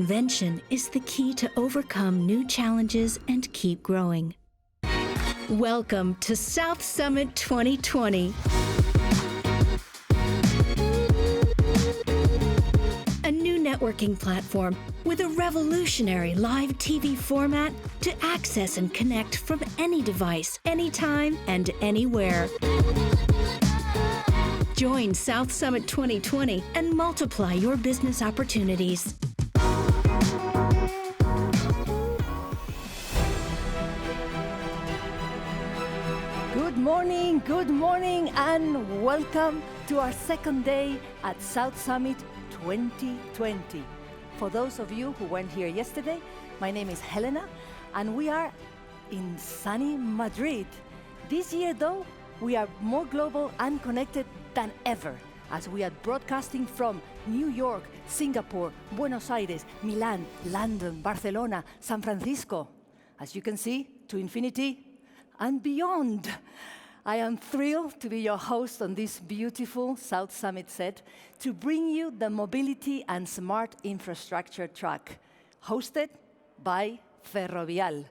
Reinvention is the key to overcome new challenges and keep growing. Welcome to South Summit 2020. A new networking platform with a revolutionary live TV format to access and connect from any device, anytime, and anywhere. Join South Summit 2020 and multiply your business opportunities. Good morning, and welcome to our second day at South Summit 2020. For those of you who weren't here yesterday, my name is Helena, and we are in sunny Madrid. This year, though, we are more global and connected than ever, as we are broadcasting from New York, Singapore, Buenos Aires, Milan, London, Barcelona, San Francisco. As you can see, to infinity and beyond. I am thrilled to be your host on this beautiful South Summit set to bring you the mobility and smart infrastructure track, hosted by Ferrovial.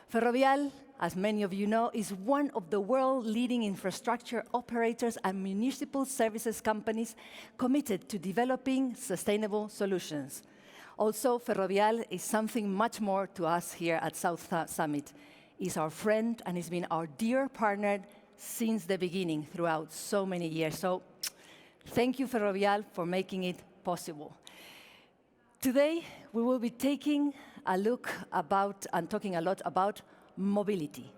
Ferrovial, as many of you know, is one of the world's leading infrastructure operators and municipal services companies committed to developing sustainable solutions. Also, Ferrovial is something much more to us here at South Summit. It's our friend and it's been our dear partner since the beginning throughout so many years. So thank you, Ferrovial, for making it possible. Today, we will be taking a look about and talking a lot about mobility.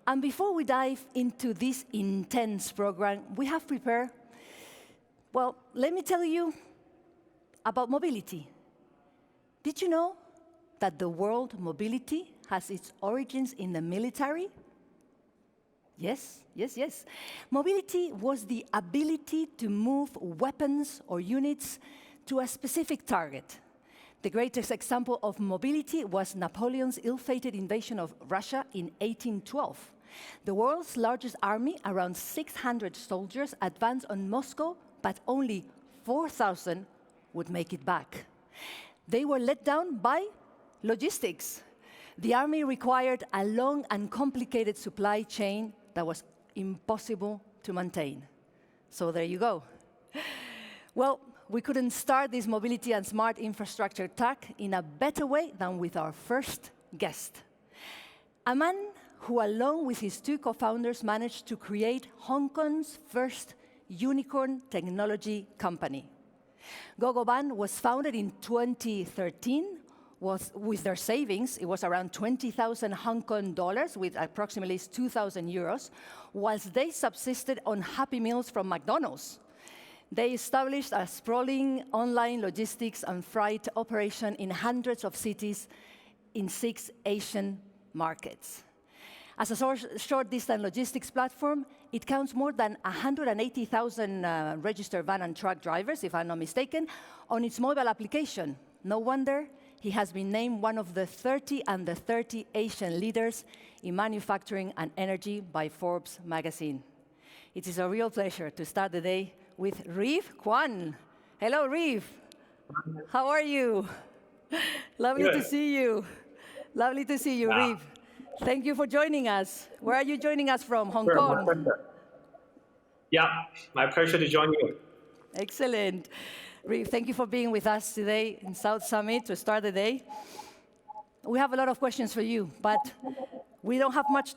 And before we dive into this intense program, we have prepared, well, let me tell you about mobility. Did you know that the word mobility has its origins in the military? Yes. Mobility was the ability to move weapons or units to a specific target. The greatest example of mobility was Napoleon's ill-fated invasion of Russia in 1812. The world's largest army, around 600 soldiers, advanced on Moscow, but only 4,000 would make it back. They were let down by logistics. The army required a long and complicated supply chain that was impossible to maintain. So there you go. Well, we couldn't start this mobility and smart infrastructure track in a better way than with our first guest. A man who, along with his two co-founders, managed to create Hong Kong's first unicorn technology company. Gogoban was founded in 2013. With their savings, it was around 20,000 Hong Kong dollars, with approximately 2,000 euros, whilst they subsisted on Happy Meals from McDonald's. They established a sprawling online logistics and freight operation in hundreds of cities in 6 Asian markets. As a short-distance logistics platform, it counts more than 180,000 registered van and truck drivers, if I'm not mistaken, on its mobile application. No wonder he has been named one of the 30 under 30 Asian leaders in manufacturing and energy by Forbes magazine. It is a real pleasure to start the day with Reeve Kwan. Hello, Reeve. How are you? Lovely to see you. Lovely to see you, Reeve. Thank you for joining us. Where are you joining us from? Hong Kong? My pleasure. Yeah, my pleasure to join you. Excellent. Reeve, thank you for being with us today in South Summit to start the day. We have a lot of questions for you, but we don't have much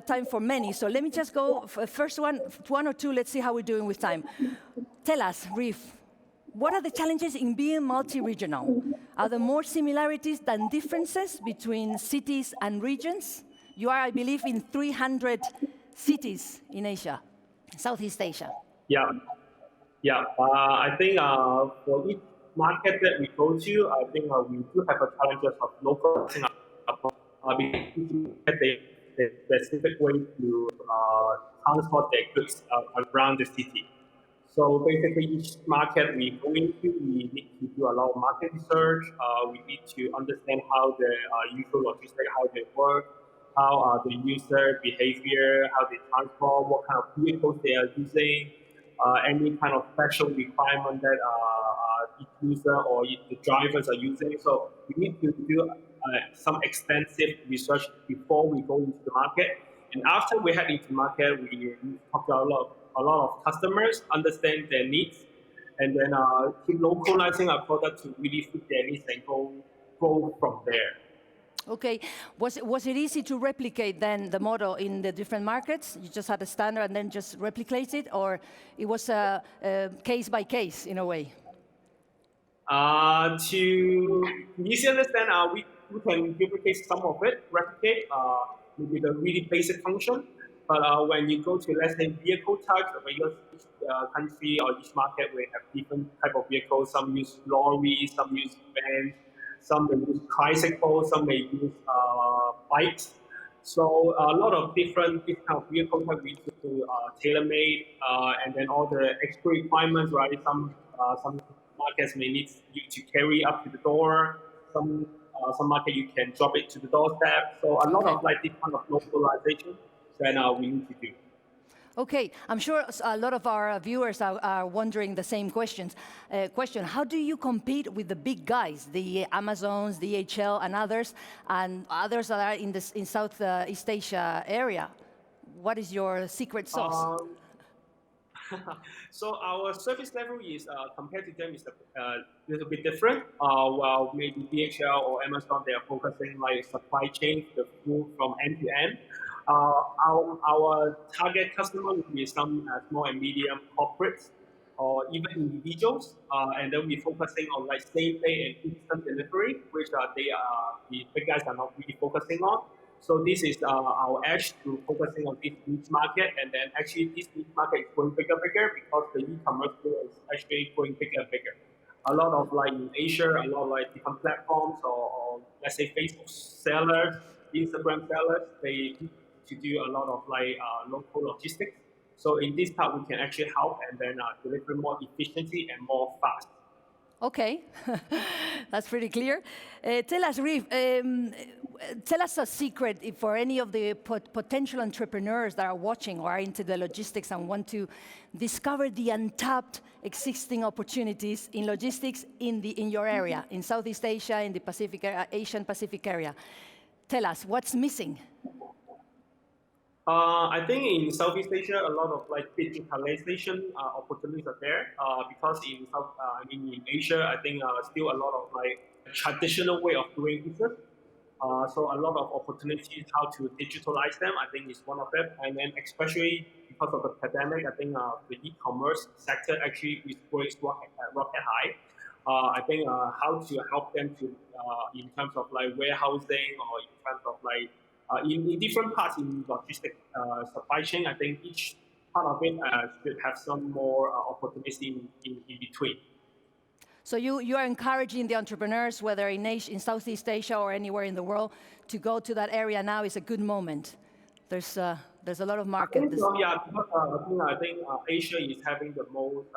time for many. So let me just go first one or two. Let's see how we're doing with time. Tell us, Reeve, what are the challenges in being multi-regional? Are there more similarities than differences between cities and regions? You are, I believe, in 300 cities in Asia, Southeast Asia. Yeah. I think for each market that we go to, I think we do have a challenges of localizing the specific way to transport their goods around the city. So basically, each market we go into, we need to do a lot of market research. We need to understand how the usual logistics, how they work, how the user behavior, how they transport, what kind of vehicles they are using, any kind of special requirement that each user or the drivers are using. So we need to do some extensive research before we go into the market. And after we head into market, we need to talk to a lot of customers, understand their needs, and then keep localizing our product to really fit their needs and go from there. Okay, was it easy to replicate then the model in the different markets? You just had a standard and then just replicate it, or it was a case by case in a way? To easily understand, we can duplicate some of it, replicate with a really basic function. But when you go to, let's say, vehicle types, because each country or each market will have different type of vehicles. Some use lorries, some use vans, some may use tricycles, some may use bikes. So a lot of different kind of vehicle types we need to tailor-made, and then all the extra requirements, right? Some markets may need you to carry up to the door. Some market you can drop it to the doorstep. So a lot of like this kind of localization that we need to do. Okay, I'm sure a lot of our viewers are wondering the same question. How do you compete with the big guys, the Amazons, DHL, and others that are in Southeast Asia area? What is your secret sauce? So our service level is compared to them is a little bit different. While maybe DHL or Amazon, they are focusing like supply chain, the food from end to end. Our target customer would be some small and medium corporates or even individuals, and then we're focusing on like same day and instant delivery, which the big guys are not really focusing on. So this is our edge to focusing on this niche market, and then actually this niche market is going bigger because the e-commerce is actually going bigger and bigger. A lot of like in Asia, a lot of like different platforms or let's say Facebook sellers, Instagram sellers, they to do a lot of like local logistics. So in this part, we can actually help and then deliver more efficiency and more fast. Okay, that's pretty clear. Tell us, Reeve, tell us a secret for any of the potential entrepreneurs that are watching or are into the logistics and want to discover the untapped existing opportunities in logistics in your area, in Southeast Asia, in the Asian Pacific area. Tell us, what's missing? I think in Southeast Asia, a lot of like digitalization opportunities are there because in Asia, I think still a lot of like traditional way of doing business. So a lot of opportunities how to digitalize them, I think is one of them. And then especially because of the pandemic, I think the e-commerce sector actually is going rocket high. I think how to help them to in terms of like warehousing or in terms of like in different parts in logistic supply chain, I think each part of it should have some more opportunities in between. So you are encouraging the entrepreneurs, whether in Southeast Asia or anywhere in the world, to go to that area now is a good moment. There's a lot of market. Yeah, because I think Asia is having the most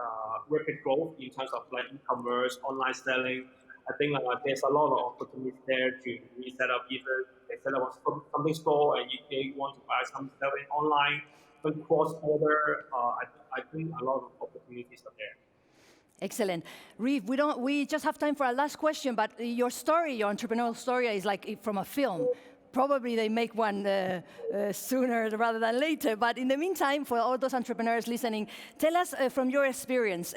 rapid growth in terms of like e-commerce, online selling. I think there's a lot of opportunities there to set up either they set up something store and they want to buy something selling online, but cross-border. I think a lot of opportunities are there. Excellent. Reeve, we just have time for our last question, but your story, your entrepreneurial story is like from a film. Probably they make one sooner rather than later. But in the meantime, for all those entrepreneurs listening, tell us from your experience,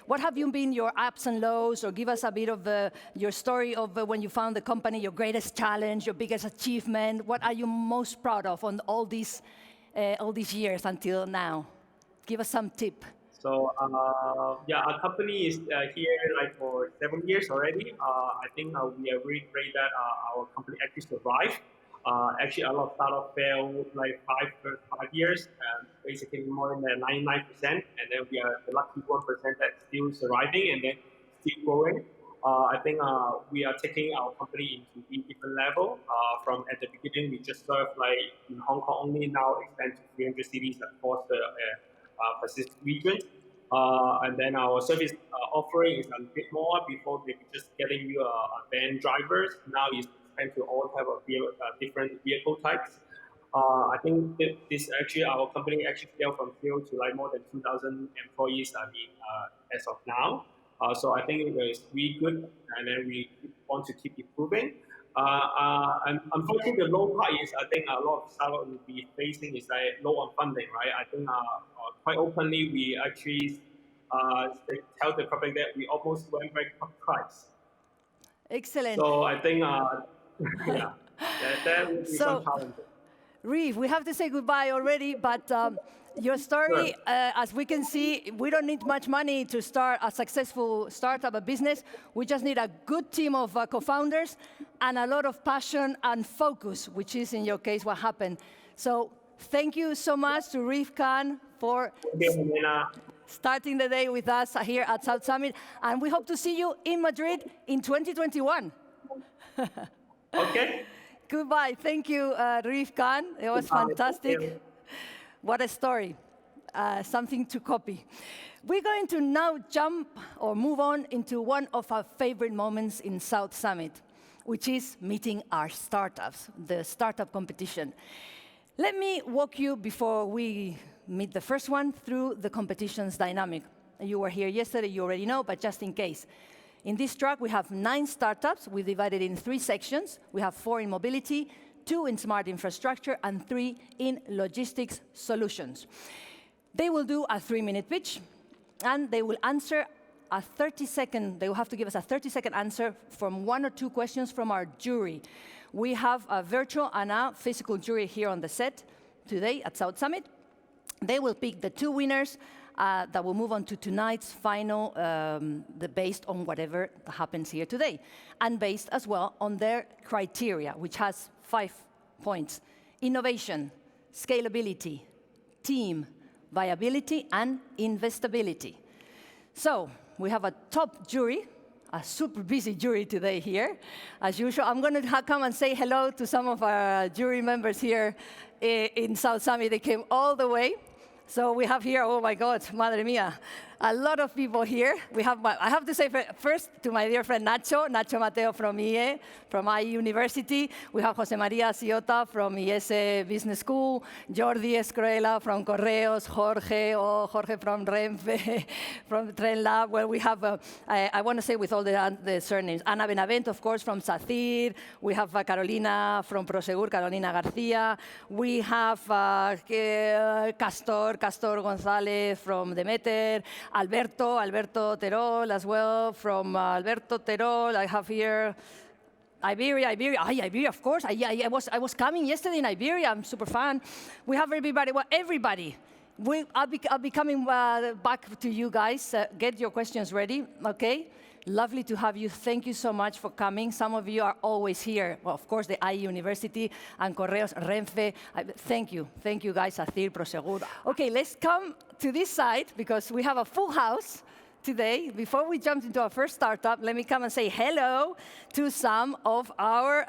what have been your ups and lows, or give us a bit of your story of when you found the company, your greatest challenge, your biggest achievement. What are you most proud of on all these years until now? Give us some tip. So yeah, our company is here like for 7 years already. I think we are really great that our company actually survived. Actually, a lot of startups failed like 5 years, and basically more than 99%. And then we are the lucky 1% that's still surviving and then still growing. I think we are taking our company into a different level. From at the beginning, we just served like in Hong Kong only, now expand to 300 cities across the Pacific region. And then our service offering is a bit more. Before they were just getting you van drivers. Now it's expand to all type of different vehicle types. I think this actually our company actually scaled from 0 to like more than 2,000 employees. I mean, as of now. So I think it was really good, and then we want to keep improving. And unfortunately, the low part is I think a lot of startups will be facing is like low on funding, right? I think quite openly we actually tell the public that we almost went back price. Excellent. So I think yeah, that will be some challenges. Reeve, we have to say goodbye already, but your story, Sure. as we can see, we don't need much money to start a successful startup, a business. We just need a good team of co-founders and a lot of passion and focus, which is, in your case, what happened. So thank you so much to Reeve Khan for starting the day with us here at South Summit, and we hope to see you in Madrid in 2021. Okay. Goodbye. Thank you, Reeve Khan. It was fantastic. What a story. Something to copy. We're going to now jump or move on into one of our favorite moments in South Summit, which is meeting our startups, the startup competition. Let me walk you, before we meet the first one, through the competition's dynamic. You were here yesterday, you already know, but just in case. In this track, we have 9 startups. We divided in 3 sections. We have 4 in mobility, 2 in smart infrastructure, and 3 in logistics solutions. They will do a 3-minute pitch, and they will answer a 30-second, they will have to give us a 30-second answer from 1 or 2 questions from our jury. We have a virtual and a physical jury here on the set today at South Summit. They will pick the 2 winners that will move on to tonight's final, based on whatever happens here today, and based as well on their criteria, which has 5 points: innovation, scalability, team, viability, and investability. So we have a top jury, a super busy jury today here. As usual, I'm going to come and say hello to some of our jury members here in South Summit. They came all the way. So we have here, oh my God, madre mía, a lot of people here. We have, I have to say first to my dear friend Nacho Mateo from IE, from IE University. We have Jose Maria Ciota from IES Business School, Jordi Escruela from Correos, Jorge from Renfe, from Tren Lab. Well, we have, I want to say with all the surnames, Ana Benavent, of course, from SACIR. We have Carolina from Prosegur, Carolina Garcia. We have Castor González from Demeter. Alberto Terol as well, from Alberto Terol. I have here Iberia, Iberia, of course. I was coming yesterday in Iberia. I'm super fan. We have everybody. Well, everybody. I'll be coming back to you guys. Get your questions ready, okay? Lovely to have you. Thank you so much for coming. Some of you are always here. Well, of course, the IE University and Correos, Renfe. Thank you. Thank you, guys, Acir, Prosegur. OK, let's come to this side, because we have a full house today. Before we jump into our first startup, let me come and say hello to some of our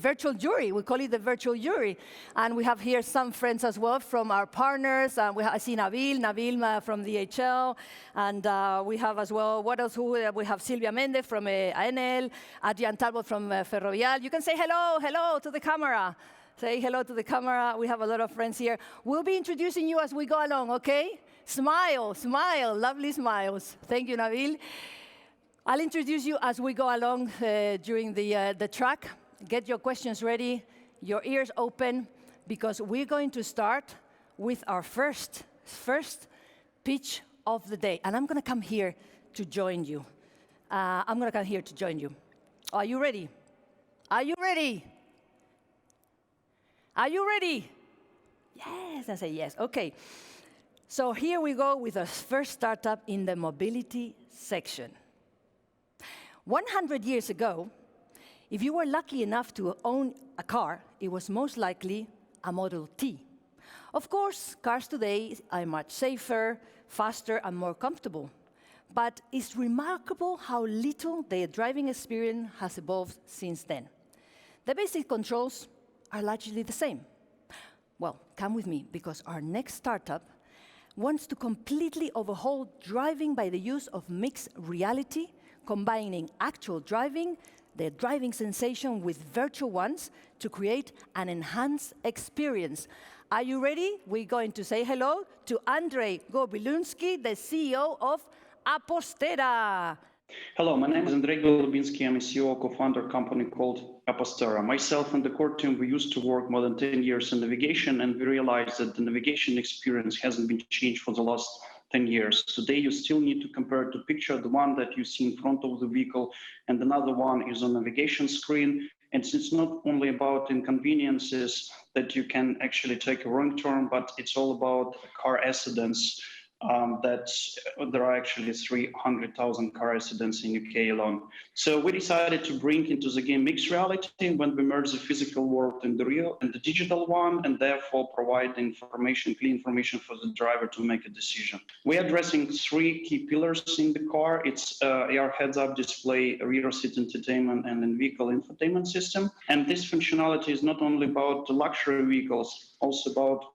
virtual jury. We call it the virtual jury. And we have here some friends as well from our partners. I see Nabil from DHL. And we have as well, what else? We have Silvia Mendez from ANL, Adrian Talbot from Ferrovial. You can say hello to the camera. Say hello to the camera. We have a lot of friends here. We'll be introducing you as we go along, OK? Smile, lovely smiles. Thank you, Nabil. I'll introduce you as we go along during the track. Get your questions ready, your ears open, because we're going to start with our first pitch of the day. And I'm going to come here to join you. Are you ready? Are you ready? Are you ready? Yes, I say yes. OK. So here we go with our first startup in the mobility section. 100 years ago, if you were lucky enough to own a car, it was most likely a Model T. Of course, cars today are much safer, faster, and more comfortable. But it's remarkable how little the driving experience has evolved since then. The basic controls are largely the same. Well, come with me, because our next startup wants to completely overhaul driving by the use of mixed reality, combining actual driving, the driving sensation, with virtual ones to create an enhanced experience. Are you ready? We're going to say hello to Andrei Gobilinski, the CEO of Apostera. Hello, my name is Gobilinski. I'm a CEO, co-founder company called Apostera. Myself and the core team, we used to work more than 10 years in navigation, and we realized that the navigation experience hasn't been changed for the last 10 years. Today, you still need to compare to picture the one that you see in front of the vehicle, and another one is on navigation screen. And it's not only about inconveniences that you can actually take a wrong turn, but it's all about car accidents. That there are actually 300,000 car accidents in UK alone. So we decided to bring into the game mixed reality when we merge the physical world and the real and the digital one, and therefore provide information, clean information for the driver to make a decision. We're addressing three key pillars in the car. It's AR heads-up display, rear seat entertainment, and in-vehicle infotainment system. And this functionality is not only about the luxury vehicles, also about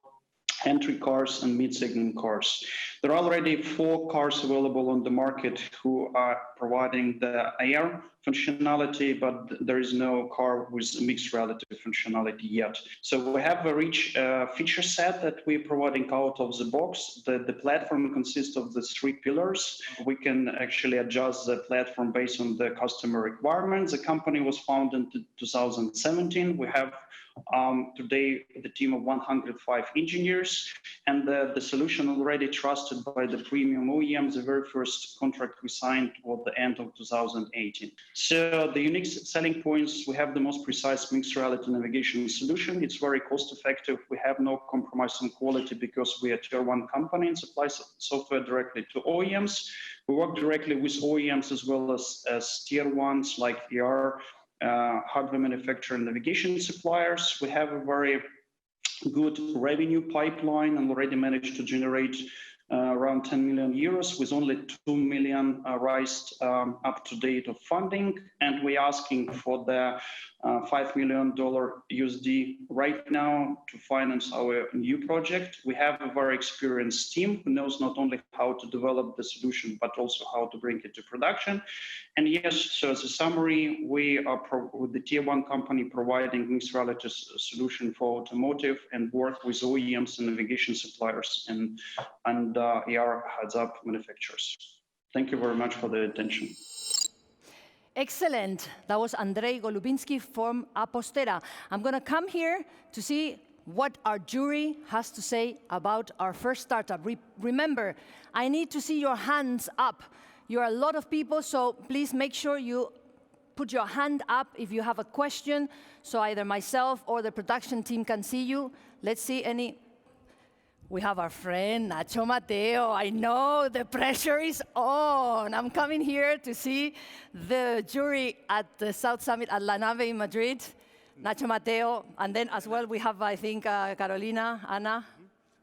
entry cars and mid-segment cars. There are already 4 cars available on the market who are providing the AR functionality, but there is no car with mixed reality functionality yet. So we have a rich feature set that we're providing out of the box. The platform consists of the 3 pillars. We can actually adjust the platform based on the customer requirements. The company was founded in 2017. We have today the team of 105 engineers, and the solution already trusted by the premium OEMs. The very first contract we signed was the end of 2018. So the unique selling points, we have the most precise mixed reality navigation solution. It's very cost effective. We have no compromise on quality because we are a tier 1 company and supply software directly to OEMs. We work directly with OEMs as well as tier 1s like AR, hardware manufacturer and navigation suppliers. We have a very good revenue pipeline and already managed to generate around 10 million euros with only 2 million raised up to date of funding. And we're asking for the $5 million USD right now to finance our new project. We have a very experienced team who knows not only how to develop the solution, but also how to bring it to production. And yes, so as a summary, we are with the tier 1 company providing mixed reality solution for automotive and work with OEMs and navigation suppliers and AR heads-up manufacturers. Thank you very much for the attention. Excellent. That was Andrei Gobilinski from Apostera. I'm going to come here to see what our jury has to say about our first startup. Remember, I need to see your hands up. You're a lot of people, so please make sure you put your hand up if you have a question, so either myself or the production team can see you. Let's see any. We have our friend Nacho Mateo. I know the pressure is on. I'm coming here to see the jury at the South Summit at La Nave in Madrid. Nacho Mateo, and then as well we have, I think, Carolina, Ana.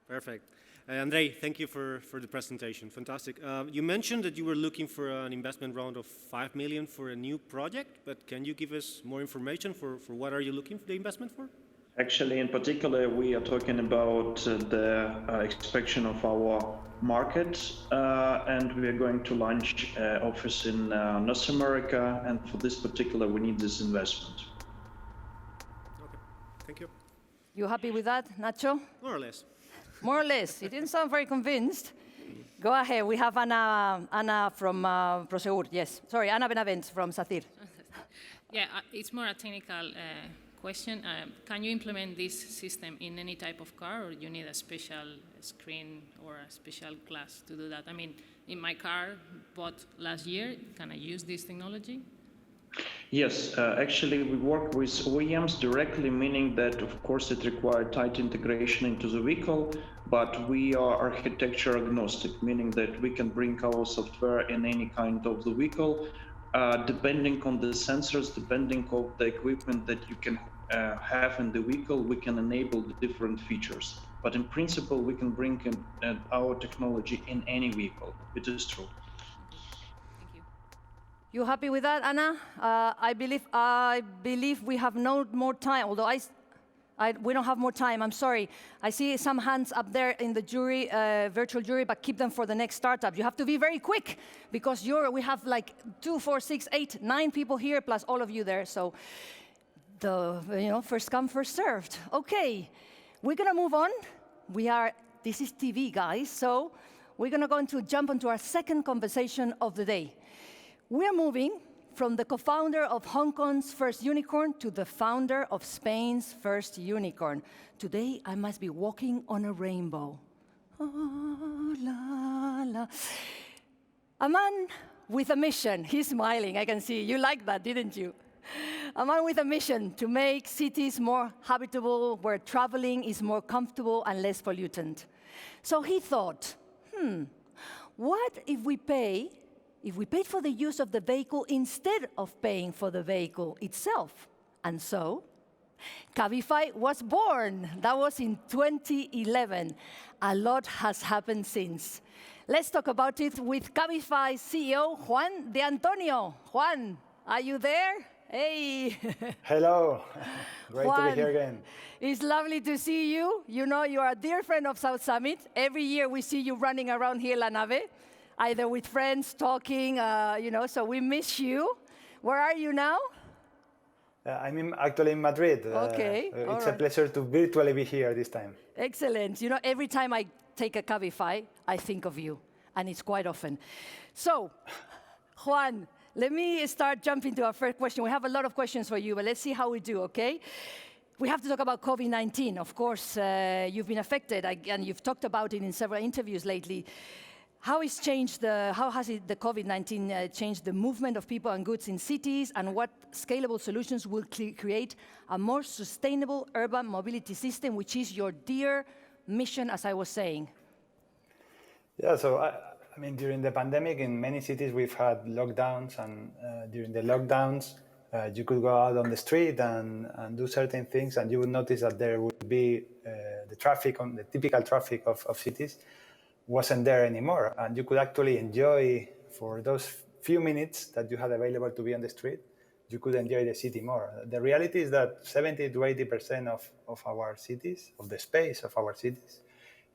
Perfect. Andrei, thank you for the presentation. Fantastic. You mentioned that you were looking for an investment round of 5 million for a new project, but can you give us more information for what are you looking for the investment for? Actually, in particular, we are talking about the expansion of our market, and we are going to launch an office in North America, and for this particular, we need this investment. Okay, thank you. You happy with that, Nacho? More or less. More or less. You didn't sound very convinced. Go ahead. We have Ana from Prosegur. Yes. Sorry, Ana Benavent from Sacyr. Yeah, it's more a technical question. Can you implement this system in any type of car, or you need a special screen or a special glass to do that? I mean, in my car bought last year, can I use this technology? Yes, actually we work with OEMs directly, meaning that of course it requires tight integration into the vehicle, but we are architecture agnostic, meaning that we can bring our software in any kind of the vehicle, depending on the sensors, depending on the equipment that you can have in the vehicle, we can enable the different features. But in principle, we can bring in our technology in any vehicle. It is true. You happy with that, Anna? I believe we have no more time, although we don't have more time, I'm sorry. I see some hands up there in the jury, virtual jury, but keep them for the next startup. You have to be very quick, because we have like 2, 4, 6, 8, 9 people here, plus all of you there, so first come, first served. Okay, we're gonna move on. This is TV, guys, so we're going to jump into our second conversation of the day. We're moving from the co-founder of Hong Kong's first unicorn to the founder of Spain's first unicorn. Today, I must be walking on a rainbow. Oh, la, la. A man with a mission. He's smiling, I can see. You liked that, didn't you? A man with a mission to make cities more habitable, where traveling is more comfortable and less pollutant. So he thought, what if we paid for the use of the vehicle instead of paying for the vehicle itself? And so, Cabify was born. That was in 2011. A lot has happened since. Let's talk about it with Cabify CEO Juan de Antonio. Juan, are you there? Hey. Hello. Great Juan, to be here again. It's lovely to see you. You know, you are a dear friend of South Summit. Every year we see you running around here, La Nave, either with friends, talking, so we miss you. Where are you now? I'm actually in Madrid. Okay. It's a pleasure to virtually be here this time. Excellent. You know, every time I take a Cabify, I think of you, and it's quite often. So, Juan, let me start jumping to our first question. We have a lot of questions for you, but let's see how we do, okay? We have to talk about COVID-19. Of course, you've been affected, and you've talked about it in several interviews lately. How has the COVID-19 changed the movement of people and goods in cities, and what scalable solutions will create a more sustainable urban mobility system, which is your dear mission, as I was saying? Yeah, so I mean, during the pandemic, in many cities, we've had lockdowns, and during the lockdowns, you could go out on the street and do certain things, and you would notice that there would be the typical traffic of cities wasn't there anymore, and you could actually enjoy, for those few minutes that you had available to be on the street, you could enjoy the city more. The reality is that 70 to 80% of our cities, of the space of our cities,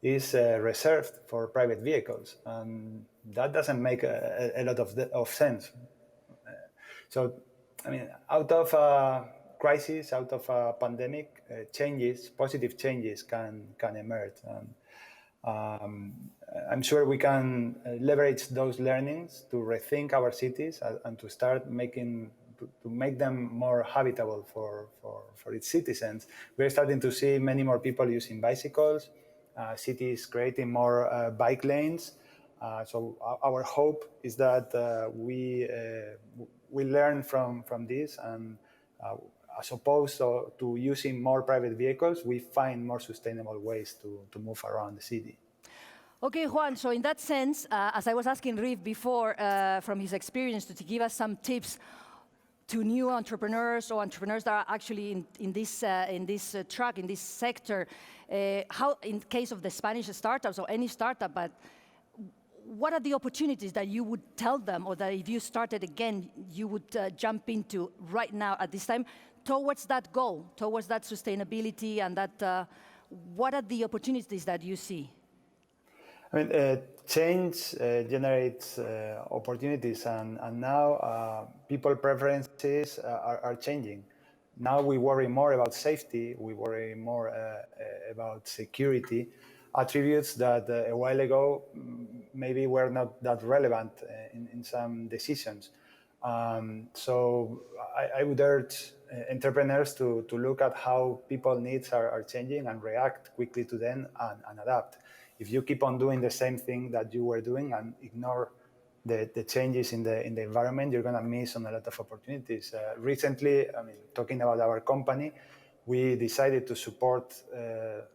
is reserved for private vehicles, and that doesn't make a lot of sense. So, I mean, out of a crisis, out of a pandemic, positive changes can emerge. I'm sure we can leverage those learnings to rethink our cities and to start to make them more habitable for its citizens. We're starting to see many more people using bicycles, cities creating more bike lanes. So our hope is that we learn from this, and as opposed to using more private vehicles, we find more sustainable ways to move around the city. Okay, Juan, so in that sense, as I was asking Riv before, from his experience, to give us some tips to new entrepreneurs or entrepreneurs that are actually in this track, in this sector, how, in case of the Spanish startups or any startup, but what are the opportunities that you would tell them, or that if you started again, you would jump into right now at this time towards that goal, towards that sustainability, and that, what are the opportunities that you see? I mean, change generates opportunities, and now people preferences are changing. Now we worry more about safety, we worry more about security, attributes that a while ago maybe were not that relevant in some decisions. So I would urge entrepreneurs to look at how people's needs are changing and react quickly to them and adapt. If you keep on doing the same thing that you were doing and ignore the changes in the environment, you're going to miss on a lot of opportunities. Recently, I mean, talking about our company, we decided to support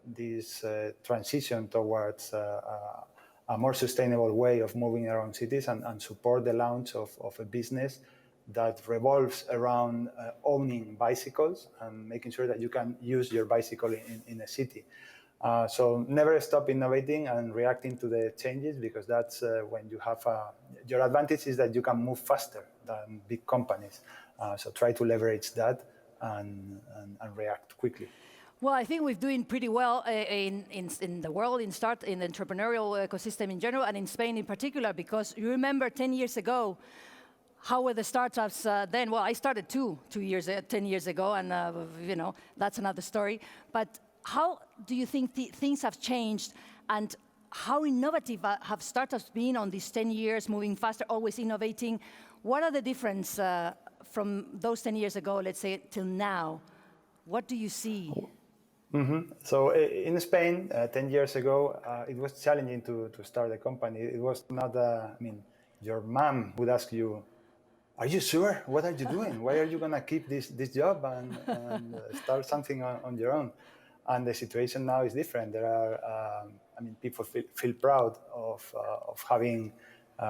this transition towards a more sustainable way of moving around cities, and support the launch of a business that revolves around owning bicycles and making sure that you can use your bicycle in a city. So never stop innovating and reacting to the changes, because that's when you have your advantage is that you can move faster than big companies. So try to leverage that and react quickly. Well, I think we're doing pretty well in the world, in the entrepreneurial ecosystem in general, and in Spain in particular, because you remember 10 years ago, how were the startups then? Well, I started 10 years ago, and that's another story. But how do you think things have changed, and how innovative have startups been on these 10 years, moving faster, always innovating? What are the difference from those 10 years ago, let's say, till now? What do you see? So in Spain, 10 years ago, it was challenging to start a company. It was not, I mean, your mom would ask you, are you sure? What are you doing? Why are you going to keep this job and start something on your own? And the situation now is different. There are, I mean, people feel proud of having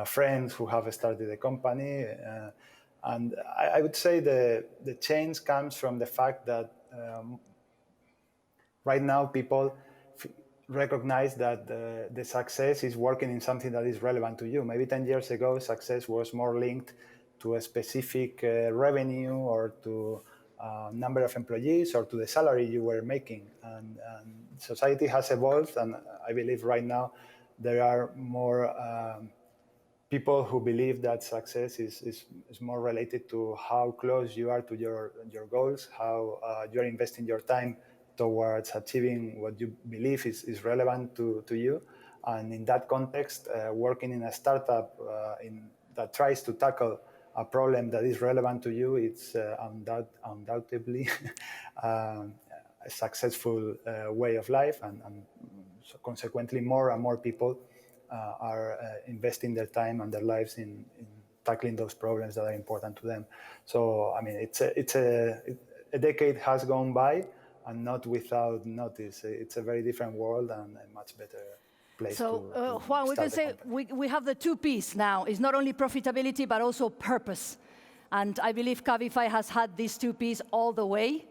friends who have started a company. And I would say the change comes from the fact that right now people recognize that the success is working in something that is relevant to you. Maybe 10 years ago, success was more linked to a specific revenue or to number of employees or to the salary you were making. And society has evolved, and I believe right now there are more people who believe that success is more related to how close you are to your goals, how you're investing your time towards achieving what you believe is relevant to you. And in that context, working in a startup that tries to tackle a problem that is relevant to you, it's undoubtedly a successful way of life, and so consequently more and more people are investing their time and their lives in tackling those problems that are important to them. So, I mean, a decade has gone by, and not without notice. It's a very different world and a much better place. So, Juan, we can say we have the two P's now. It's not only profitability, but also purpose. And I believe Cabify has had these two P's all the way,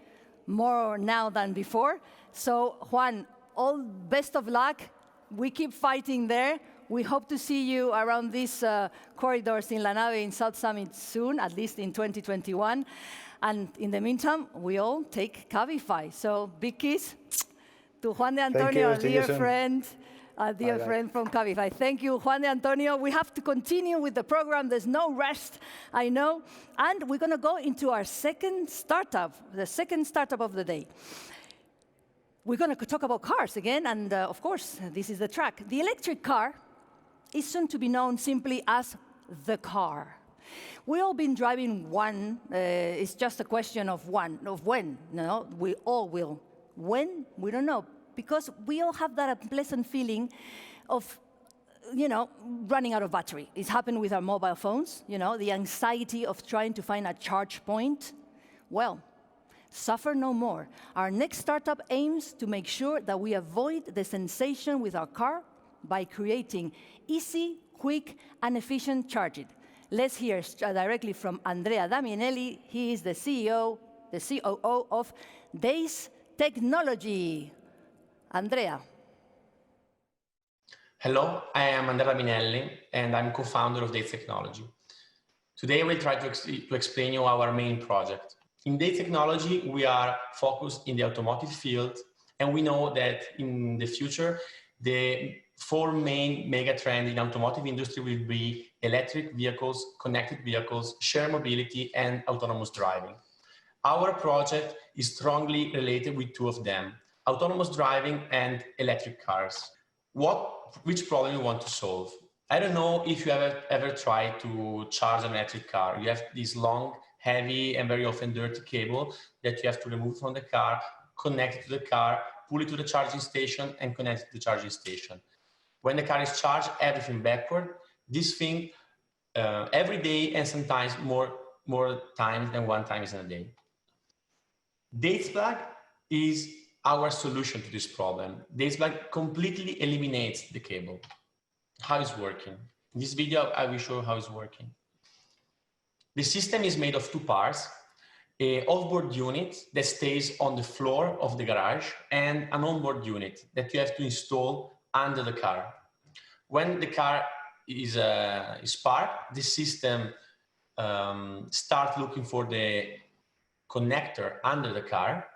more now than before. So, Juan, all best of luck. We keep fighting there. We hope to see you around these corridors in La Nave in South Summit soon, at least in 2021. And in the meantime, we all take Cabify. So big kiss to Juan de Antonio, dear friend from Cabify. Thank you, Juan de Antonio. We have to continue with the program. There's no rest, I know. And we're going to go into our second startup, the second startup of the day. We're going to talk about cars again. And of course, this is the track. The electric car is soon to be known simply as the car. We've all been driving one. It's just a question of when. No, we all will. When? We don't know. Because we all have that unpleasant feeling of, running out of battery. It's happened with our mobile phones, the anxiety of trying to find a charge point. Well, suffer no more. Our next startup aims to make sure that we avoid the sensation with our car by creating easy, quick, and efficient charging. Let's hear directly from Andrea Damianelli. He is the COO of Days Technology. Andrea. Hello, I am Andrea Damianelli, and I'm co-founder of Days Technology. Today, we'll try to explain you our main project. In Days Technology, we are focused in the automotive field, and we know that in the future, the 4 main mega trends in automotive industry will be electric vehicles, connected vehicles, shared mobility, and autonomous driving. Our project is strongly related with 2 of them, autonomous driving and electric cars. Which problem you want to solve? I don't know if you ever tried to charge an electric car. You have this long, heavy, and very often dirty cable that you have to remove from the car, connect it to the car, pull it to the charging station, and connect it to the charging station. When the car is charged, everything backward. This thing every day, and sometimes more times than 1 time in a day. DatesPlug is our solution to this problem. DatesPlug completely eliminates the cable. How it's working? In this video, I will show you how it's working. The system is made of 2 parts, an off-board unit that stays on the floor of the garage and an onboard unit that you have to install under the car. When the car is parked, the system starts looking for the connector under the car.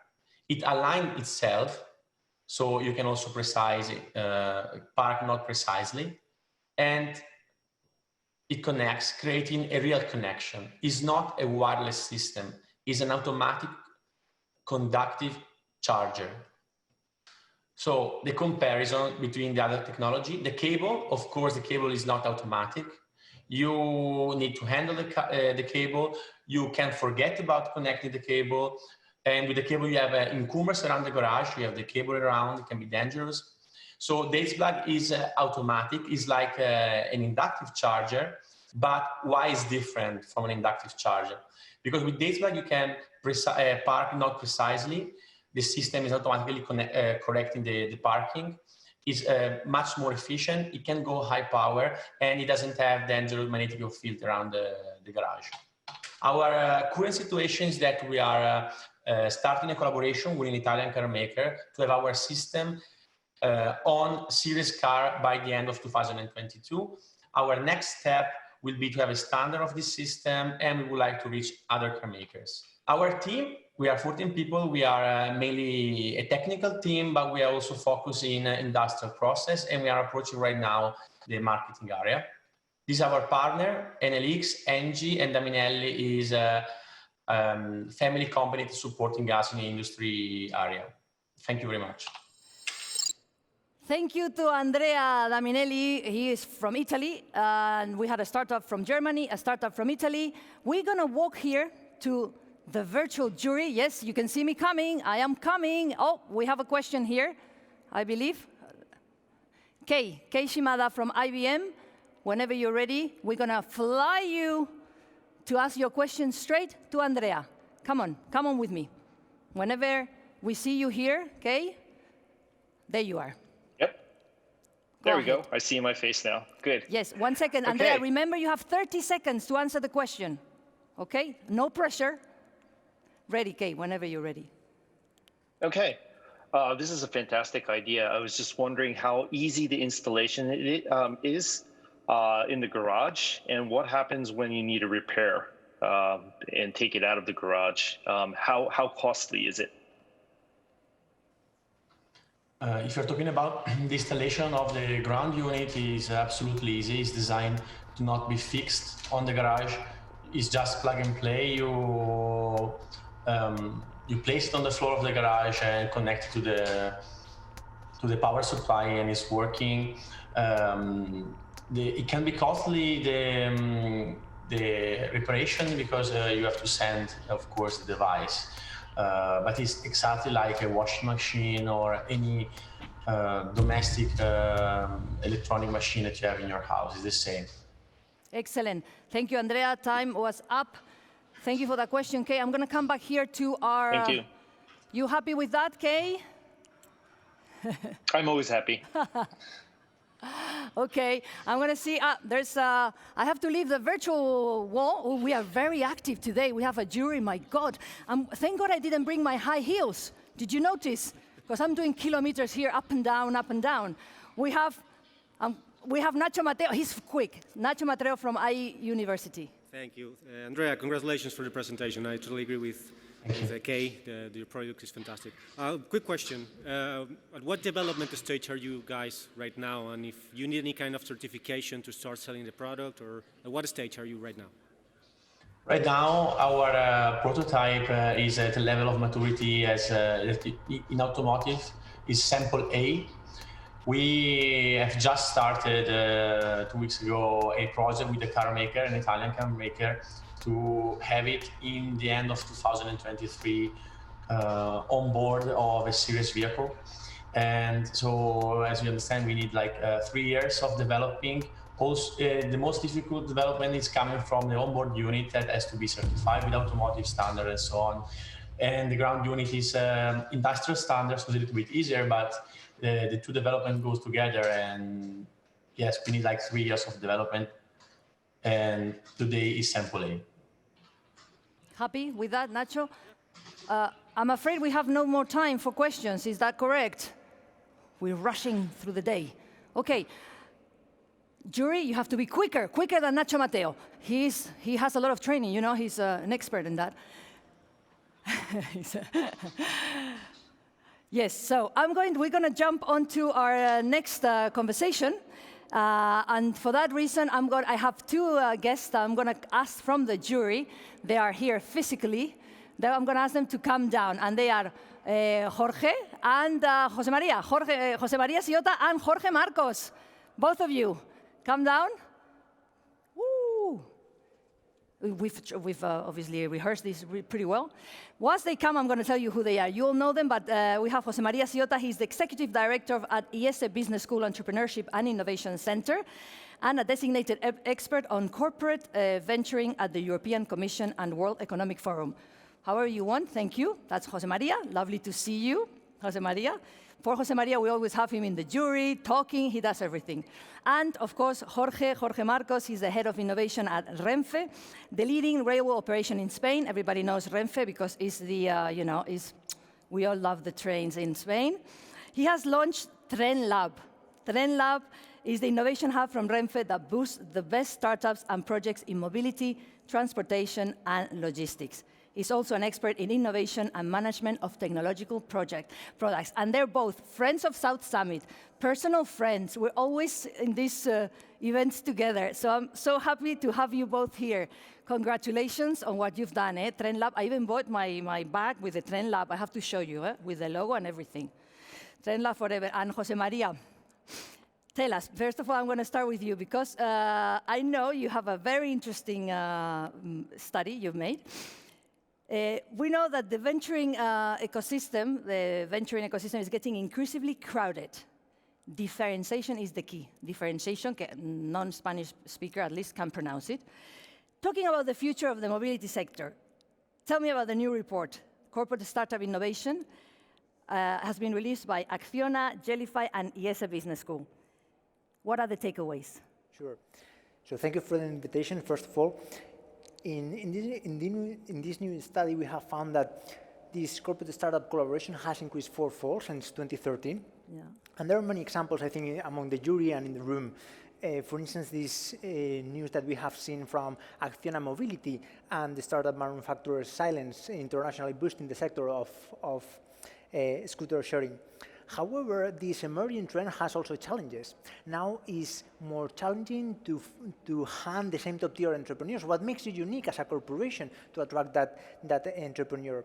It aligns itself, so you can also park not precisely, and it connects, creating a real connection. It's not a wireless system. It's an automatic conductive charger. So the comparison between the other technology, the cable, of course, the cable is not automatic. You need to handle the cable. You can't forget about connecting the cable. And with the cable, you have encumbrance around the garage. You have the cable around, it can be dangerous. So the AC plug is automatic, it's like an inductive charger, but why is different from an inductive charger? Because with the AC plug, you can park not precisely. The system is automatically correcting the parking. It's much more efficient. It can go high power, and it doesn't have dangerous magnetic field around the garage. Our current situation is that we are starting a collaboration with an Italian car maker to have our system on series car by the end of 2022. Our next step will be to have a standard of this system, and we would like to reach other car makers. Our team, we are 14 people. We are mainly a technical team, but we are also focused in industrial process, and we are approaching right now the marketing area. This is our partner, NLX, Engie, and Daminelli is a family company supporting us in the industry area. Thank you very much. Thank you to Andrea Daminelli. He is from Italy, and we had a startup from Germany, a startup from Italy. We're going to walk here to the virtual jury. Yes, you can see me coming. I am coming. Oh, we have a question here, I believe. Kei Shimada from IBM. Whenever you're ready, we're going to fly you to ask your question straight to Andrea. Come on with me. Whenever we see you here, Kei, there you are. Yep. There we go. I see my face now. Good. Yes, 1 second. Okay. Andrea, remember you have 30 seconds to answer the question. Okay? No pressure. Ready, Kei, whenever you're ready. Okay. This is a fantastic idea. I was just wondering how easy the installation is in the garage, and what happens when you need a repair and take it out of the garage. How costly is it? If you're talking about the installation of the ground unit, is absolutely easy. It's designed to not be fixed on the garage. It's just plug and play. You place it on the floor of the garage and connect it to the power supply, and it's working. It can be costly, the reparation, because you have to send, of course, the device. But it's exactly like a washing machine or any domestic electronic machine that you have in your house. It's the same. Excellent. Thank you, Andrea. Time was up. Thank you for that question, Kei. I'm going to come back here to our... Thank you. You happy with that, Kei? I'm always happy. Okay, I'm going to see, I have to leave the virtual wall. Oh, we are very active today. We have a jury, my God. Thank God I didn't bring my high heels. Did you notice? Because I'm doing kilometers here, up and down, up and down. We have Nacho Mateo, he's quick. Nacho Mateo from IE University. Thank you. Andrea, congratulations for the presentation. I totally agree with Kei. Your product is fantastic. Quick question. At what development stage are you guys right now? And if you need any kind of certification to start selling the product, or at what stage are you right now? Right now, our prototype is at a level of maturity as in automotive is sample A. We have just started 2 weeks ago a project with a car maker, an Italian car maker, to have it in the end of 2023 on board of a serious vehicle. And so, as you understand, we need like 3 years of developing. Also, the most difficult development is coming from the onboard unit that has to be certified with automotive standard and so on. And the ground unit is industrial standards, so it's a little bit easier, but the two development goes together. And yes, we need like 3 years of development. And today is sample A. Happy with that, Nacho? I'm afraid we have no more time for questions. Is that correct? We're rushing through the day. Okay. Jury, you have to be quicker than Nacho Mateo. He has a lot of training, you know, he's an expert in that. Yes, so we're going to jump onto our next conversation. And for that reason, I have two guests I'm going to ask from the jury. They are here physically. I'm going to ask them to come down, and they are Jorge and Jose Maria. Jose Maria Ciota and Jorge Marcos. Both of you, come down. Woo. We've obviously rehearsed this pretty well. Once they come, I'm going to tell you who they are. You all know them, but we have Jose Maria Ciota. He's the Executive Director at IESE Business School Entrepreneurship and Innovation Center, and a designated expert on corporate venturing at the European Commission and World Economic Forum. However you want, thank you. That's Jose Maria. Lovely to see you, Jose Maria. For Jose Maria, we always have him in the jury, talking. He does everything. And, of course, Jorge Marcos. He's the head of innovation at Renfe, the leading railway operation in Spain. Everybody knows Renfe because it's the, we all love the trains in Spain. He has launched Tren Lab. Tren Lab is the innovation hub from Renfe that boosts the best startups and projects in mobility, transportation, and logistics. He's also an expert in innovation and management of technological products. And they're both friends of South Summit, personal friends. We're always in these events together. So I'm so happy to have you both here. Congratulations on what you've done, Tren Lab. I even bought my bag with the Tren Lab. I have to show you, with the logo and everything. Tren Lab forever. And Jose Maria, tell us, first of all, I'm going to start with you because I know you have a very interesting study you've made. We know that the venturing ecosystem is getting increasingly crowded. Differentiation is the key. Differentiation, non-Spanish speaker at least can pronounce it. Talking about the future of the mobility sector, tell me about the new report. Corporate Startup Innovation has been released by Acciona, Jellyfy, and IESE Business School. What are the takeaways? Sure. So thank you for the invitation, first of all. In this new study, we have found that this corporate startup collaboration has increased fourfold since 2013. Yeah. And there are many examples, I think, among the jury and in the room. For instance, this news that we have seen from Acciona Mobility and the startup manufacturer Silence internationally boosting the sector of scooter sharing. However, this emerging trend has also challenges. Now it's more challenging to hand the same top-tier entrepreneurs. What makes you unique as a corporation to attract that entrepreneur?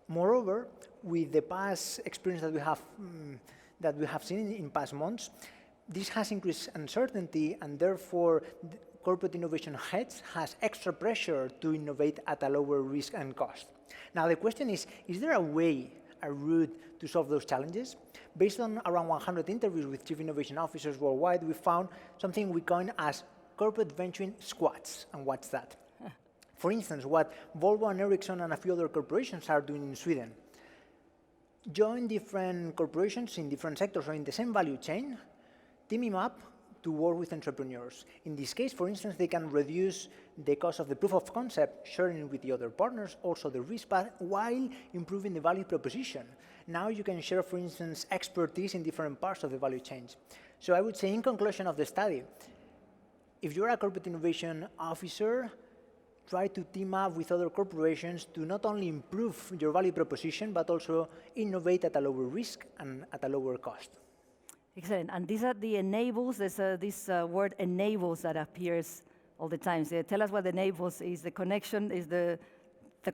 Moreover, with the past experience that we have seen in past months, this has increased uncertainty, and therefore corporate innovation heads has extra pressure to innovate at a lower risk and cost. Now the question is there a route to solve those challenges? Based on around 100 interviews with chief innovation officers worldwide, we found something we coin as corporate venturing squads. And what's that? For instance, what Volvo and Ericsson and a few other corporations are doing in Sweden. Join different corporations in different sectors or in the same value chain, teaming up to work with entrepreneurs. In this case, for instance, they can reduce the cost of the proof of concept, sharing with the other partners, also the risk, but while improving the value proposition. Now you can share, for instance, expertise in different parts of the value chain. So I would say, in conclusion of the study, if you're a corporate innovation officer, try to team up with other corporations to not only improve your value proposition, but also innovate at a lower risk and at a lower cost. Excellent. And these are the enables. There's this word enables that appears all the time. So tell us what enables is. The connection is the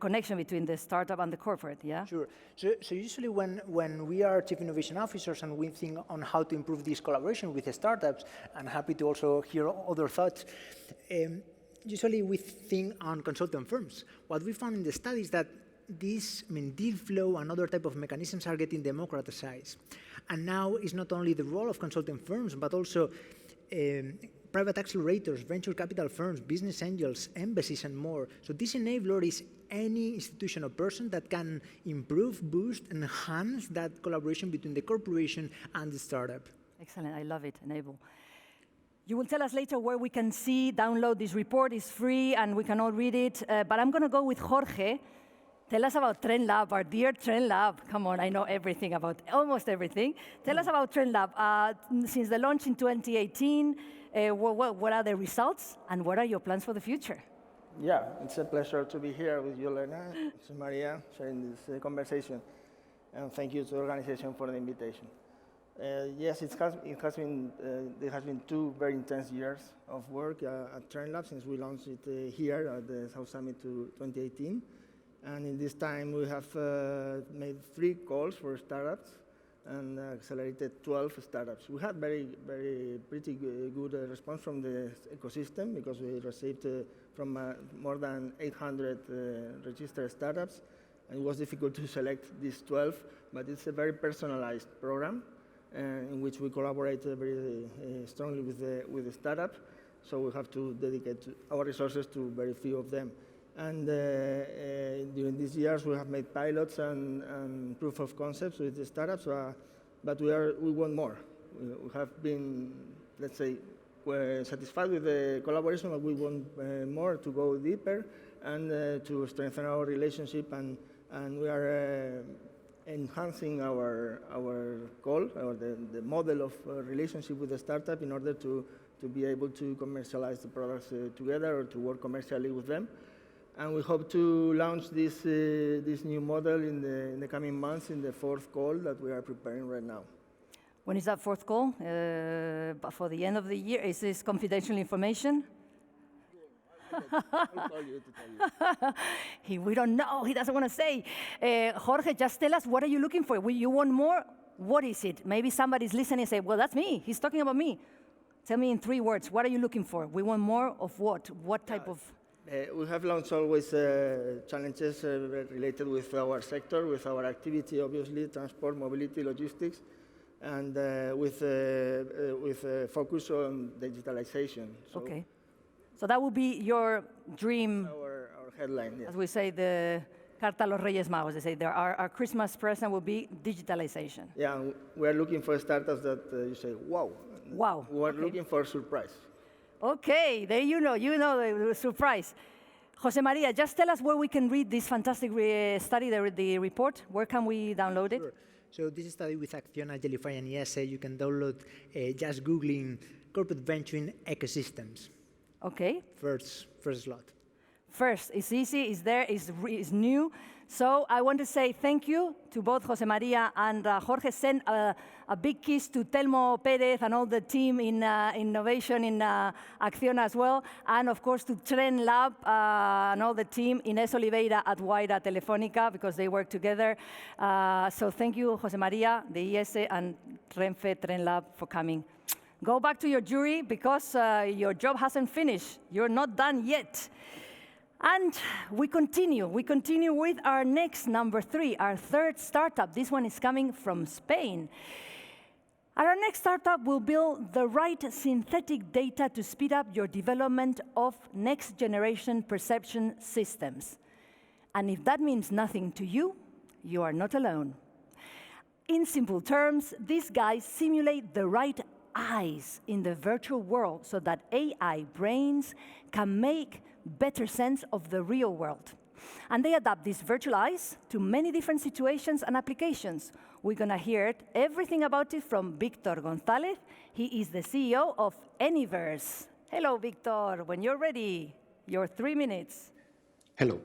connection between the startup and the corporate, yeah? Sure. So usually when we are chief innovation officers and we think on how to improve this collaboration with the startups, and happy to also hear other thoughts, usually we think on consultant firms. What we found in the study is that deal flow and other type of mechanisms are getting democratized. And now it's not only the role of consulting firms, but also private accelerators, venture capital firms, business angels, embassies, and more. So this enabler is any institution or person that can improve, boost, enhance that collaboration between the corporation and the startup. Excellent. I love it, enable. You will tell us later where we can download this report. It's free, and we can all read it. But I'm going to go with Jorge. Tell us about Tren Lab, our dear Tren Lab. Come on, I know everything about, almost everything. Tell us about Tren Lab. Since the launch in 2018, what are the results, and what are your plans for the future? Yeah, it's a pleasure to be here with you, Elena, Maria, sharing this conversation. And thank you to the organization for the invitation. Yes, there has been 2 very intense years of work at Tren Lab since we launched it here at the South Summit 2018. And in this time, we have made 3 calls for startups and accelerated 12 startups. We had pretty good response from the ecosystem because we received from more than 800 registered startups. And it was difficult to select these 12, but it's a very personalized program in which we collaborate very strongly with the startup. So we have to dedicate our resources to very few of them. And during these years, we have made pilots and proof of concepts with the startups, but we want more. We have been, let's say, satisfied with the collaboration, but we want more to go deeper and to strengthen our relationship. And we are enhancing our goal, or the model of relationship with the startup in order to be able to commercialize the products together or to work commercially with them. And we hope to launch this new model in the coming months in the 4th call that we are preparing right now. When is that 4th call? For the end of the year? Is this confidential information? I'll call you to tell you. We don't know. He doesn't want to say. Jorge, just tell us, what are you looking for? You want more? What is it? Maybe somebody's listening and say, well, that's me. He's talking about me. Tell me in 3 words, what are you looking for? We want more of what? What type of... We have launched always challenges related with our sector, with our activity, obviously, transport, mobility, logistics, and with focus on digitalization. So okay. So that would be your dream. Our headline, yes. As we say, the Carta a los Reyes Magos. They say our Christmas present will be digitalization. Yeah, we are looking for startups that you say, wow. Wow. We are looking for surprise. Okay, there you know the surprise. Jose Maria, just tell us where we can read this fantastic study, the report. Where can we download it? Sure. So this study with Acciona, Jellyfy, and ESA, you can download just Googling corporate venturing ecosystems. Okay. First slot. First, it's easy, it's there, it's new. So I want to say thank you to both Jose Maria and Jorge. Send a big kiss to Telmo Perez and all the team in innovation in Acciona as well. And of course to Tren Lab and all the team, Inés Oliveira at Guaira Telefónica, because they work together. So thank you, Jose Maria, the ESA, and Renfe Tren Lab for coming. Go back to your jury because your job hasn't finished. You're not done yet. And we continue with our next number 3, our 3rd startup. This one is coming from Spain. And our next startup will build the right synthetic data to speed up your development of next generation perception systems. And if that means nothing to you, you are not alone. In simple terms, these guys simulate the right eyes in the virtual world so that AI brains can make better sense of the real world. And they adapt these virtual eyes to many different situations and applications. We're going to hear everything about it from Victor González. He is the CEO of Anyverse. Hello, Victor. When you're ready, your 3 minutes. Hello,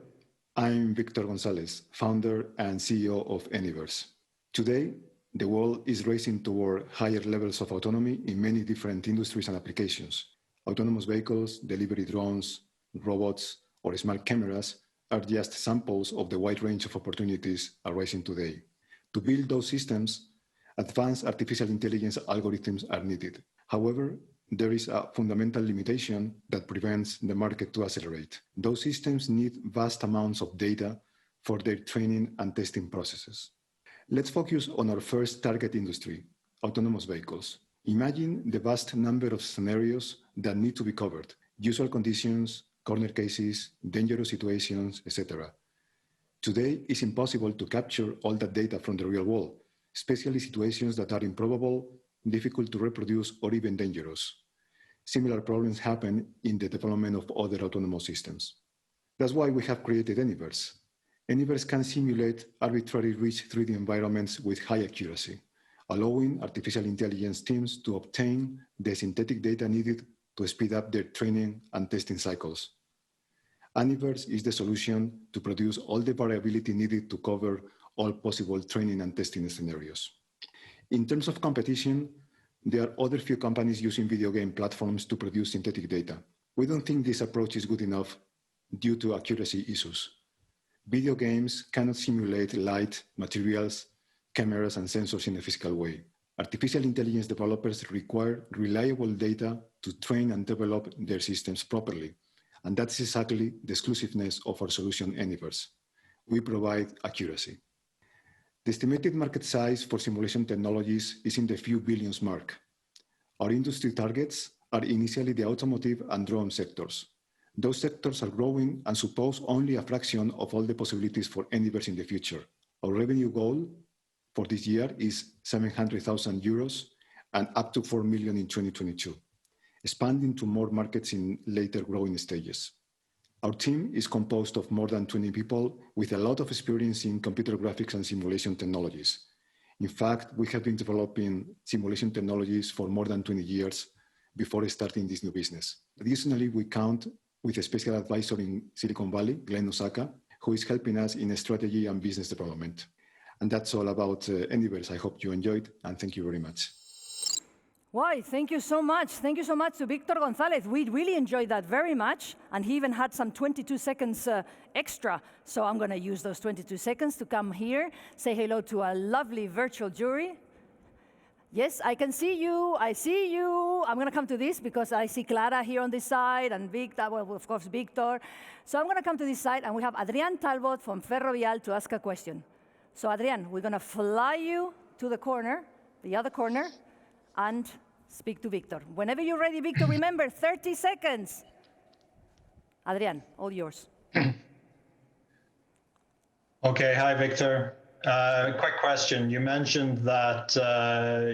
I'm Victor González, founder and CEO of Anyverse. Today, the world is racing toward higher levels of autonomy in many different industries and applications. Autonomous vehicles, delivery drones, robots, or smart cameras are just samples of the wide range of opportunities arising today. To build those systems, advanced artificial intelligence algorithms are needed. However, there is a fundamental limitation that prevents the market to accelerate. Those systems need vast amounts of data for their training and testing processes. Let's focus on our first target industry, autonomous vehicles. Imagine the vast number of scenarios that need to be covered: usual conditions, corner cases, dangerous situations, etc. Today, it's impossible to capture all that data from the real world, especially situations that are improbable, difficult to reproduce, or even dangerous. Similar problems happen in the development of other autonomous systems. That's why we have created Anyverse. Anyverse can simulate arbitrary rich 3D environments with high accuracy, allowing artificial intelligence teams to obtain the synthetic data needed to speed up their training and testing cycles. Anyverse is the solution to produce all the variability needed to cover all possible training and testing scenarios. In terms of competition, there are other few companies using video game platforms to produce synthetic data. We don't think this approach is good enough due to accuracy issues. Video games cannot simulate light, materials, cameras, and sensors in a physical way. Artificial intelligence developers require reliable data to train and develop their systems properly. And that's exactly the exclusiveness of our solution, Anyverse. We provide accuracy. The estimated market size for simulation technologies is in the few billions mark. Our industry targets are initially the automotive and drone sectors. Those sectors are growing and suppose only a fraction of all the possibilities for Anyverse in the future. Our revenue goal for this year is 700,000 euros and up to 4 million in 2022, expanding to more markets in later growing stages. Our team is composed of more than 20 people with a lot of experience in computer graphics and simulation technologies. In fact, we have been developing simulation technologies for more than 20 years before starting this new business. Additionally, we count with a special advisor in Silicon Valley, Glenn Osaka, who is helping us in strategy and business development. And that's all about Anyverse. I hope you enjoyed, and thank you very much. Why, thank you so much. Thank you so much to Victor Gonzalez. We really enjoyed that very much. And he even had some 22 seconds extra. So I'm going to use those 22 seconds to come here, say hello to a lovely virtual jury. Yes, I can see you. I see you. I'm going to come to this because I see Clara here on this side and Victor, well, of course, Victor. So I'm going to come to this side, and we have Adrian Talbot from Ferrovial to ask a question. So Adrian, we're going to fly you to the corner, the other corner, and speak to Victor. Whenever you're ready, Victor, remember, 30 seconds. Adrian, all yours. Okay, hi, Victor. Quick question. You mentioned that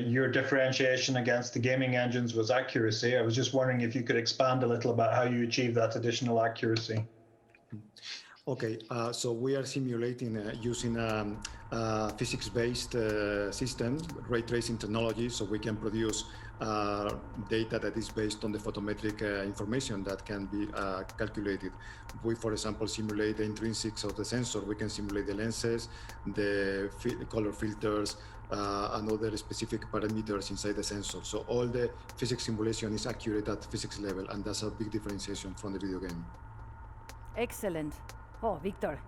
your differentiation against the gaming engines was accuracy. I was just wondering if you could expand a little about how you achieve that additional accuracy. Okay, so we are simulating using a physics-based system, ray tracing technology, so we can produce data that is based on the photometric information that can be calculated. We, for example, simulate the intrinsics of the sensor. We can simulate the lenses, the color filters, and other specific parameters inside the sensor. So all the physics simulation is accurate at physics level, and that's a big differentiation from the video game. Excellent. Oh, Victor.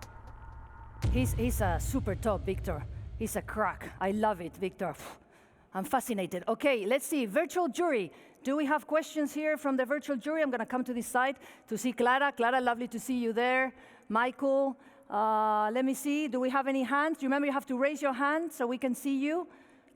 He's a super top, Victor. He's a crack. I love it, Victor. I'm fascinated. Okay, let's see. Virtual jury. Do we have questions here from the virtual jury? I'm going to come to this side to see Clara. Clara, lovely to see you there. Michael, let me see. Do we have any hands? Remember, you have to raise your hand so we can see you.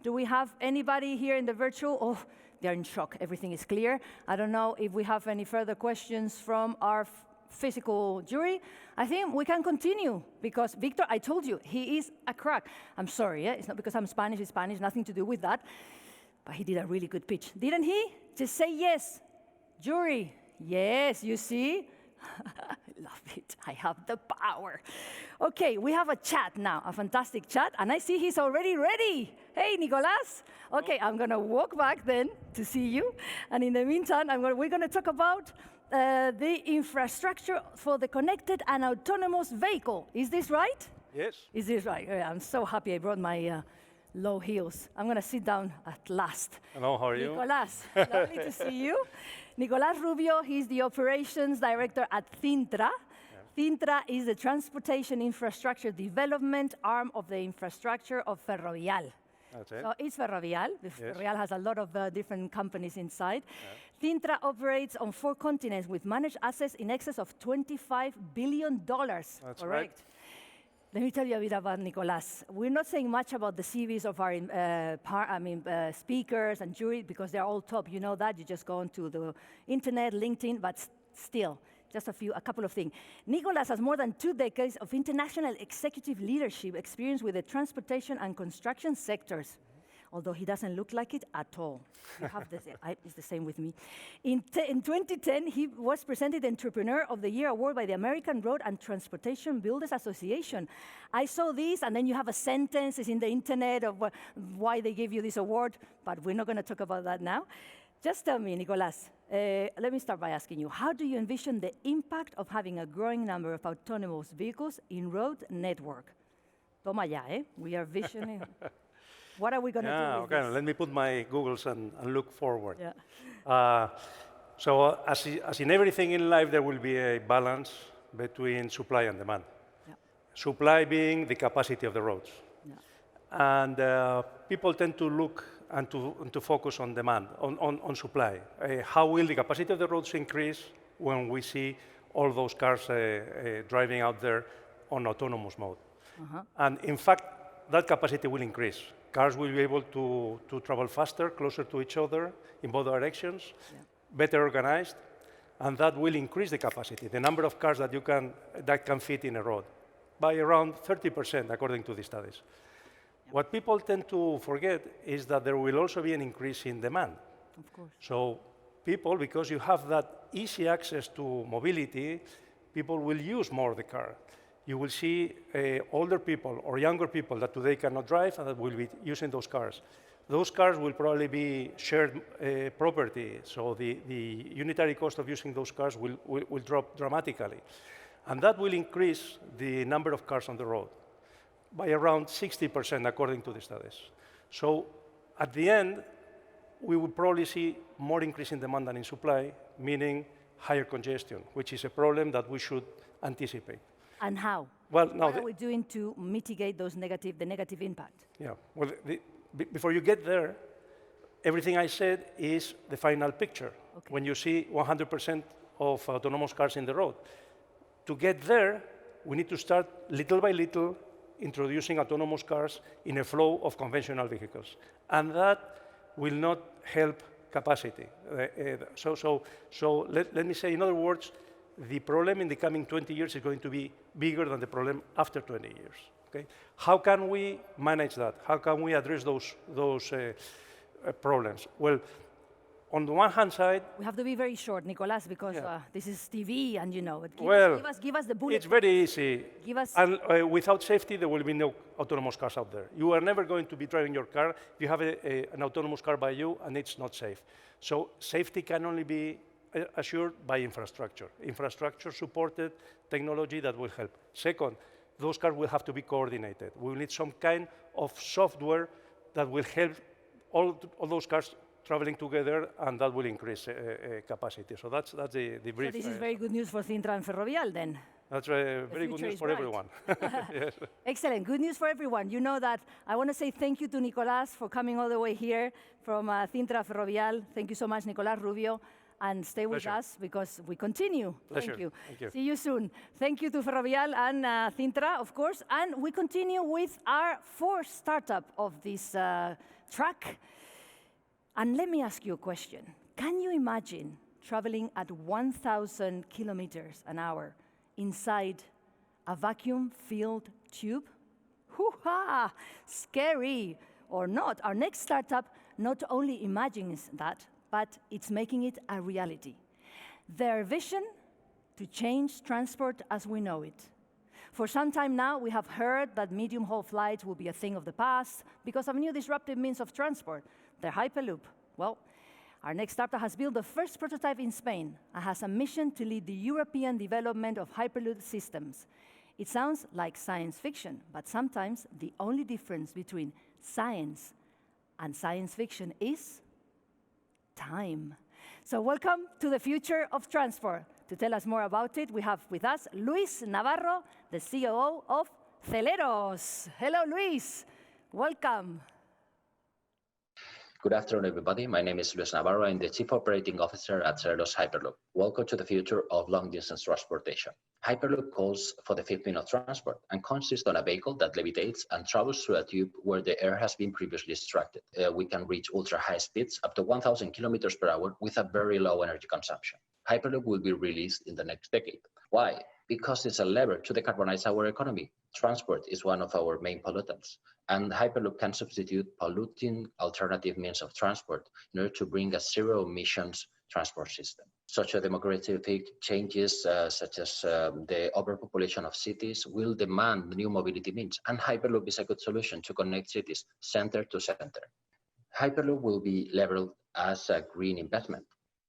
Do we have anybody here in the virtual? Oh, they're in shock. Everything is clear. I don't know if we have any further questions from our physical jury. I think we can continue because Victor, I told you, he is a crack. I'm sorry, it's not because I'm Spanish, it's Spanish, nothing to do with that. But he did a really good pitch, didn't he? Just say yes. Jury, yes, you see? I love it, I have the power. Okay, we have a chat now, a fantastic chat, and I see he's already ready. Hey, Nicolas. Okay, I'm gonna walk back then to see you. And in the meantime, we're gonna talk about the infrastructure for the connected and autonomous vehicle. Is this right? Yes. Is this right? I'm so happy I brought my low heels. I'm going to sit down at last. Hello, how are you? Nicolas, lovely to see you. Nicolas Rubio, he's the operations director at Cintra. Yeah. Cintra is the transportation infrastructure development arm of the infrastructure of Ferrovial. That's it. So it's Ferrovial. Yes. Ferrovial has a lot of different companies inside. Yeah. Cintra operates on 4 continents with managed assets in excess of $25 billion. That's correct. Right. Let me tell you a bit about Nicolas. We're not saying much about the CVs of our speakers and jury because they're all top. You know that. You just go onto the internet, LinkedIn, but still, just a couple of things. Nicolas has more than 2 decades of international executive leadership experience with the transportation and construction sectors, although he doesn't look like it at all. You have this, it's the same with me. In 2010, he was presented the Entrepreneur of the Year award by the American Road and Transportation Builders Association. I saw this, and then you have a sentence in the internet of why they gave you this award, but we're not going to talk about that now. Just tell me, Nicolas, let me start by asking you, how do you envision the impact of having a growing number of autonomous vehicles in road network? Toma ya, eh? We are visioning. What are we going to do with this? Let me put my goggles and look forward. Yeah. So as in everything in life, there will be a balance between supply and demand. Supply being the capacity of the roads. Yeah. And people tend to look and to focus on demand, on supply. How will the capacity of the roads increase when we see all those cars driving out there on autonomous mode? And in fact, that capacity will increase. Cars will be able to travel faster, closer to each other in both directions, better organized, and that will increase the capacity, the number of cars that can fit in a road, by around 30%, according to the studies. What people tend to forget is that there will also be an increase in demand. Of course. So people, because you have that easy access to mobility, people will use more the car. You will see older people or younger people that today cannot drive and that will be using those cars. Those cars will probably be shared property, so the unitary cost of using those cars will drop dramatically. And that will increase the number of cars on the road by around 60%, according to the studies. So at the end, we will probably see more increase in demand than in supply, meaning higher congestion, which is a problem that we should anticipate. And how? Well, now what are we doing to mitigate the negative impact? Yeah, well, before you get there, everything I said is the final picture. Okay. When you see 100% of autonomous cars in the road. To get there, we need to start little by little introducing autonomous cars in a flow of conventional vehicles. And that will not help capacity. So let me say, in other words, the problem in the coming 20 years is going to be bigger than the problem after 20 years. Okay? How can we manage that? How can we address those problems? Well, on the one hand side... We have to be very short, Nicolas, because this is TV and you know. Give us the bullet. It's very easy. Give us... And without safety, there will be no autonomous cars out there. You are never going to be driving your car if you have an autonomous car by you and it's not safe. So safety can only be assured by infrastructure. Infrastructure-supported technology that will help. Second, those cars will have to be coordinated. We will need some kind of software that will help all those cars traveling together, and that will increase capacity. So that's the brief. So this is very good news for Cintra and Ferrovial, then. That's very good news for everyone. Yes. Excellent, good news for everyone. You know that I want to say thank you to Nicolas for coming all the way here from Cintra Ferrovial. Thank you so much, Nicolas Rubio. And stay with us because we continue. Pleasure. Thank you. Thank you. See you soon. Thank you to Ferrovial and Cintra, of course. And we continue with our fourth startup of this track. And let me ask you a question. Can you imagine traveling at 1,000 kilometers an hour inside a vacuum-filled tube? Hoo-ha! Scary or not. Our next startup not only imagines that, but it's making it a reality. Their vision to change transport as we know it. For some time now, we have heard that medium-haul flights will be a thing of the past because of new disruptive means of transport, the Hyperloop. Well, our next startup has built the first prototype in Spain and has a mission to lead the European development of Hyperloop systems. It sounds like science fiction, but sometimes the only difference between science and science fiction is time. So welcome to the future of transport. To tell us more about it, we have with us Luis Navarro, the COO of Celeros. Hello, Luis. Welcome. Good afternoon, everybody. My name is Luis Navarro. I'm the Chief Operating Officer at Celeros Hyperloop. Welcome to the future of long-distance transportation. Hyperloop calls for the fifth mean of transport and consists on a vehicle that levitates and travels through a tube where the air has been previously extracted. We can reach ultra-high speeds, up to 1,000 kilometers per hour, with a very low energy consumption. Hyperloop will be released in the next decade. Why? Because it's a lever to decarbonize our economy. Transport is one of our main pollutants, and Hyperloop can substitute polluting alternative means of transport in order to bring a zero-emissions transport system. Socio-demographic changes, such as the overpopulation of cities, will demand new mobility means, and Hyperloop is a good solution to connect cities center to center. Hyperloop will be labeled as a green investment,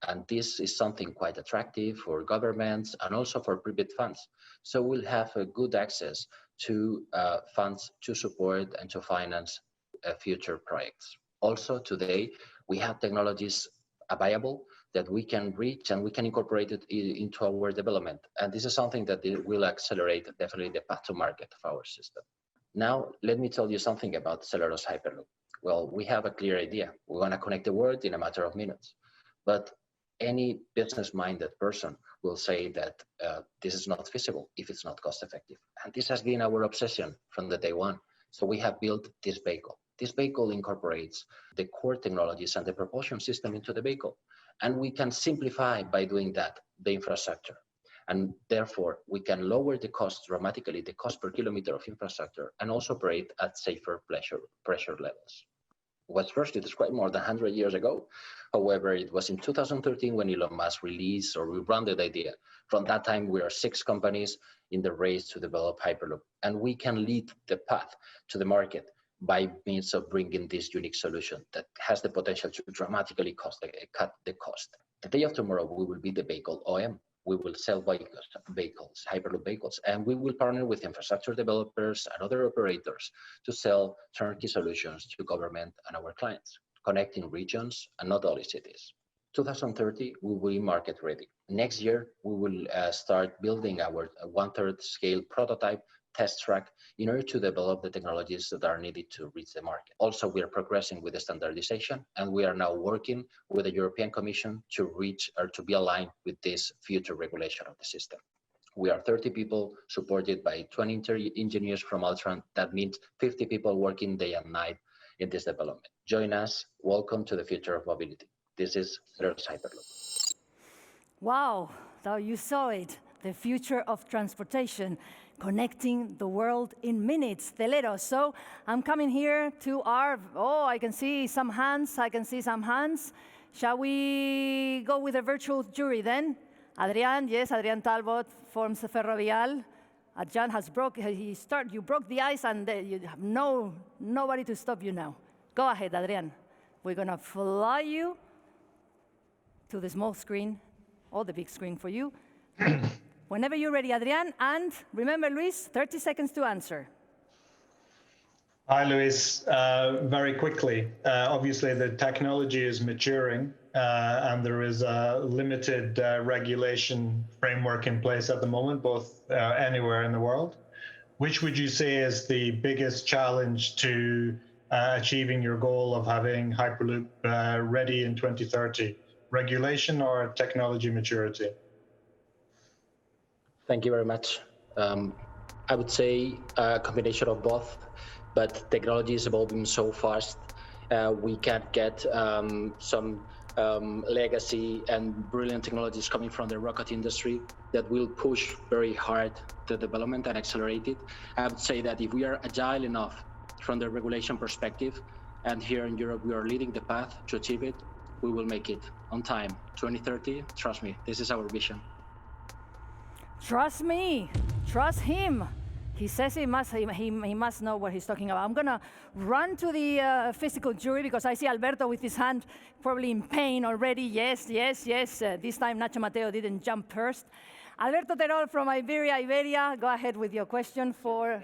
and this is something quite attractive for governments and also for private funds. So we'll have a good access to funds to support and to finance future projects. Also today, we have technologies available that we can reach and we can incorporate it into our development. And this is something that will accelerate definitely the path to market of our system. Now, let me tell you something about Celeros Hyperloop. Well, we have a clear idea. We want to connect the world in a matter of minutes. But any business-minded person will say that this is not feasible if it's not cost-effective. And this has been our obsession from the day one. So we have built this vehicle. This vehicle incorporates the core technologies and the propulsion system into the vehicle. And we can simplify by doing that, the infrastructure. And therefore, we can lower the cost dramatically, the cost per kilometer of infrastructure, and also operate at safer pressure levels. It was first described more than 100 years ago. However, it was in 2013 when Elon Musk released or rebranded the idea. From that time, we are 6 companies in the race to develop Hyperloop. And we can lead the path to the market by means of bringing this unique solution that has the potential to dramatically cut the cost. The day of tomorrow, we will be the vehicle OEM. We will sell vehicles, Hyperloop vehicles, and we will partner with infrastructure developers and other operators to sell turnkey solutions to government and our clients, connecting regions and not only cities. 2030, we will be market ready. Next year, we will start building our 1/3 scale prototype test track in order to develop the technologies that are needed to reach the market. Also, we are progressing with the standardization, and we are now working with the European Commission to reach or to be aligned with this future regulation of the system. We are 30 people supported by 20 engineers from Altran. That means 50 people working day and night in this development. Join us. Welcome to the future of mobility. This is Celeros Hyperloop. Wow, now you saw it, the future of transportation, connecting the world in minutes, Celeros. So I'm coming here to our, I can see some hands, Shall we go with a virtual jury then? Adrian, yes, Adrian Talbot forms the Ferrovial. Adrian has you broke the ice and you have nobody to stop you now. Go ahead, Adrian. We're gonna fly you to the small screen, or the big screen for you. Whenever you're ready, Adrian. And remember, Luis, 30 seconds to answer. Hi, Luis. Very quickly, obviously the technology is maturing and there is a limited regulation framework in place at the moment, both anywhere in the world. Which would you say is the biggest challenge to achieving your goal of having Hyperloop ready in 2030? Regulation or technology maturity? Thank you very much. I would say a combination of both, but technology is evolving so fast. We can't get some legacy and brilliant technologies coming from the rocket industry that will push very hard the development and accelerate it. I would say that if we are agile enough from the regulation perspective, and here in Europe we are leading the path to achieve it, we will make it on time. 2030, trust me, this is our vision. Trust me, trust him. He says he must know what he's talking about. I'm gonna run to the physical jury because I see Alberto with his hand probably in pain already. Yes. This time Nacho Mateo didn't jump first. Alberto Terol from Iberia, go ahead with your question for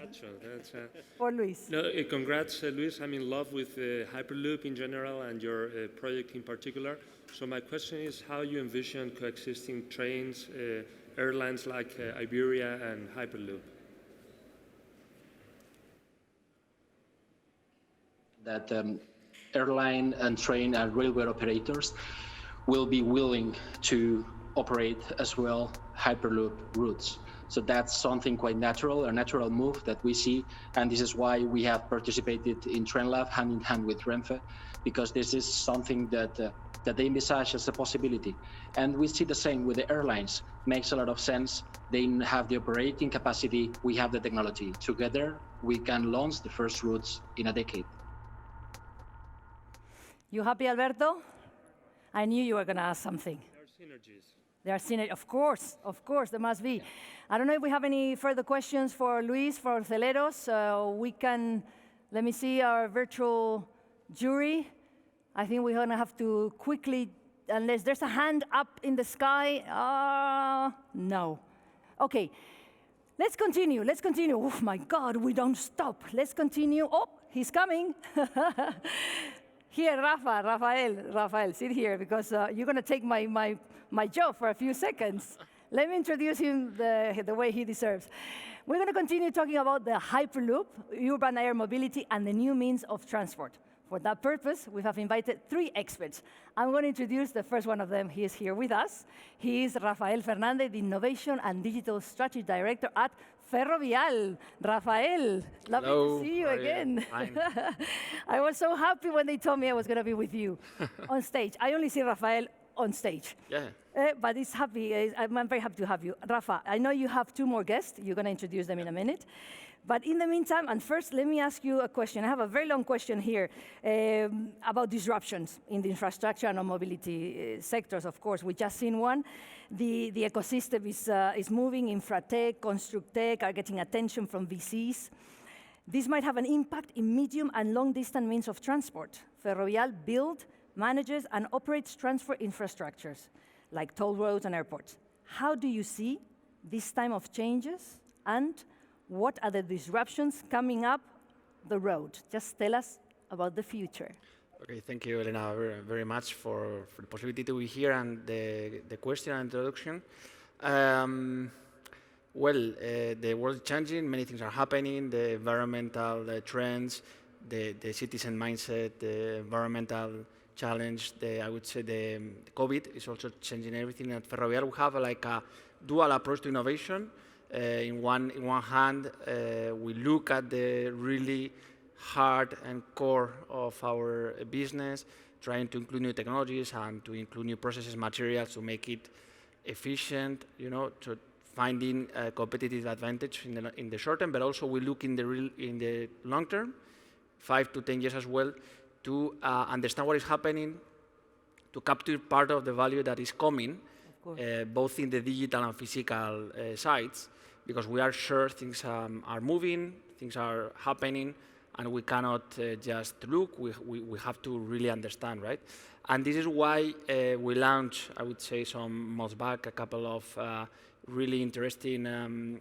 Luis. No, congrats, Luis. I'm in love with Hyperloop in general and your project in particular. So my question is how you envision coexisting trains, airlines like Iberia and Hyperloop? That airline and train and railway operators will be willing to operate as well Hyperloop routes. So that's something quite natural, a natural move that we see. And this is why we have participated in TrainLab hand in hand with Renfe, because this is something that they envisage as a possibility. And we see the same with the airlines. Makes a lot of sense. They have the operating capacity. We have the technology. Together, we can launch the first routes in a decade. You happy, Alberto? I knew you were going to ask something. There are synergies. There are synergies, of course, there must be. I don't know if we have any further questions for Luis, for Celeros. We can, let me see our virtual jury. I think we're going to have to quickly, unless there's a hand up in the sky. No. Okay, let's continue. Oh my God, we don't stop. Let's continue. Oh, he's coming. Here, Rafael, sit here because you're going to take my job for a few seconds. Let me introduce him the way he deserves. We're going to continue talking about the Hyperloop, urban air mobility, and the new means of transport. For that purpose, we have invited 3 experts. I'm going to introduce the first one of them. He is here with us. He is Rafael Fernandez, the Innovation and Digital Strategy Director at Ferrovial. Rafael, lovely to see you again. I was so happy when they told me I was going to be with you on stage. I only see Rafael on stage. Yeah. But I'm very happy to have you. Rafa, I know you have 2 more guests. You're going to introduce them in a minute. But in the meantime, and first, let me ask you a question. I have a very long question here about disruptions in the infrastructure and mobility sectors, of course. We just seen one. The ecosystem is moving. Infratech, Constructech are getting attention from VCs. This might have an impact in medium and long-distance means of transport. Ferrovial builds, manages, and operates transport infrastructures, like toll roads and airports. How do you see this time of changes, and what are the disruptions coming up the road? Just tell us about the future. Okay, thank you, Elena, very much for the possibility to be here and the question and introduction. The world is changing, many things are happening, the environmental trends, the citizen mindset, the environmental challenge, I would say the COVID is also changing everything. At Ferrovial, we have like a dual approach to innovation. In one hand, we look at the really heart and core of our business, trying to include new technologies and to include new processes, materials to make it efficient, to finding a competitive advantage in the short term, but also we look in the long term, 5 to 10 years as well, to understand what is happening, to capture part of the value that is coming, both in the digital and physical sides, because we are sure things are moving, things are happening, and we cannot just look, we have to really understand, right? And this is why we launched, I would say some months back, a couple of really interesting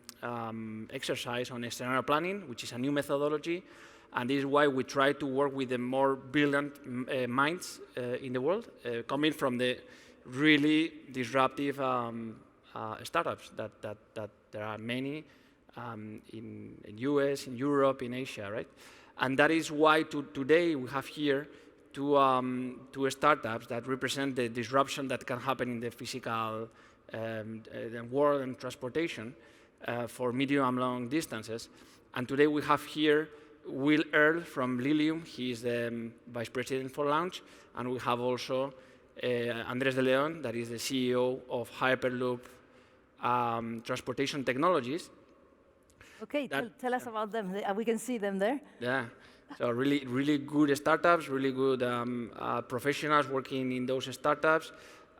exercise on scenario planning, which is a new methodology. And this is why we try to work with the more brilliant minds in the world, coming from the really disruptive startups that there are many in US, in Europe, in Asia, right? And that is why today we have here two startups that represent the disruption that can happen in the physical world and transportation for medium and long distances. And today we have here Will Earl from Lilium. He is the Vice President for Launch. And we have also Andres de Leon, that is the CEO of Hyperloop Transportation Technologies. Okay, tell us about them. We can see them there. Yeah, so really good startups, really good professionals working in those startups.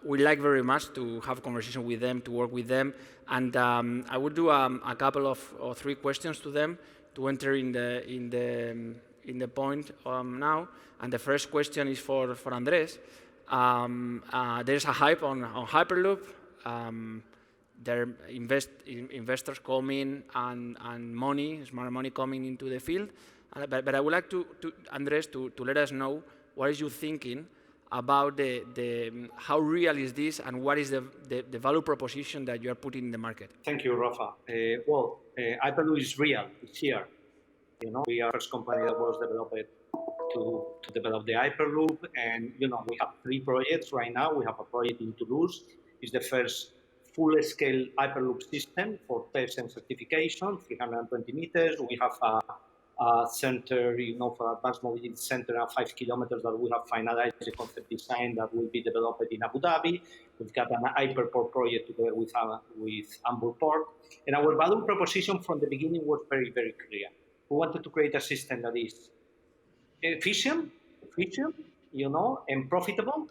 We like very much to have a conversation with them, to work with them. And I would do a couple of or 3 questions to them to enter in the point now. And the first question is for Andres. There's a hype on Hyperloop. There are investors coming and money, smart money coming into the field. But I would like to Andres, to let us know what is your thinking about how real is this and what is the value proposition that you are putting in the market? Thank you, Rafa. Hyperloop is real. It's here. We are the first company that was developed to develop the Hyperloop, and we have 3 projects right now. We have a project in Toulouse. It's the first full-scale Hyperloop system for test and certification, 320 meters. We have a center, for advanced mobility center at 5 kilometers that we have finalized the concept design that will be developed in Abu Dhabi. We've got an Hyperport project together with Hamburg Port. And our value proposition from the beginning was very, very clear. We wanted to create a system that is efficient, and profitable,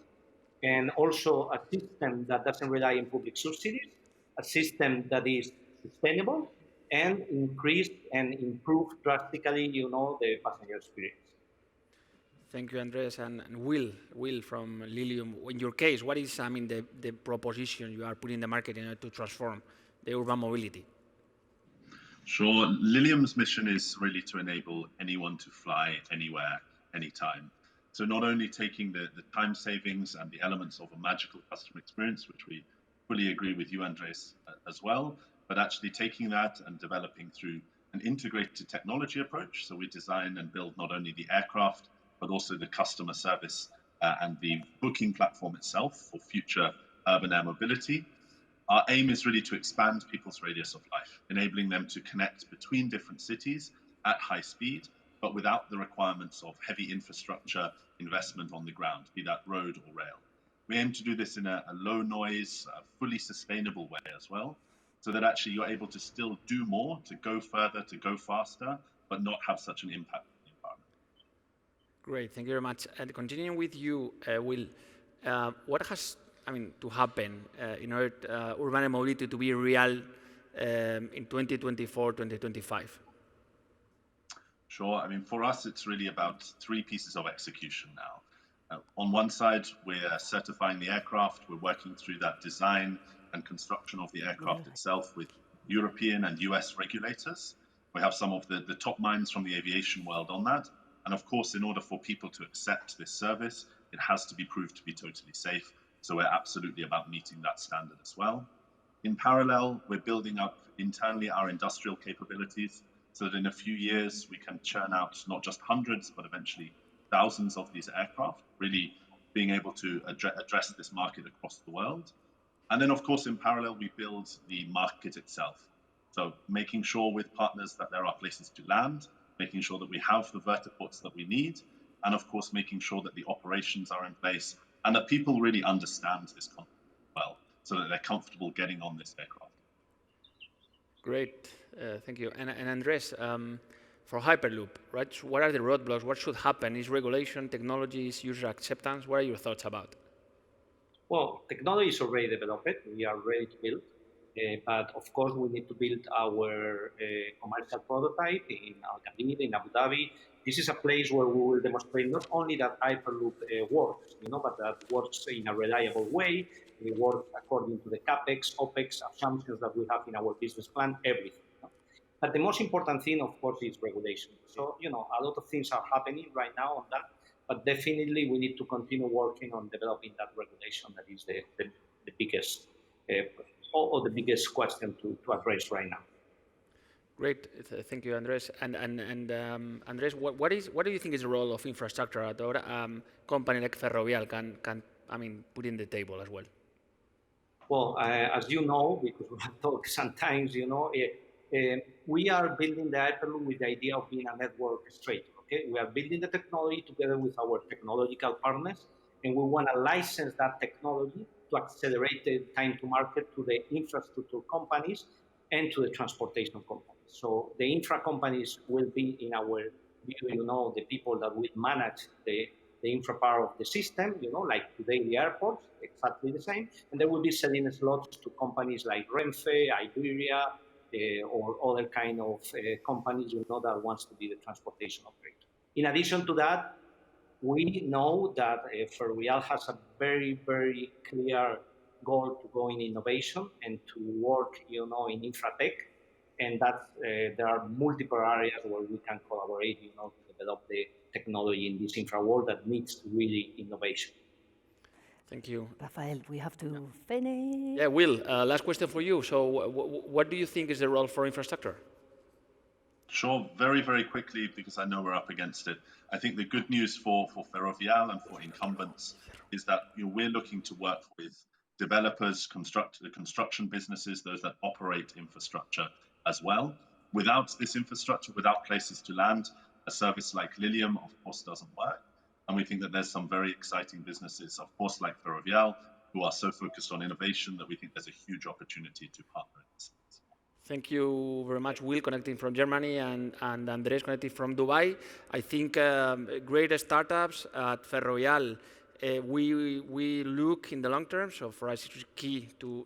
and also a system that doesn't rely on public subsidies, a system that is sustainable, and increase and improve drastically, the passenger experience. Thank you, Andres. And Will from Lilium. In your case, what is, the proposition you are putting in the market in order to transform the urban mobility? Sure. Lilium's mission is really to enable anyone to fly anywhere, anytime. So not only taking the time savings and the elements of a magical customer experience, which we fully agree with you, Andres, as well, but actually taking that and developing through an integrated technology approach. So we design and build not only the aircraft, but also the customer service and the booking platform itself for future urban air mobility. Our aim is really to expand people's radius of life, enabling them to connect between different cities at high speed, but without the requirements of heavy infrastructure investment on the ground, be that road or rail. We aim to do this in a low noise, fully sustainable way as well, so that actually you're able to still do more, to go further, to go faster, but not have such an impact on the environment. Great, thank you very much. And continuing with you, Will, what has to happen in order urban air mobility to be real in 2024, 2025? Sure. I mean, for us, it's really about three pieces of execution now. On one side, we're certifying the aircraft. We're working through that design and construction of the aircraft itself with European and US regulators. We have some of the top minds from the aviation world on that. And of course, in order for people to accept this service, it has to be proved to be totally safe. So we're absolutely about meeting that standard as well. In parallel, we're building up internally our industrial capabilities so that in a few years we can churn out not just hundreds, but eventually thousands of these aircraft, really being able to address this market across the world. And then, of course, in parallel, we build the market itself. So making sure with partners that there are places to land, making sure that we have the vertiports that we need, and of course, making sure that the operations are in place and that people really understand this concept well, so that they're comfortable getting on this aircraft. Great, thank you. And Andres, for Hyperloop, right? What are the roadblocks? What should happen? Is regulation, technologies, user acceptance? What are your thoughts about? Well, technology is already developed. We are ready to build. But of course, we need to build our commercial prototype in Al Khaimah, in Abu Dhabi. This is a place where we will demonstrate not only that Hyperloop works, but that works in a reliable way. We work according to the CapEx, OpEx assumptions that we have in our business plan, everything. But the most important thing, of course, is regulation. So, a lot of things are happening right now on that, but definitely we need to continue working on developing that regulation. That is the biggest or the biggest question to address right now. Great, thank you, Andres. And Andres, what do you think is the role of infrastructure that a company like Ferrovial can put in the table as well? Well, as you know, because we have talked sometimes, we are building the Hyperloop with the idea of being a network straight. Okay, we are building the technology together with our technological partners, and we want to license that technology to accelerate the time to market to the infrastructure companies and to the transportation companies. So the infra companies will be, in our view, the people that will manage the infra part of the system, like today the airports, exactly the same. And they will be selling slots to companies like Renfe, Iberia, or other kind of companies, that wants to be the transportation operator. In addition to that, we know that Ferrovial has a very, very clear goal to go in innovation and to work, in infratech, and that there are multiple areas where we can collaborate, to develop the technology in this infra world that needs really innovation. Thank you. Rafael, we have to finish. Yeah, Will, last question for you. So what do you think is the role for infrastructure? Sure, very, very quickly, because I know we're up against it. I think the good news for Ferrovial and for incumbents is that we're looking to work with developers, construction businesses, those that operate infrastructure as well. Without this infrastructure, without places to land, a service like Lilium, of course, doesn't work. And we think that there's some very exciting businesses, of course, like Ferrovial, who are so focused on innovation that we think there's a huge opportunity to partner in this. Thank you very much, Will, connecting from Germany, and Andres connecting from Dubai. I think great startups at Ferrovial, we look in the long term, so for us it's key to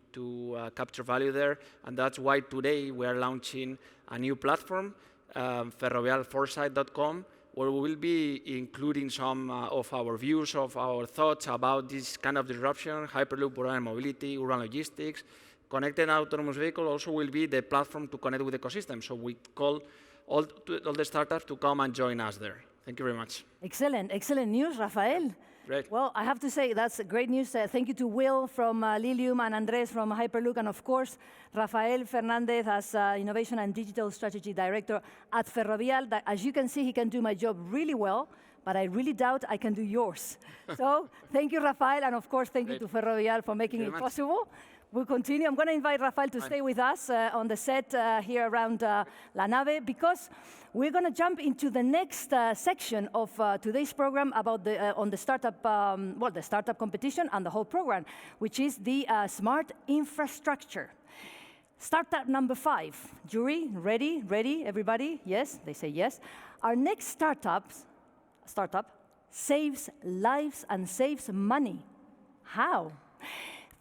capture value there, and that's why today we are launching a new platform, ferrovialforesight.com, where we will be including some of our views, of our thoughts about this kind of disruption, Hyperloop, urban mobility, urban logistics. Connected autonomous vehicle also will be the platform to connect with the ecosystem. So we call all the startups to come and join us there. Thank you very much. Excellent, excellent news, Rafael. Great. Well, I have to say that's great news. Thank you to Will from Lilium and Andres from Hyperloop, and of course, Rafael Fernandez as Innovation and Digital Strategy Director at Ferrovial. That, as you can see, he can do my job really well, but I really doubt I can do yours. So thank you, Rafael, and of course, thank you to Ferrovial for making it possible. We'll continue. I'm going to invite Rafael to stay with us on the set here around La Nave, because we're going to jump into the next section of today's program about the startup, the startup competition and the whole program, which is the smart infrastructure. Startup number 5. Jury, ready, everybody? Yes, they say yes. Our next startup saves lives and saves money. How?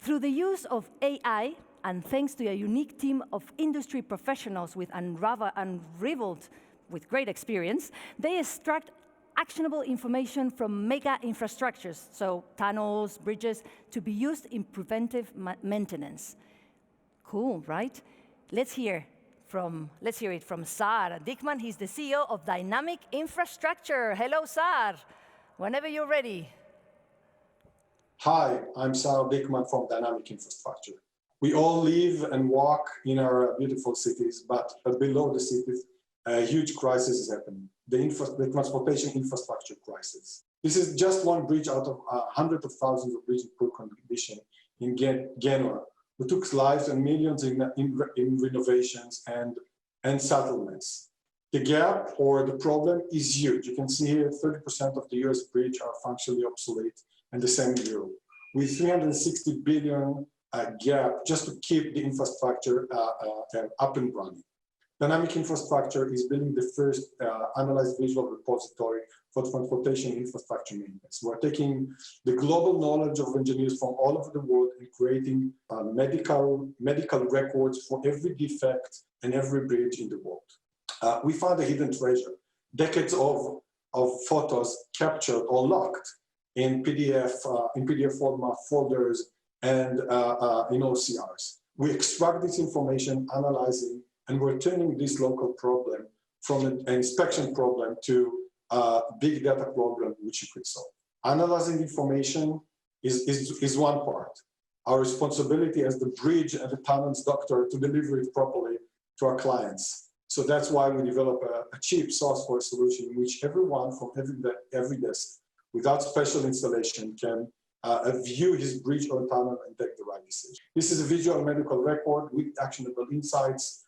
Through the use of AI, and thanks to a unique team of industry professionals with unrivaled with great experience, they extract actionable information from mega infrastructures, so tunnels, bridges, to be used in preventive maintenance. Cool, right? Let's hear it from Saar Dickman. He's the CEO of Dynamic Infrastructure. Hello, Saar. Whenever you're ready. Hi, I'm Saar Dickman from Dynamic Infrastructure. We all live and walk in our beautiful cities, but below the cities, a huge crisis is happening, the transportation infrastructure crisis. This is just one bridge out of hundreds of thousands of bridges in poor condition in Genoa, who took lives and millions in renovations and settlements. The gap or the problem is huge. You can see here 30% of the US bridge are functionally obsolete, and the same in Europe, with 360 billion gap just to keep the infrastructure up and running. Dynamic Infrastructure is building the first analyzed visual repository for transportation infrastructure maintenance. We're taking the global knowledge of engineers from all over the world and creating medical records for every defect and every bridge in the world. We found a hidden treasure, decades of photos captured or locked in PDF format folders and in OCRs. We extract this information, analyzing, and we're turning this local problem from an inspection problem to a big data problem which you could solve. Analyzing information is one part. Our responsibility as the bridge and the tunnels doctor to deliver it properly to our clients. So that's why we develop a cheap software solution in which everyone from every desk, without special installation, can view his bridge or tunnel and take the right decision. This is a visual medical record with actionable insights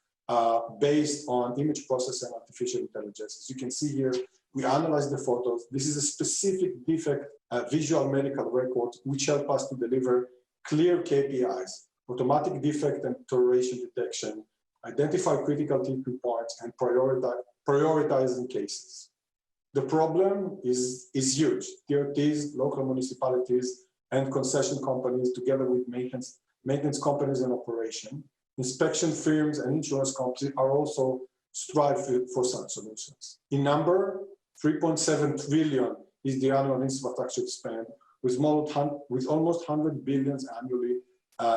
based on image processing and artificial intelligence. As you can see here, we analyze the photos. This is a specific defect visual medical record which help us to deliver clear KPIs, automatic defect and deterioration detection, identify critical tipping points, and prioritizing cases. The problem is huge. TRTs, local municipalities, and concession companies, together with maintenance companies and operation, inspection firms and insurance companies are also striving for such solutions. In number, 3.7 trillion is the annual infrastructure spend, with almost 100 billion annually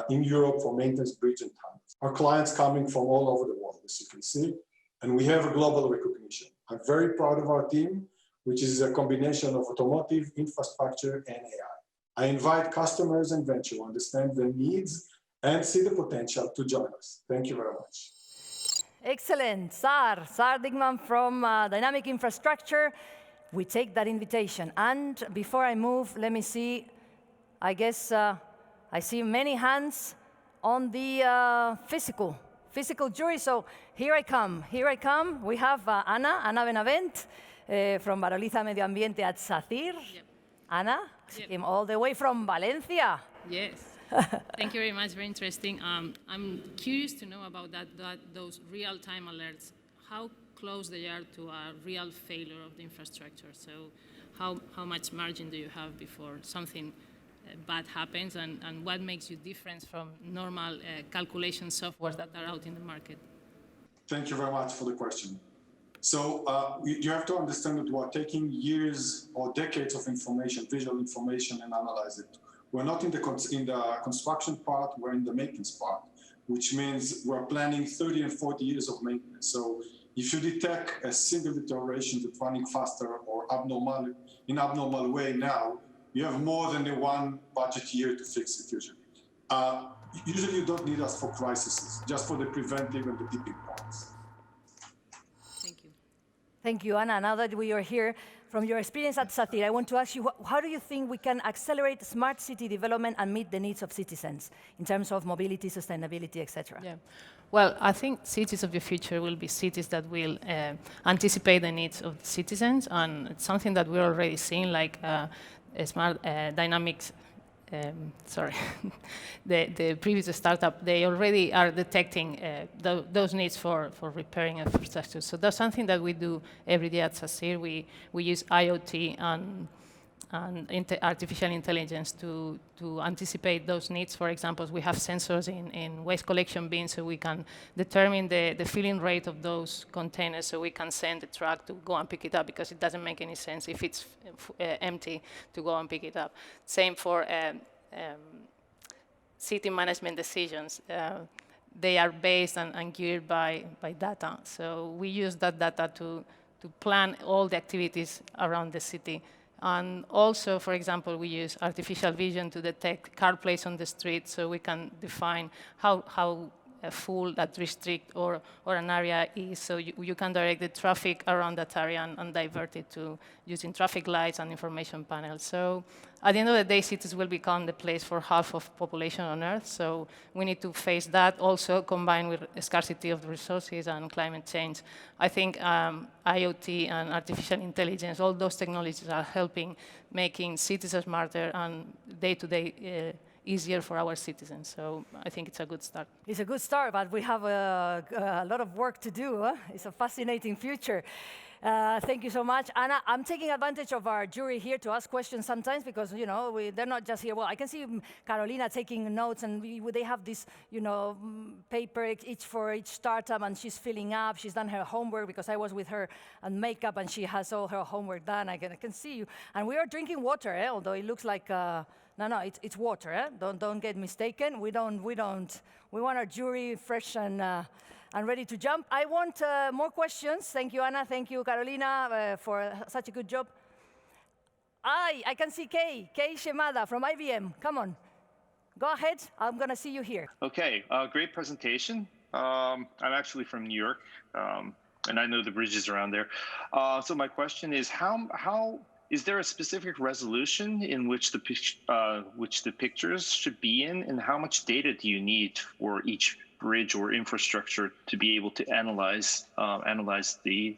in Europe for maintenance, bridge, and tunnels. Our clients coming from all over the world, as you can see, and we have a global recognition. I'm very proud of our team, which is a combination of automotive, infrastructure, and AI. I invite customers and venture to understand their needs and see the potential to join us. Thank you very much. Excellent. Saar Dickman from Dynamic Infrastructure. We take that invitation. And before I move, let me see. I guess I see many hands on the physical jury. So here I come. We have Ana Benavent from Baroliza Medio Ambiente at SACIR. Yep. Ana, she came all the way from Valencia. Yes. Thank you very much. Very interesting. I'm curious to know about those real-time alerts. How close they are to a real failure of the infrastructure. So how much margin do you have before something bad happens, and what makes you different from normal calculation softwares that are out in the market? Thank you very much for the question. So you have to understand that we're taking years or decades of information, visual information, and analyze it. We're not in the construction part, we're in the maintenance part, which means we're planning 30 and 40 years of maintenance. So if you detect a single deterioration that's running faster or or abnormal way now, you have more than one budget year to fix it usually. Usually you don't need us for crises, just for the preventive and the tipping points. Thank you. Thank you, Anna. Now that we are here, from your experience at Satir, I want to ask you, how do you think we can accelerate smart city development and meet the needs of citizens in terms of mobility, sustainability, etc.? Yeah. Well, I think cities of the future will be cities that will anticipate the needs of the citizens, and it's something that we're already seeing, like smart dynamics. The previous startup, they already are detecting those needs for repairing infrastructure. So that's something that we do every day at Satir. We use IoT and artificial intelligence to anticipate those needs. For example, we have sensors in waste collection bins, so we can determine the filling rate of those containers, so we can send the truck to go and pick it up, because it doesn't make any sense if it's empty to go and pick it up. Same for city management decisions. They are based and geared by data. So we use that data to plan all the activities around the city. And also, for example, we use artificial vision to detect car plates on the street, so we can define how full that district or an area is, so you can direct the traffic around that area and divert it to using traffic lights and information panels. So at the end of the day, cities will become the place for half of population on Earth, so we need to face that, also combined with scarcity of resources and climate change. I think IoT and artificial intelligence, all those technologies are helping making cities smarter and day-to-day easier for our citizens. So I think it's a good start. It's a good start, but we have a lot of work to do. Huh? It's a fascinating future. Thank you so much, Anna. I'm taking advantage of our jury here to ask questions sometimes, because they're not just here. Well, I can see Carolina taking notes, and they have this paper for each startup, and she's filling up. She's done her homework, because I was with her on makeup, and she has all her homework done. I can see you, and we are drinking water, although it looks like. No, it's water. Don't get mistaken. We want our jury fresh and ready to jump. I want more questions. Thank you, Anna. Thank you, Carolina, for such a good job. I can see Kei Shimada from IBM. Come on, go ahead. I'm gonna see you here. Okay, great presentation. I'm actually from New York, and I know the bridges around there. So my question is, how is there a specific resolution in which the pictures should be in, and how much data do you need for each bridge or infrastructure to be able to analyze the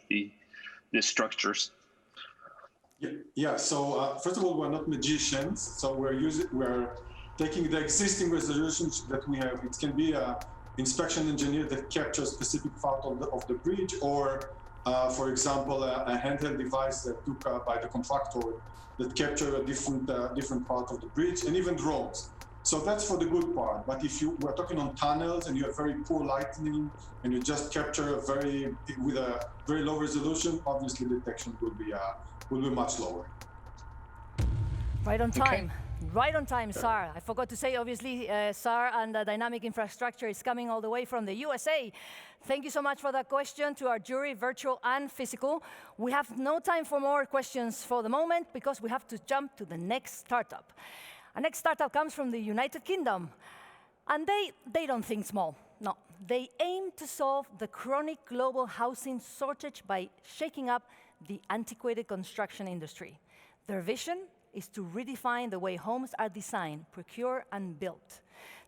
structures? Yeah. So first of all, we're not magicians, so we're taking the existing resolutions that we have. It can be an inspection engineer that captures specific part of the bridge, or for example, a handheld device that took by the contractor that capture a different part of the bridge, and even drones. So that's for the good part. But if we're talking on tunnels and you have very poor lighting and you just capture with a very low resolution, obviously detection will be much lower. Right on time. Right on time, SAR. I forgot to say, obviously, SAR and dynamic infrastructure is coming all the way from the USA. Thank you so much for that question to our jury, virtual and physical. We have no time for more questions for the moment, because we have to jump to the next startup. Our next startup comes from the United Kingdom, and they don't think small. No, they aim to solve the chronic global housing shortage by shaking up the antiquated construction industry. Their vision is to redefine the way homes are designed, procured, and built.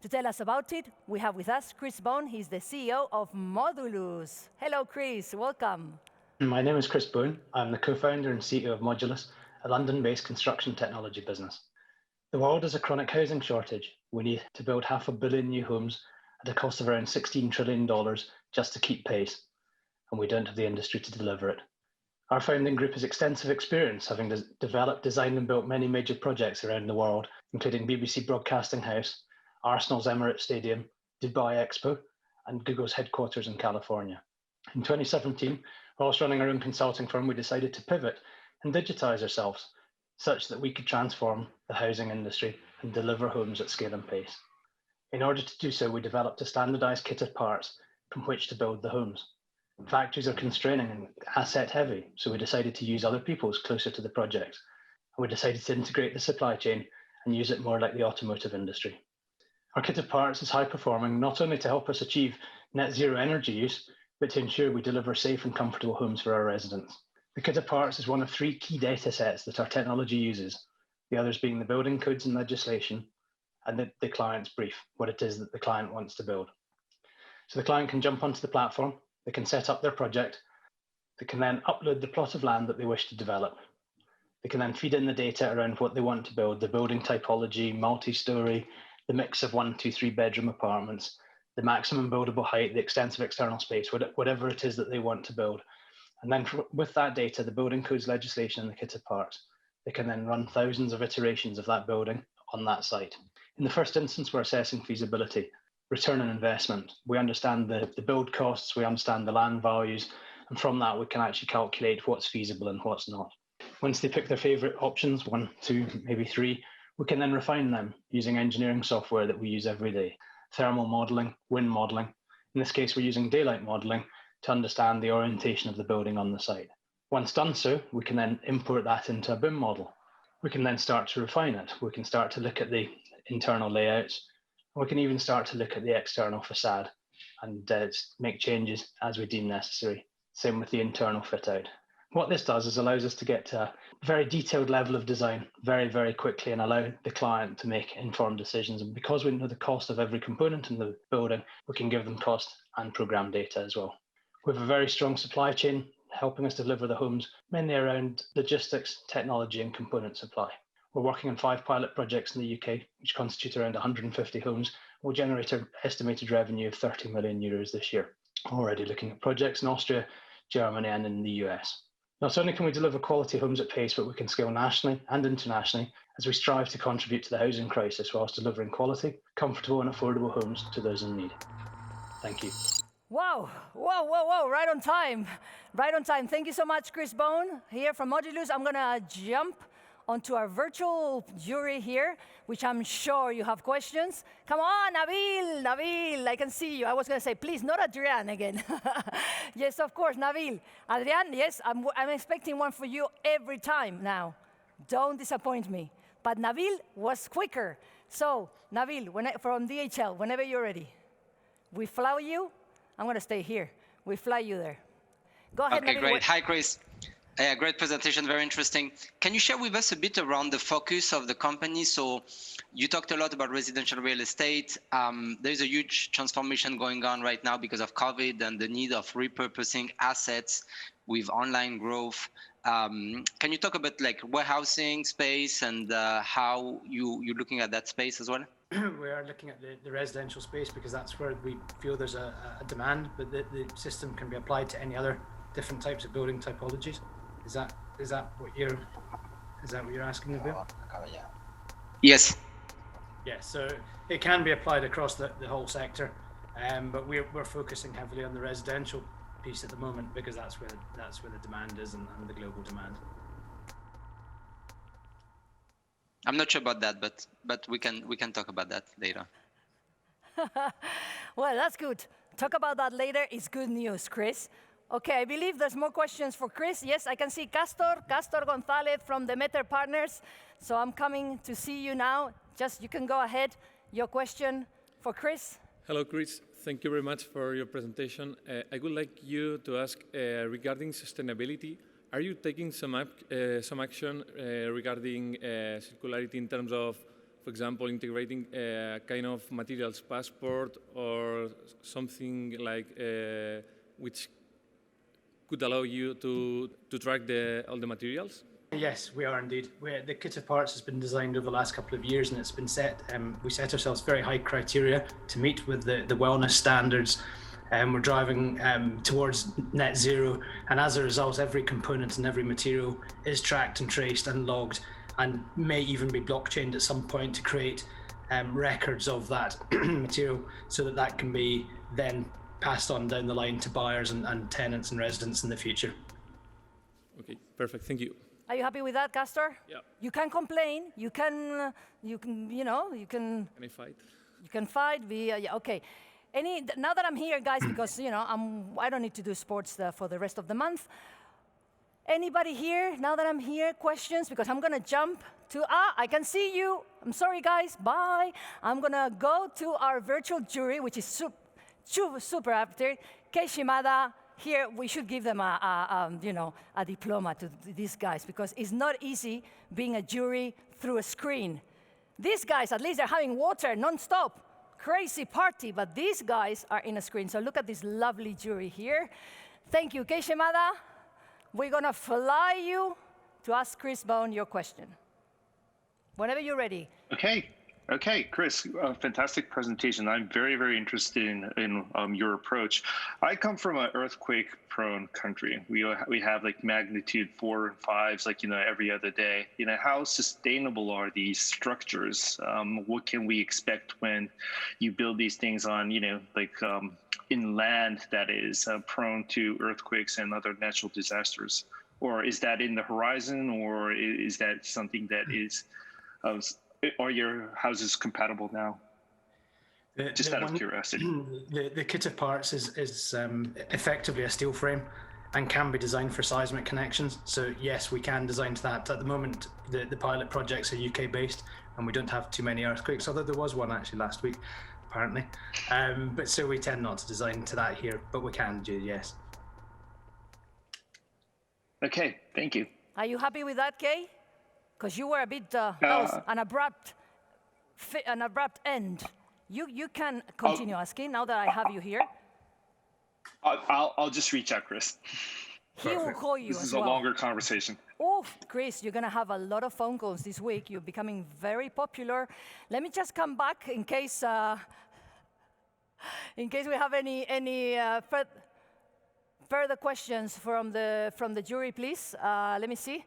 To tell us about it, we have with us Chris Bone. He's the CEO of Modulus. Hello, Chris. Welcome. My name is Chris Bone. I'm the co-founder and CEO of Modulus, a London-based construction technology business. The world has a chronic housing shortage. We need to build 500 million new homes at a cost of around $16 trillion just to keep pace, and we don't have the industry to deliver it. Our founding group has extensive experience, having developed, designed and built many major projects around the world, including BBC Broadcasting House, Arsenal's Emirates Stadium, Dubai Expo, and Google's headquarters in California. In 2017, whilst running our own consulting firm, we decided to pivot and digitize ourselves such that we could transform the housing industry and deliver homes at scale and pace. In order to do so, we developed a standardized kit of parts from which to build the homes. Factories are constraining and asset heavy, so we decided to use other people's closer to the project. And we decided to integrate the supply chain and use it more like the automotive industry. Our kit of parts is high performing, not only to help us achieve net zero energy use, but to ensure we deliver safe and comfortable homes for our residents. The kit of parts is one of 3 key data sets that our technology uses, the others being the building codes and legislation, and the client's brief, what it is that the client wants to build. So the client can jump onto the platform, they can set up their project, they can then upload the plot of land that they wish to develop. They can then feed in the data around what they want to build, the building typology, multi-story, the mix of 1, 2, 3 bedroom apartments, the maximum buildable height, the extensive external space, whatever it is that they want to build. And then with that data, the building codes legislation and the kit of parts, they can then run thousands of iterations of that building on that site. In the first instance, we're assessing feasibility, return on investment. We understand the build costs, we understand the land values, and from that we can actually calculate what's feasible and what's not. Once they pick their favorite options, 1, 2, maybe 3, we can then refine them using engineering software that we use every day. Thermal modeling, wind modeling. In this case, we're using daylight modeling to understand the orientation of the building on the site. Once done so, we can then import that into a BIM model. We can then start to refine it. We can start to look at the internal layouts. We can even start to look at the external facade and make changes as we deem necessary. Same with the internal fit out. What this does is allows us to get to a very detailed level of design very, very quickly and allow the client to make informed decisions. And because we know the cost of every component in the building, we can give them cost and program data as well. We have a very strong supply chain helping us deliver the homes, mainly around logistics, technology and component supply. We're working on 5 pilot projects in the UK, which constitute around 150 homes. We'll generate an estimated revenue of 30 million euros this year. Already looking at projects in Austria, Germany and in the US. Not only can we deliver quality homes at pace, but we can scale nationally and internationally as we strive to contribute to the housing crisis whilst delivering quality, comfortable and affordable homes to those in need. Thank you. Wow, whoa, whoa, whoa, right on time. Right on time. Thank you so much, Chris Bone, here from Modulus. I'm gonna jump onto our virtual jury here, which I'm sure you have questions. Come on, Nabil, I can see you. I was gonna say, please, not Adrian again. Yes, of course, Nabil. Adrian, yes, I'm expecting one for you every time now. Don't disappoint me. But Nabil was quicker. So, Nabil, from DHL, whenever you're ready. We fly you. I'm gonna stay here. We fly you there. Go ahead, Okay, Nabil. great. Hi, Chris. Great presentation, very interesting. Can you share with us a bit around the focus of the company? So you talked a lot about residential real estate. There's a huge transformation going on right now because of COVID and the need of repurposing assets with online growth. Can you talk about like warehousing space and how you're looking at that space as well? We are looking at the residential space because that's where we feel there's a demand, but the system can be applied to any other different types of building typologies. Is that what you're asking about? Yes. Yeah, so it can be applied across the whole sector, but we're focusing heavily on the residential piece at the moment because that's where the demand is and the global demand. I'm not sure about that, but we can talk about that later. Well, that's good. Talk about that later is good news, Chris. Okay, I believe there's more questions for Chris. Yes, I can see Castor Gonzalez from Demeter Partners. So I'm coming to see you now. Just, you can go ahead. Your question for Chris. Hello, Chris. Thank you very much for your presentation. I would like you to ask regarding sustainability. Are you taking some action regarding circularity in terms of, for example, integrating a kind of materials passport or something like which could allow you to track all the materials? Yes, we are indeed. The kit of parts has been designed over the last couple of years, and it's been set. We set ourselves very high criteria to meet with the wellness standards. We're driving towards net zero, and as a result, every component and every material is tracked and traced and logged, and may even be blockchained at some point to create records of that material, so that can be then passed on down the line to buyers and tenants and residents in the future. Okay, perfect. Thank you. Are you happy with that, Castor? Yeah. You can complain. You can. Can I fight? You can fight. Okay. Now that I'm here, guys, because I don't need to do sports for the rest of the month. Anybody here, now that I'm here, questions? Because I'm going to jump to, I can see you. I'm sorry, guys, bye. I'm going to go to our virtual jury, which is super after. Kei Shimada, here, we should give them a diploma to these guys, because it's not easy being a jury through a screen. These guys, at least they're having water non-stop. Crazy party, but these guys are in a screen. So look at this lovely jury here. Thank you, Kei Shimada. We're going to fly you to ask Chris Bone your question. Whenever you're ready. Okay, Chris, fantastic presentation. I'm very, very interested in your approach. I come from an earthquake-prone country. We have like magnitude 4 and 5s, like every other day. How sustainable are these structures? What can we expect when you build these things on, in land that is prone to earthquakes and other natural disasters? Or is that in the horizon, or is that something that is, are your houses compatible now? Just out of curiosity. The kit of parts is effectively a steel frame and can be designed for seismic connections. So yes, we can design to that. At the moment, the pilot projects are UK based, and we don't have too many earthquakes, although there was one actually last week, apparently. But so we tend not to design to that here, but we can do, yes. Okay, thank you. Are you happy with that, Kay? Because you were a bit, that was an abrupt end. You can continue asking now that I have you here. I'll just reach out, Chris. He will call you. This is a longer conversation. Oh, Chris, you're going to have a lot of phone calls this week. You're becoming very popular. Let me just come back in case we have any further questions from the jury, please. Let me see.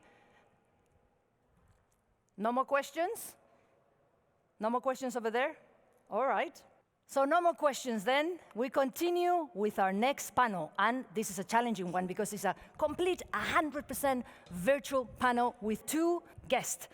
No more questions? No more questions over there? All right. So no more questions then. We continue with our next panel. And this is a challenging one because it's a complete 100% virtual panel with two guests.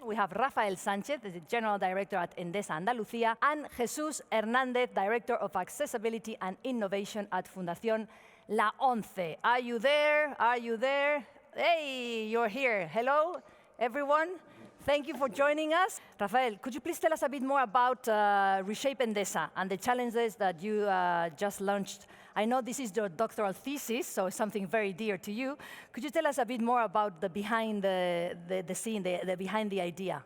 We have Rafael Sanchez, the General Director at Endesa Andalucía, and Jesus Hernandez, Director of Accessibility and Innovation at Fundación La Once. Are you there? Are you there? Hey, you're here. Hello, everyone. Thank you for joining us. Rafael, could you please tell us a bit more about Reshape Endesa and the challenges that you just launched? I know this is your doctoral thesis, so it's something very dear to you. Could you tell us a bit more about the behind the scene, the behind the idea?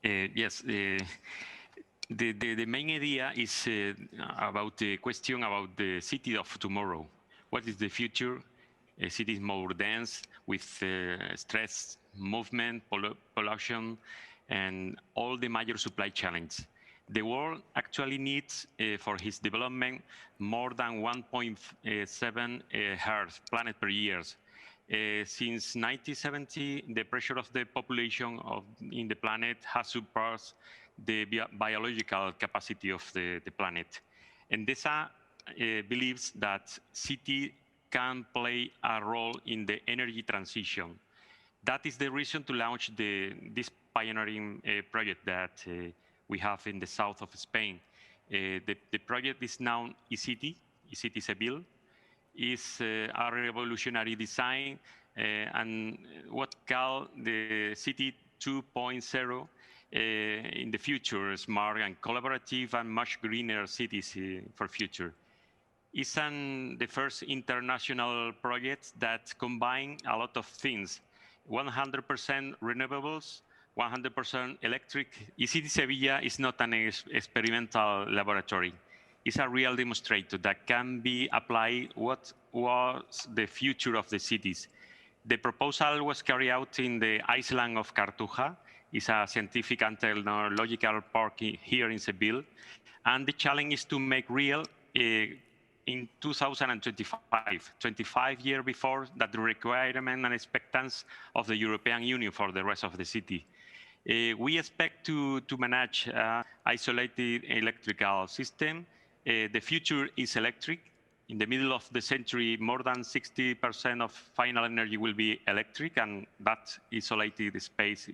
Yes. The main idea is about the question about the city of tomorrow. What is the future? A city is more dense with stress, movement, pollution, and all the major supply challenges. The world actually needs, for its development, more than 1.7 Earth planet per year. Since 1970, the pressure of the population in the planet has surpassed the biological capacity of the planet. Endesa believes that city can play a role in the energy transition. That is the reason to launch this pioneering project that we have in the south of Spain. The project is now eCity Seville. It's a revolutionary design and what called the City 2.0 in the future, smart and collaborative and much greener cities for future. It's the first international project that combines a lot of things. 100% renewables, 100% electric. eCity Sevilla is not an experimental laboratory. It's a real demonstrator that can be applied what was the future of the cities. The proposal was carried out in the island of Cartuja. It's a scientific and technological park here in Seville. And the challenge is to make real in 2025, 25 years before that the requirement and expectancy of the European Union for the rest of the city. We expect to manage isolated electrical system. The future is electric. In the middle of the century, more than 60% of final energy will be electric, and that isolated space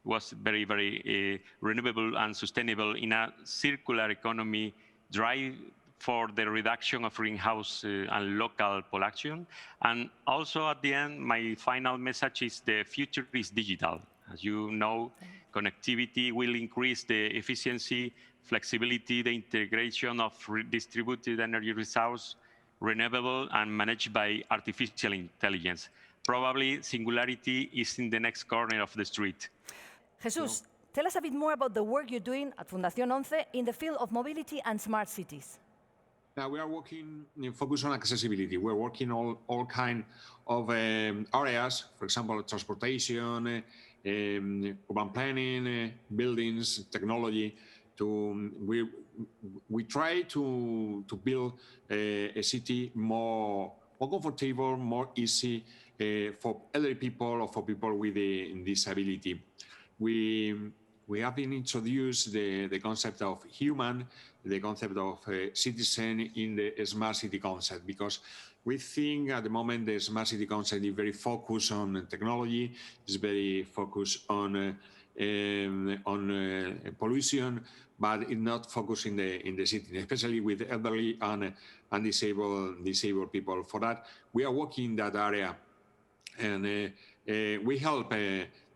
was very, very renewable and sustainable in a circular economy drive for the reduction of greenhouse and local pollution. And also at the end, my final message is the future is digital. As you know, connectivity will increase the efficiency, flexibility, the integration of distributed energy resource, renewable and managed by artificial intelligence. Probably singularity is in the next corner of the street. Jesus, tell us a bit more about the work you're doing at Fundación 11 in the field of mobility and smart cities. Now we are working focus on accessibility. We're working all kind of areas, for example, transportation, urban planning, buildings, technology. We try to build a city more comfortable, more easy for elderly people or for people with a disability. We have been introduced the concept of human, the concept of citizen in the smart city concept, because we think at the moment the smart city concept is very focused on technology, is very focused on pollution, but it's not focused in the city, especially with elderly and disabled people. For that, we are working in that area, and we help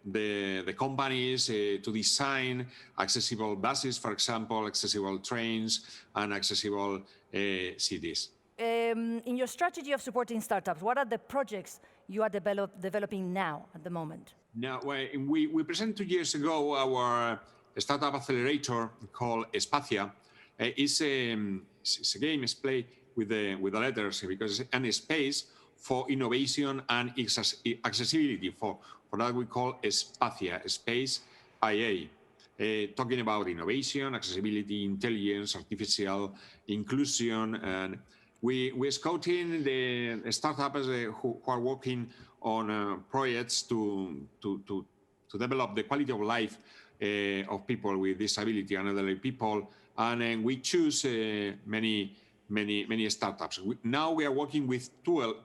the companies to design accessible buses, for example, accessible trains, and accessible cities. In your strategy of supporting startups, what are the projects you are developing now at the moment? Now, we presented 2 years ago our startup accelerator called Espacia. It's a game, it's play with the letters, because it's a space for innovation and accessibility. For that we call Espacia, Space IA, talking about innovation, accessibility, intelligence, artificial inclusion, and we're scouting the startups who are working on projects to develop the quality of life of people with disability and elderly people, and we choose many startups. Now we are working with 12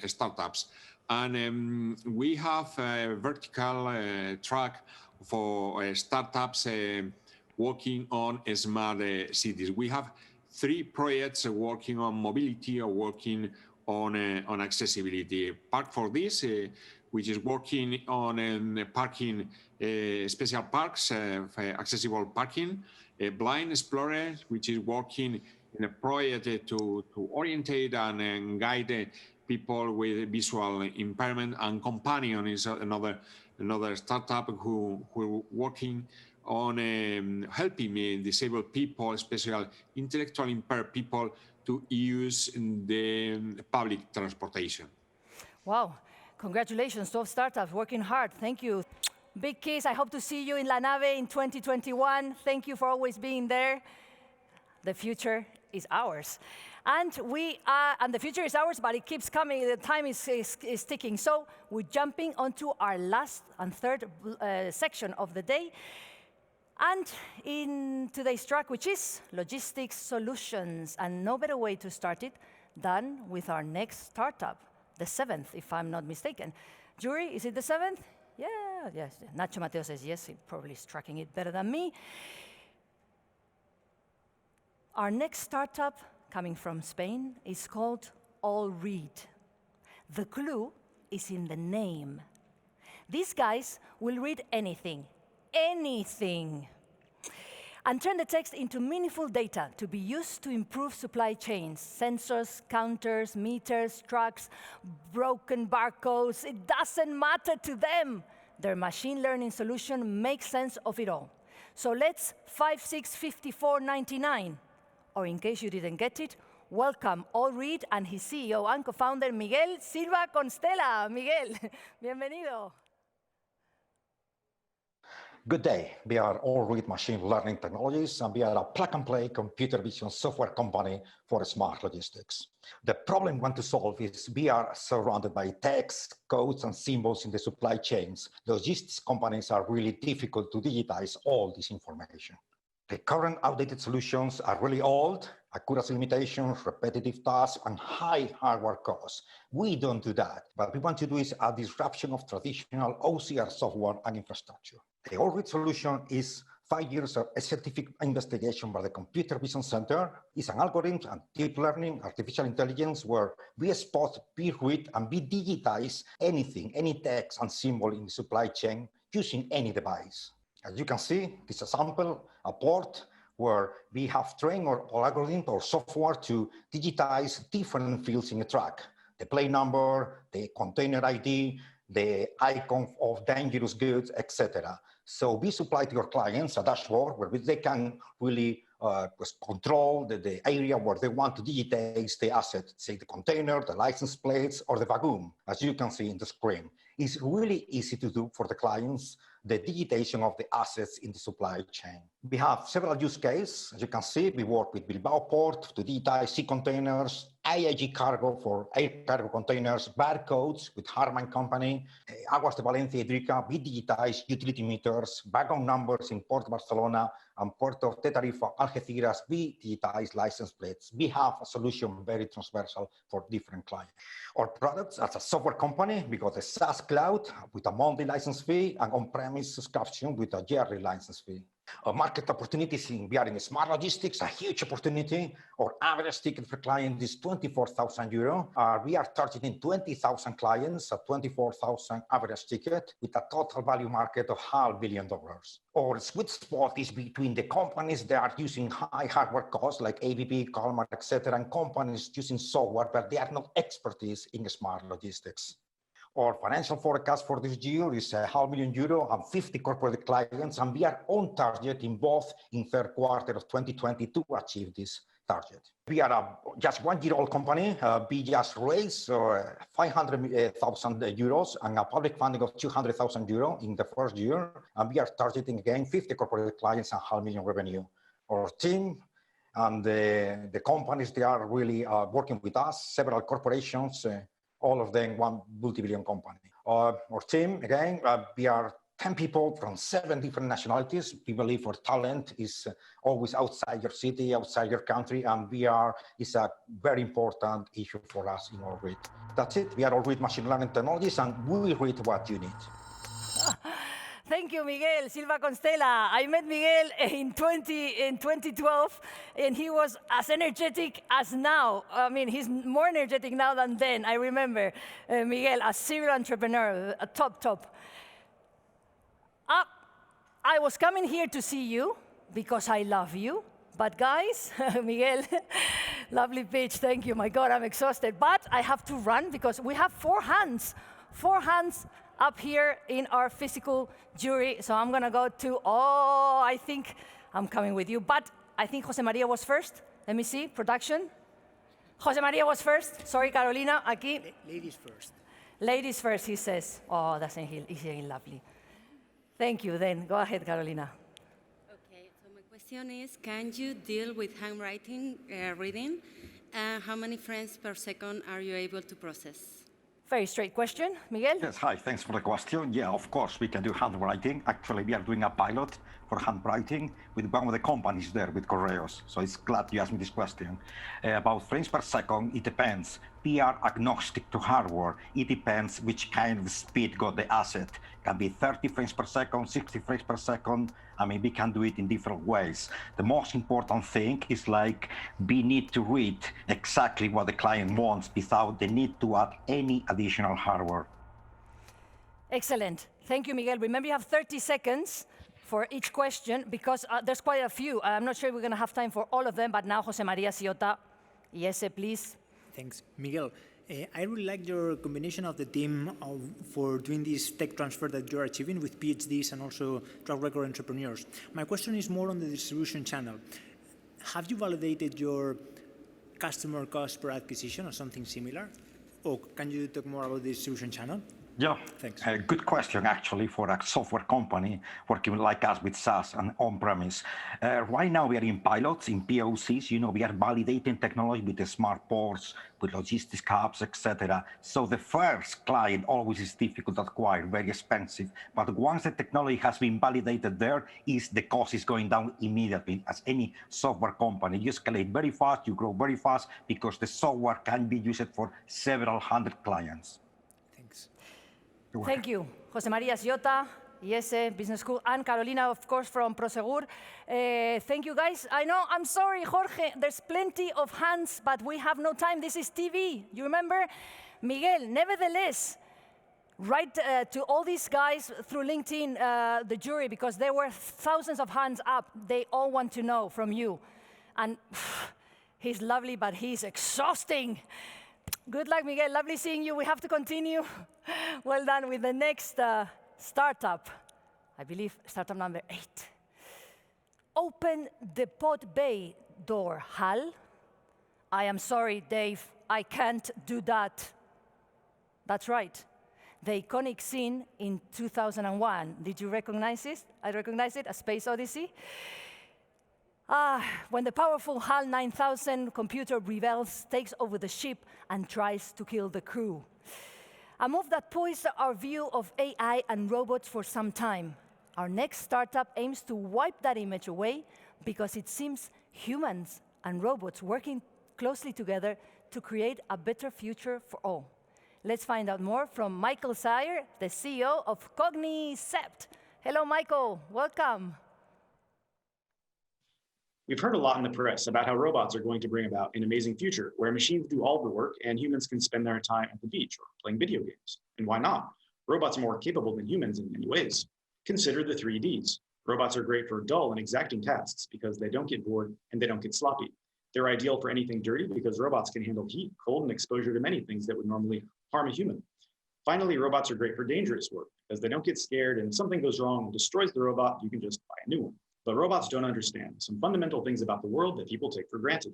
startups, and we have a vertical track for startups working on smart cities. We have 3 projects working on mobility or working on accessibility. Park for this, which is working on parking, special parks, accessible parking. Blind Explorer, which is working in a project to orientate and guide people with visual impairment. And Companion is another startup who are working on helping disabled people, especially intellectually impaired people, to use the public transportation. Wow, congratulations, 12 startups working hard. Thank you. Big kiss. I hope to see you in La Nave in 2021. Thank you for always being there. The future is ours. And the future is ours, but it keeps coming. The time is ticking. So we're jumping onto our last and third section of the day. And in today's track, which is logistics solutions, and no better way to start it than with our next startup, the 7th, if I'm not mistaken. Jury, is it the 7th? Yeah, yes. Nacho Mateo says yes, he probably is tracking it better than me. Our next startup, coming from Spain, is called AllRead. The clue is in the name. These guys will read anything, and turn the text into meaningful data to be used to improve supply chains, sensors, counters, meters, trucks, broken barcodes. It doesn't matter to them. Their machine learning solution makes sense of it all. So let's 565499, or in case you didn't get it, welcome AllRead and his CEO and co-founder Miguel Silva Constella. Miguel, bienvenido. Good day. We are AllRead Machine Learning Technologies, and we are a plug-and-play computer vision software company for smart logistics. The problem we want to solve is we are surrounded by text, codes, and symbols in the supply chains. Logistics companies are really difficult to digitize all this information. The current outdated solutions are really old, accuracy limitations, repetitive tasks, and high hardware costs. We don't do that. What we want to do is a disruption of traditional OCR software and infrastructure. The Allread solution is 5 years of scientific investigation by the Computer Vision Center. It's an algorithm and deep learning, artificial intelligence, where we spot, we read, and we digitize anything, any text and symbol in the supply chain using any device. As you can see, this is a sample, a port, where we have trained our algorithm or software to digitize different fields in a truck. The plate number, the container ID, the icon of dangerous goods, etc. So we supply to your clients a dashboard where they can really control the area where they want to digitize the asset, say the container, the license plates, or the vacuum, as you can see in the screen. It's really easy to do for the clients, the digitization of the assets in the supply chain. We have several use cases. As you can see, we work with Bilbao Port to digitize sea containers, AIG Cargo for air cargo containers, barcodes with Harman Company, Aguas de Valencia Hidrica, we digitize utility meters, wagon numbers in Port Barcelona, and Port of Tarifa, Algeciras, we digitize license plates. We have a solution very transversal for different clients. Our products as a software company, we got a SaaS cloud with a monthly license fee and on-premise subscription with a yearly license fee. Our market opportunities we are in smart logistics, a huge opportunity. Our average ticket for client is 24,000 euro. We are targeting 20,000 clients at 24,000 average ticket with a total value market of $500 million. Our sweet spot is between the companies that are using high hardware costs like ABB, Kalmar, etc., and companies using software, but they are not expertise in smart logistics. Our financial forecast for this year is €500,000 and 50 corporate clients, and we are on target in both in third quarter of 2020 to achieve this target. We are a just 1 year old company. We just raised €500,000 and a public funding of €200,000 in the first year, and we are targeting again 50 corporate clients and €500,000 revenue. Our team and the companies, they are really working with us, several corporations, all of them one multi-billion company. Our team, again, we are 10 people from 7 different nationalities. We believe our talent is always outside your city, outside your country, and it's a very important issue for us in Allread. That's it. We are Allread Machine Learning Technologies, and we read what you need. Thank you, Miguel Silva Constela. I met Miguel in 2012, and he was as energetic as now. I mean, he's more energetic now than then. I remember Miguel, a serial entrepreneur, a top. I was coming here to see you because I love you. But guys, Miguel, lovely pitch, thank you. My God, I'm exhausted. But I have to run because we have 4 hands up here in our physical jury. So I'm gonna go to, I think I'm coming with you. But I think Jose Maria was first. Let me see, production. Jose Maria was first. Sorry, Carolina, aquí. Ladies first. Ladies first, he says. Oh, that's lovely. Thank you, then. Go ahead, Carolina. Okay, so my question is, can you deal with handwriting reading? How many frames per second are you able to process? Very straight question. Miguel? Yes, hi, thanks for the question. Yeah, of course, we can do handwriting. Actually, we are doing a pilot for handwriting with one of the companies there, with Correos. So it's glad you asked me this question. About frames per second, it depends. We are agnostic to hardware. It depends which kind of speed got the asset. Can be 30 frames per second, 60 frames per second. I mean, we can do it in different ways. The most important thing is like we need to read exactly what the client wants without the need to add any additional hardware. Excellent. Thank you, Miguel. Remember, you have 30 seconds for each question because there's quite a few. I'm not sure we're going to have time for all of them, but now Jose Maria Ciota. Yes, please. Thanks. Miguel, I really like your combination of the team for doing this tech transfer that you're achieving with PhDs and also track record entrepreneurs. My question is more on the distribution channel. Have you validated your customer cost per acquisition or something similar? Or can you talk more about the distribution channel? Yeah, Thanks. A good question actually for a software company working like us with SaaS and on-premise. Right now we are in pilots, in POCs, we are validating technology with the smart ports, with logistics hubs, etc. So the first client always is difficult to acquire, very expensive. But once the technology has been validated there, the cost is going down immediately. As any software company, you escalate very fast, you grow very fast because the software can be used for several hundred clients. Thank you, Jose Maria Sciota, IESE Business School, and Carolina, of course, from Prosegur. Thank you, guys. I know, I'm sorry, Jorge, there's plenty of hands, but we have no time. This is TV, you remember? Miguel, nevertheless, write to all these guys through LinkedIn, the jury, because there were thousands of hands up. They all want to know from you. And he's lovely, but he's exhausting. Good luck, Miguel. Lovely seeing you. We have to continue. Well done with the next startup. I believe startup number 8. Open the pod bay door, Hal. I am sorry, Dave. I can't do that. That's right. The iconic scene in 2001. Did you recognize it? I recognize it, A Space Odyssey. When the powerful HAL 9000 computer rebels, takes over the ship, and tries to kill the crew. A move that poised our view of AI and robots for some time. Our next startup aims to wipe that image away because it seems humans and robots working closely together to create a better future for all. Let's find out more from Michael Sayer, the CEO of Cognicept. Hello, Michael. Welcome. We've heard a lot in the press about how robots are going to bring about an amazing future where machines do all the work and humans can spend their time at the beach or playing video games. And why not? Robots are more capable than humans in many ways. Consider the 3 Ds. Robots are great for dull and exacting tasks because they don't get bored and they don't get sloppy. They're ideal for anything dirty because robots can handle heat, cold, and exposure to many things that would normally harm a human. Finally, robots are great for dangerous work because they don't get scared, and if something goes wrong and destroys the robot, you can just buy a new one. But robots don't understand some fundamental things about the world that people take for granted.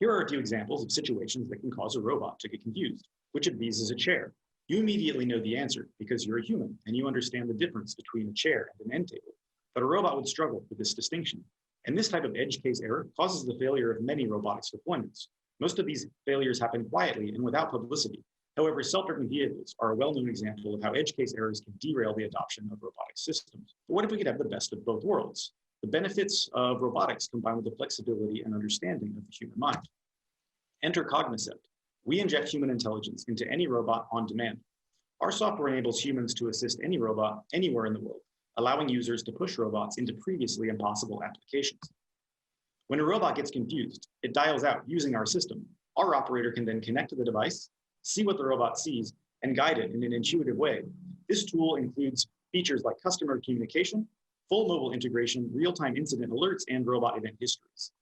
Here are a few examples of situations that can cause a robot to get confused. Which of these is a chair? You immediately know the answer because you're a human and you understand the difference between a chair and an end table. But a robot would struggle with this distinction. And this type of edge case error causes the failure of many robotics deployments. Most of these failures happen quietly and without publicity. However, self-driving vehicles are a well-known example of how edge case errors can derail the adoption of robotic systems. But what if we could have the best of both worlds? The benefits of robotics combined with the flexibility and understanding of the human mind. Enter Cognicept. We inject human intelligence into any robot on demand. Our software enables humans to assist any robot anywhere in the world, allowing users to push robots into previously impossible applications. When a robot gets confused, it dials out using our system. Our operator can then connect to the device, see what the robot sees, and guide it in an intuitive way. This tool includes features like customer communication, full mobile integration, real-time incident alerts, and robot event histories.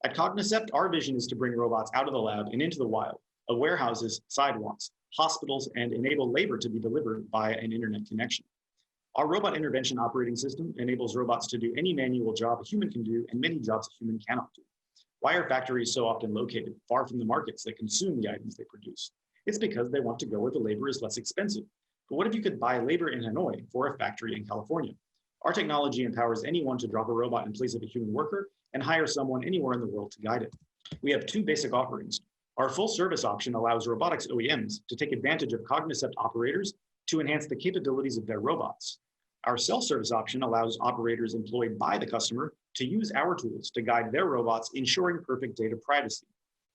At Cognicept, our vision is to bring robots out of the lab and into the wild, of warehouses, sidewalks, hospitals, and enable labor to be delivered via an internet connection. Our robot intervention operating system enables robots to do any manual job a human can do and many jobs a human cannot do. Why are factories so often located far from the markets that consume the items they produce? It's because they want to go where the labor is less expensive. But what if you could buy labor in Hanoi for a factory in California? Our technology empowers anyone to drop a robot in place of a human worker and hire someone anywhere in the world to guide it. We have 2 basic offerings. Our full service option allows robotics OEMs to take advantage of Cognicept operators to enhance the capabilities of their robots. Our self-service option allows operators employed by the customer to use our tools to guide their robots, ensuring perfect data privacy.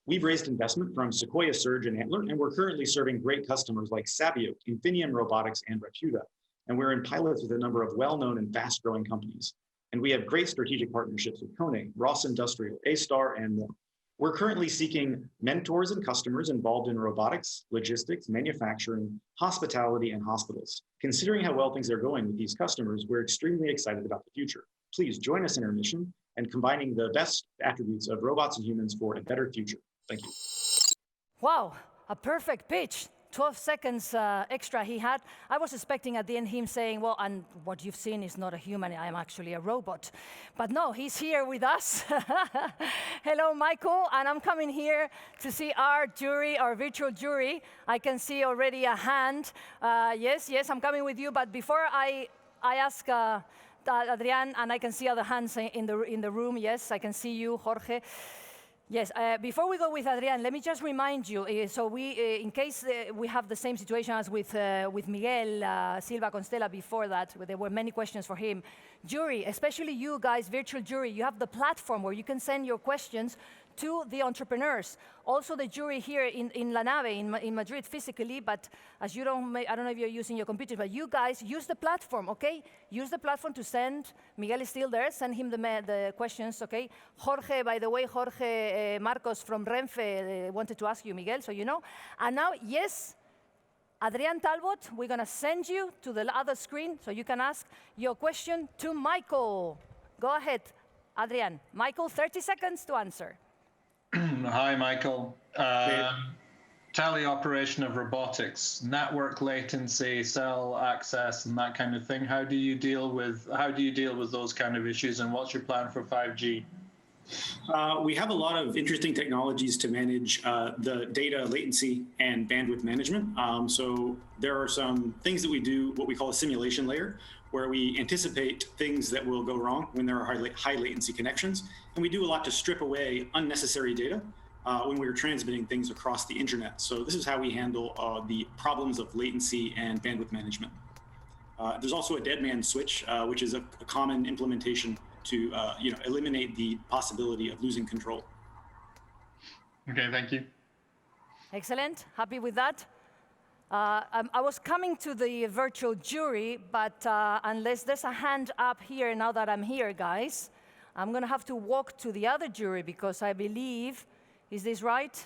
We've raised investment from Sequoia Surge and Antler, and we're currently serving great customers like Sabio, Infinium Robotics, and Reputa. And we're in pilots with a number of well-known and fast-growing companies. And we have great strategic partnerships with Kone, Ross Industrial, A-Star, and more. We're currently seeking mentors and customers involved in robotics, logistics, manufacturing, hospitality, and hospitals. Considering how well things are going with these customers, we're extremely excited about the future. Please join us in our mission and combining the best attributes of robots and humans for a better future. Thank you. Wow, a perfect pitch. 12 seconds extra he had. I was expecting at the end him saying, well, and what you've seen is not a human, I'm actually a robot. But no, he's here with us. Hello, Michael, and I'm coming here to see our jury, our virtual jury. I can see already a hand. Yes, I'm coming with you, but before I ask Adrian, and I can see other hands in the room. Yes, I can see you, Jorge. Yes, before we go with Adrian, let me just remind you, so in case we have the same situation as with Miguel Silva Constella before that, there were many questions for him. Jury, especially you guys, virtual jury, you have the platform where you can send your questions to the entrepreneurs. Also the jury here in La Nave, in Madrid physically, but as you don't, I don't know if you're using your computer, but you guys use the platform, okay? Use the platform to send, Miguel is still there, send him the questions, okay? Jorge, by the way, Jorge Marcos from Renfe wanted to ask you, Miguel, so you know. And now, yes, Adrian Talbot, we're gonna send you to the other screen so you can ask your question to Michael. Go ahead, Adrian. Michael, 30 seconds to answer. Hi, Michael. Teleoperation of robotics, network latency, cell access, and that kind of thing. How do you deal with those kind of issues, and what's your plan for 5G? We have a lot of interesting technologies to manage the data latency and bandwidth management. So there are some things that we do, what we call a simulation layer, where we anticipate things that will go wrong when there are high latency connections. And we do a lot to strip away unnecessary data when we're transmitting things across the internet. So this is how we handle the problems of latency and bandwidth management. There's also a dead man switch, which is a common implementation to eliminate the possibility of losing control. Okay, thank you. Excellent, happy with that. I was coming to the virtual jury, but unless there's a hand up here now that I'm here, guys, I'm gonna have to walk to the other jury because I believe, is this right?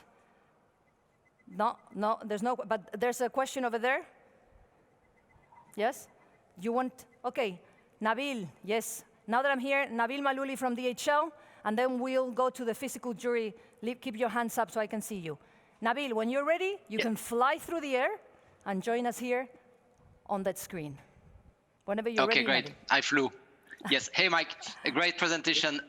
No, there's no, but there's a question over there. Yes? You want, okay, Nabil, yes. Now that I'm here, Nabil Malouli from DHL, and then we'll go to the physical jury. Keep your hands up so I can see you. Nabil, when you're ready, you can fly through the air and join us here on that screen. Whenever you're ready. Okay, great. Nabil. I flew. Yes. Hey, Mike. A great presentation.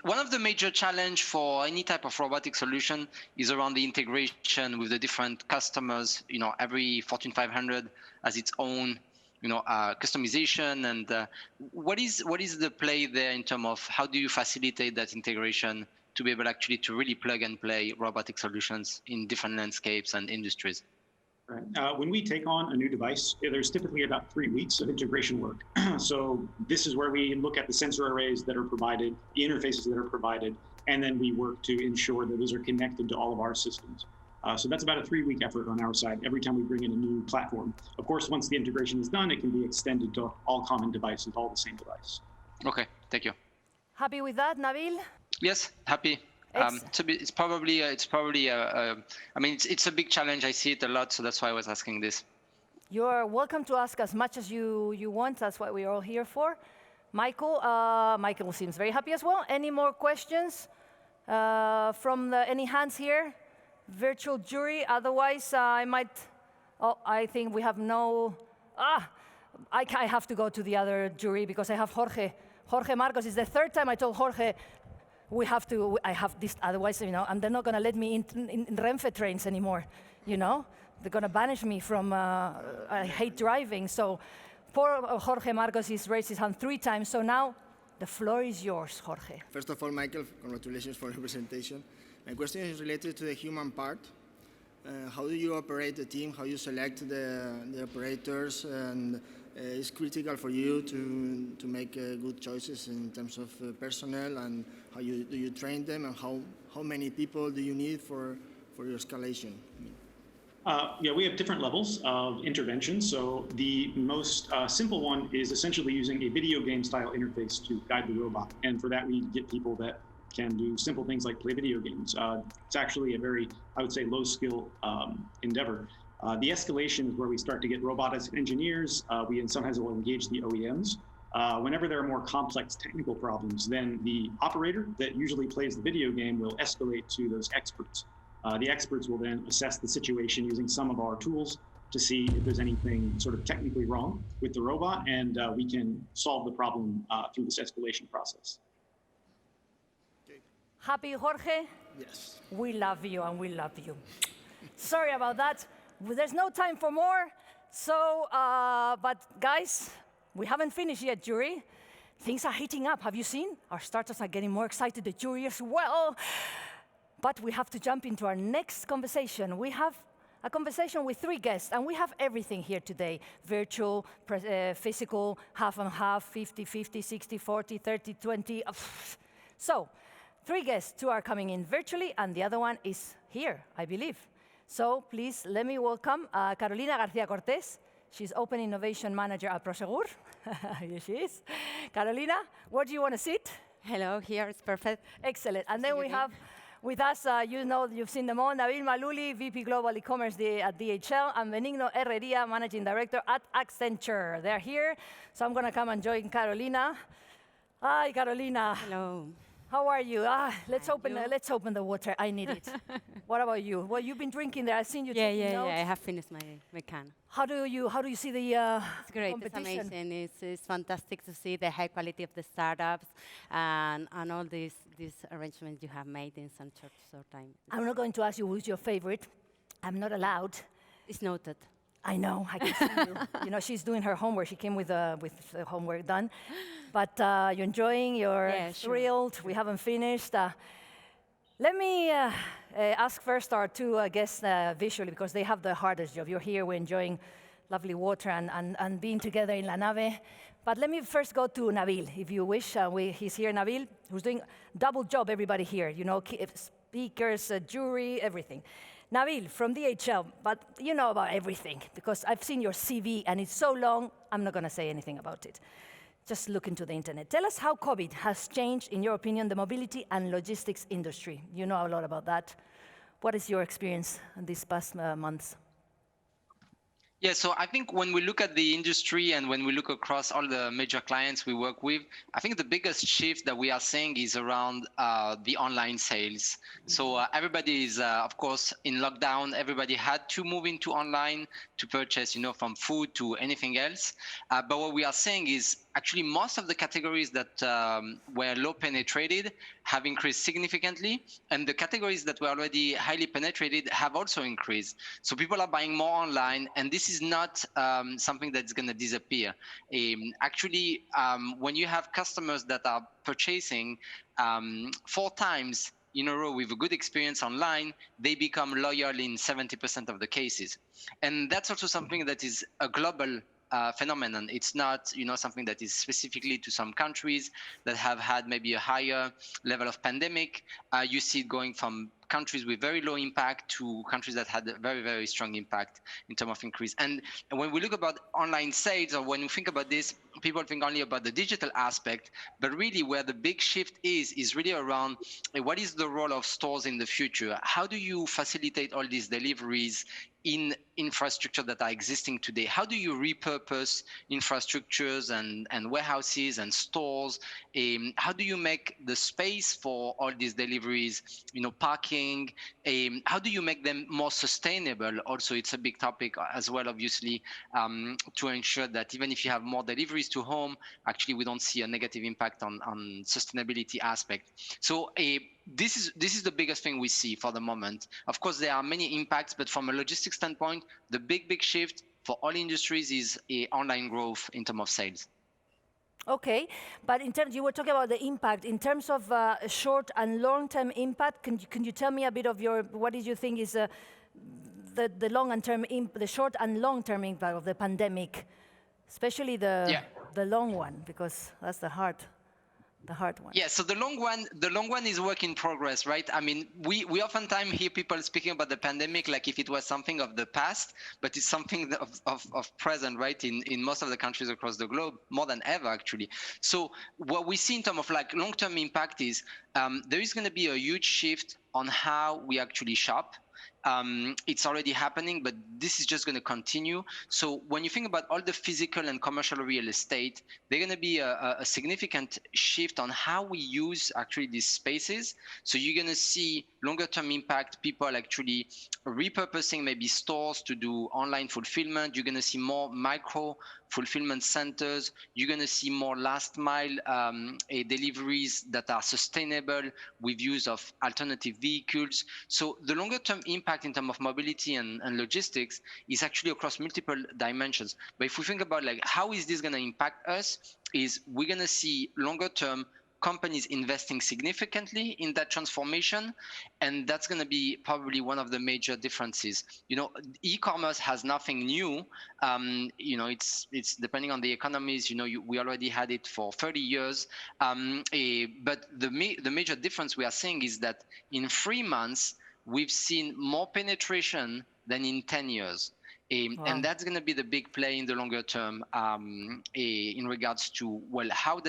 One of the major challenge for any type of robotic solution is around the integration with the different customers. You know, every Fortune 500 has its own, customization. And what is the play there in terms of how do you facilitate that integration to be able actually to really plug and play robotic solutions in different landscapes and industries? Right. When we take on a new device, there's typically about 3 weeks of integration work. So this is where we look at the sensor arrays that are provided, the interfaces that are provided, and then we work to ensure that those are connected to all of our systems. So that's about a 3-week effort on our side every time we bring in a new platform. Of course, once the integration is done, it can be extended to all common devices, all the same device. Okay, thank you. Happy with that, Nabil? Yes, happy. It's probably I mean, it's a big challenge. I see it a lot, so that's why I was asking this. You're welcome to ask as much as you want. That's what we're all here for. Michael, Michael seems very happy as well. Any more questions from any hands here? Virtual jury. Otherwise, I think we have no. I have to go to the other jury because I have Jorge Marcos. It's the third time I told Jorge. I have this, otherwise, and they're not going to let me in Renfe trains anymore, They're going to banish me from, I hate driving. So poor Jorge Marcos has raised his hand 3 times. So now the floor is yours, Jorge. First of all, Michael, congratulations for your presentation. My question is related to the human part. How do you operate the team? How you select the operators? And it's critical for you to make good choices in terms of personnel, and how do you train them, and how many people do you need for your escalation? Yeah, we have different levels of intervention. So the most simple one is essentially using a video game style interface to guide the robot. And for that, we get people that can do simple things like play video games. It's actually a very, I would say, low skill endeavor. The escalation is where we start to get robotics engineers. We sometimes will engage the OEMs. Whenever there are more complex technical problems, then the operator that usually plays the video game will escalate to those experts. The experts will then assess the situation using some of our tools to see if there's anything sort of technically wrong with the robot, and we can solve the problem through this escalation process. Happy, Jorge? Yes. We love you and we love you. Sorry about that. There's no time for more. So, but guys, we haven't finished yet, jury. Things are heating up. Have you seen? Our starters are getting more excited, the jury as well. But we have to jump into our next conversation. We have a conversation with 3 guests, and we have everything here today. Virtual, physical, half and half, 50-50, 60-40, 30-20. So, 3 guests, 2 are coming in virtually, and the other one is here, I believe. So please let me welcome Carolina Garcia-Cortez. She's Open Innovation Manager at Prosegur. Here she is. Carolina, where do you want to sit? Hello, here, it's perfect. Excellent. And then we have with us, you know, you've seen them all, Nabil Maluli, VP Global E-Commerce at DHL, and Benigno Herreria, Managing Director at Accenture. They're here, so I'm going to come and join Carolina. Hi, Carolina. Hello. How are you? Let's open the water. I need it. What about you? Well, you've been drinking there. I've seen you taking notes. Yeah. I have finished my can. How do you see the It's great. competition? It's amazing. It's fantastic to see the high quality of the startups and all these arrangements you have made in some short time. I'm not going to ask you who's your favorite. I'm not allowed. It's noted. I know. I can see you. You know, she's doing her homework. She came with the homework done. But you're enjoying. You're thrilled. We haven't finished. Let me ask first our 2 guests visually, because they have the hardest job. You're here. We're enjoying lovely water and being together in La Nave. But let me first go to Nabil, if you wish. He's here, Nabil, who's doing double job, everybody here. You know, speakers, jury, everything. Nabil, from DHL, but you know about everything, because I've seen your CV, and it's so long, I'm not going to say anything about it. Just look into the internet. Tell us how COVID has changed, in your opinion, the mobility and logistics industry. You know a lot about that. What is your experience in these past months? Yeah, so I think when we look at the industry and when we look across all the major clients we work with, I think the biggest shift that we are seeing is around the online sales. So everybody is, of course, in lockdown. Everybody had to move into online to purchase, you know, from food to anything else. But what we are seeing is actually most of the categories that were low penetrated have increased significantly, and the categories that were already highly penetrated have also increased. So people are buying more online, and this is not something that's going to disappear. Actually, when you have customers that are purchasing 4 times in a row with a good experience online, they become loyal in 70% of the cases. And that's also something that is a global phenomenon. It's not, you know, something that is specifically to some countries that have had maybe a higher level of pandemic. You see it going from countries with very low impact to countries that had a very, very strong impact in terms of increase. And when we look about online sales, or when we think about this, people think only about the digital aspect, but really where the big shift is really around what is the role of stores in the future? How do you facilitate all these deliveries in infrastructure that are existing today? How do you repurpose infrastructures and warehouses and stores? How do you make the space for all these deliveries, you know, parking? How do you make them more sustainable? Also, it's a big topic as well, obviously, to ensure that even if you have more deliveries to home, actually we don't see a negative impact on sustainability aspect. So this is the biggest thing we see for the moment. Of course, there are many impacts, but from a logistics standpoint, the big shift for all industries is online growth in terms of sales. Okay, but in terms, you were talking about the impact. In terms of short and long-term impact, can you tell me a bit of what did you think is the long and term, the short and long-term impact of the pandemic, especially the long one, because that's the hard one. Yeah, so the long one is work in progress, right? I mean, we oftentimes hear people speaking about the pandemic like if it was something of the past, but it's something of present, right? In most of the countries across the globe, more than ever, actually. So what we see in terms of like long-term impact is there is going to be a huge shift on how we actually shop. It's already happening, but this is just going to continue. So when you think about all the physical and commercial real estate, they're going to be a significant shift on how we use actually these spaces. So you're going to see longer term impact, people actually repurposing maybe stores to do online fulfillment. You're going to see more micro fulfillment centers. You're going to see more last mile deliveries that are sustainable with use of alternative vehicles. So the longer term impact in terms of mobility and logistics is actually across multiple dimensions. But if we think about like how is this going to impact us, is we're going to see longer term companies investing significantly in that transformation, and that's going to be probably one of the major differences. You know, e-commerce has nothing new. You know, it's depending on the economies. You know, we already had it for 30 years. But the major difference we are seeing is that in 3 months we've seen more penetration than in 10 years. Wow. And that's going to be the big play in the longer term in regards to, well, how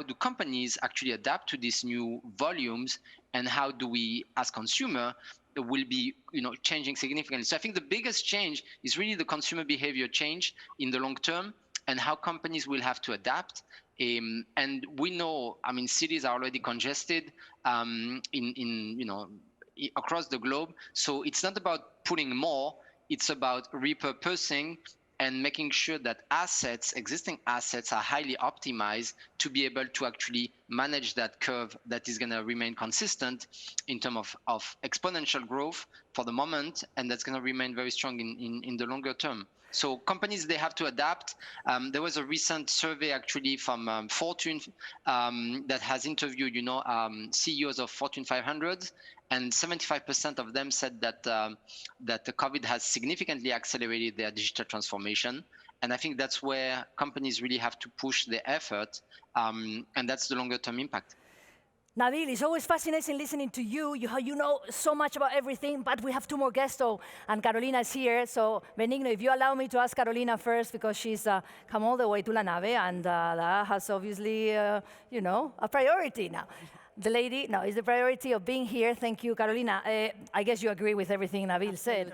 do companies actually adapt to these new volumes, and how do we as consumer will be changing significantly. So I think the biggest change is really the consumer behavior change in the long term, and how companies will have to adapt. And we know, I mean, cities are already congested across the globe. So it's not about putting more, it's about repurposing and making sure that existing assets are highly optimized to be able to actually manage that curve that is going to remain consistent in terms of exponential growth for the moment, and that's going to remain very strong in the longer term. So companies, they have to adapt. There was a recent survey actually from Fortune that has interviewed, CEOs of Fortune 500, and 75% of them said that that the COVID has significantly accelerated their digital transformation. And I think that's where companies really have to push their effort, and that's the longer term impact. Nabil, it's always fascinating listening to you. You know so much about everything, but we have 2 more guests, and Carolina is here. So, Benigno, if you allow me to ask Carolina first, because she's come all the way to La Nave, and that has obviously, a priority now. The lady, no, is the priority of being here. Thank you, Carolina. I guess you agree with everything Nabil said.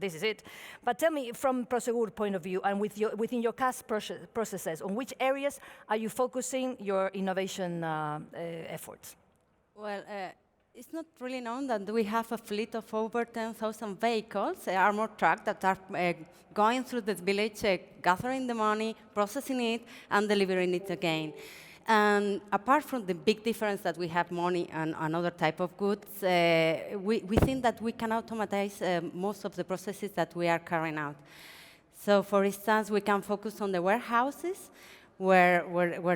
This is it. But tell me, from Prosegur point of view, and within your CAS processes, on which areas are you focusing your innovation efforts? Well, it's not really known that we have a fleet of over 10,000 vehicles, armored trucks, that are going through the village, gathering the money, processing it, and delivering it again. And apart from the big difference that we have money and other type of goods, we think that we can automatize most of the processes that we are carrying out. So, for instance, we can focus on the warehouses, where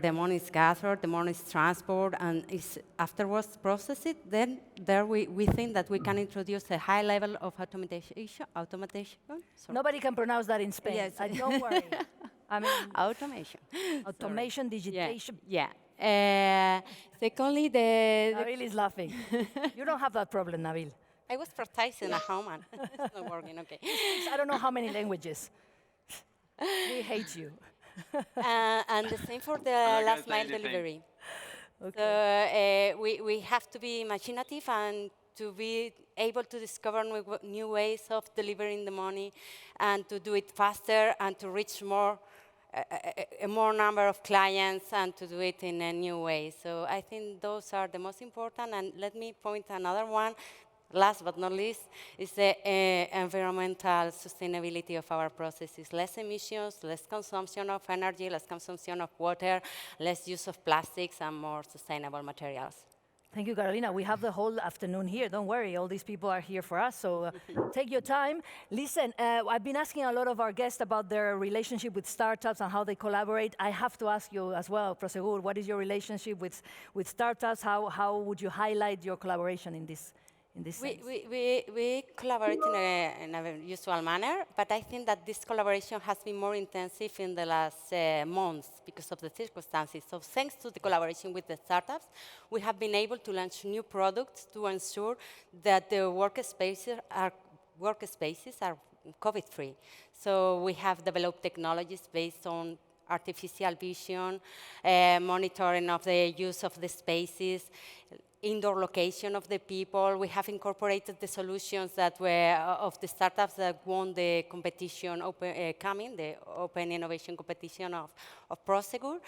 the money is gathered, the money is transported, and is afterwards processed. Then there we think that we can introduce a high level of automation. Nobody can pronounce that in Spain. Yes. Don't worry. I mean, automation, digitization. Yeah. Secondly, Nabil is laughing. You don't have that problem, Nabil. I was practicing at home, and it's not working. Okay. I don't know how many languages. We hate you. And the same for the last mile delivery. Okay. So we have to be imaginative and to be able to discover new ways of delivering the money, and to do it faster, and to reach a more number of clients, and to do it in a new way. So I think those are the most important. And let me point another one, last but not least, is the environmental sustainability of our processes. Less emissions, less consumption of energy, less consumption of water, less use of plastics, and more sustainable materials. Thank you, Carolina. We have the whole afternoon here. Don't worry, all these people are here for us, so take your time. Listen, I've been asking a lot of our guests about their relationship with startups and how they collaborate. I have to ask you as well, Prosegur, what is your relationship with startups? How would you highlight your collaboration in this sense? We collaborate in a usual manner, but I think that this collaboration has been more intensive in the last months because of the circumstances. So thanks to the collaboration with the startups, we have been able to launch new products to ensure that the workspaces are COVID-free. So we have developed technologies based on artificial vision, monitoring of the use of the spaces, indoor location of the people. We have incorporated the solutions that were of the startups that won the competition, the Open Innovation Competition of Prosegur.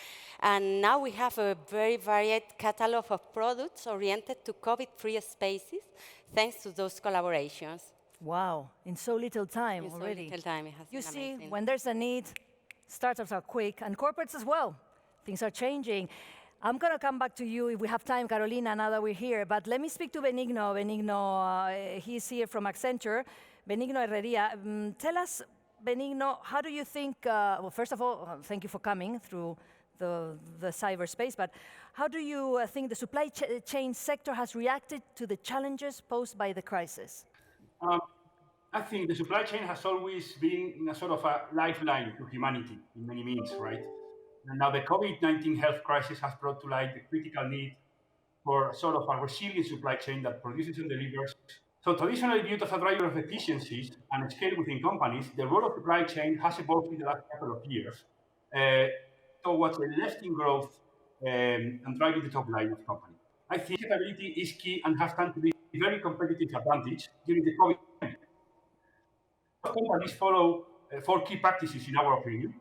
And now we have a very varied catalog of products oriented to COVID-free spaces, thanks to those collaborations. Wow, in so little time already. So little time, it has You been see, amazing. when there's a need, startups are quick, and corporates as well. Things are changing. I'm going to come back to you if we have time, Carolina, now that we're here. But let me speak to Benigno. Benigno, he's here from Accenture. Benigno Herreria. Tell us, Benigno, how do you think, well, first of all, thank you for coming through the cyberspace, but how do you think the supply chain sector has reacted to the challenges posed by the crisis? I think the supply chain has always been a sort of a lifeline to humanity in many means, right? And now the COVID-19 health crisis has brought to light the critical need for sort of a resilient supply chain that produces and delivers. So traditionally viewed as a driver of efficiencies and scale within companies, the role of supply chain has evolved in the last couple of years towards lifting growth and driving the top line of companies. I think capability is key and has come to be a very competitive advantage during the COVID. Companies follow 4 key practices in our opinion.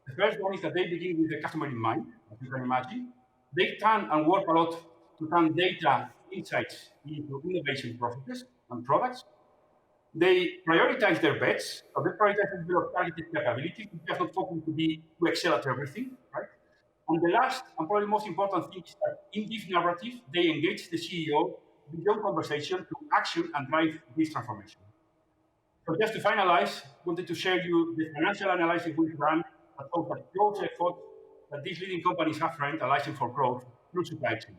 The first one is that they begin with the customer in mind, as you can imagine. They turn and work a lot to turn data insights into innovation processes and products. They prioritize their bets, so they prioritize to develop targeted capabilities. They are not focused to excel at everything, right? And the last and probably most important thing is that in this narrative, they engage the CEO beyond conversation to action and drive this transformation. So just to finalize, I wanted to share you the financial analysis we've run that shows that growth effort that these leading companies have earned a license for growth through supply chain.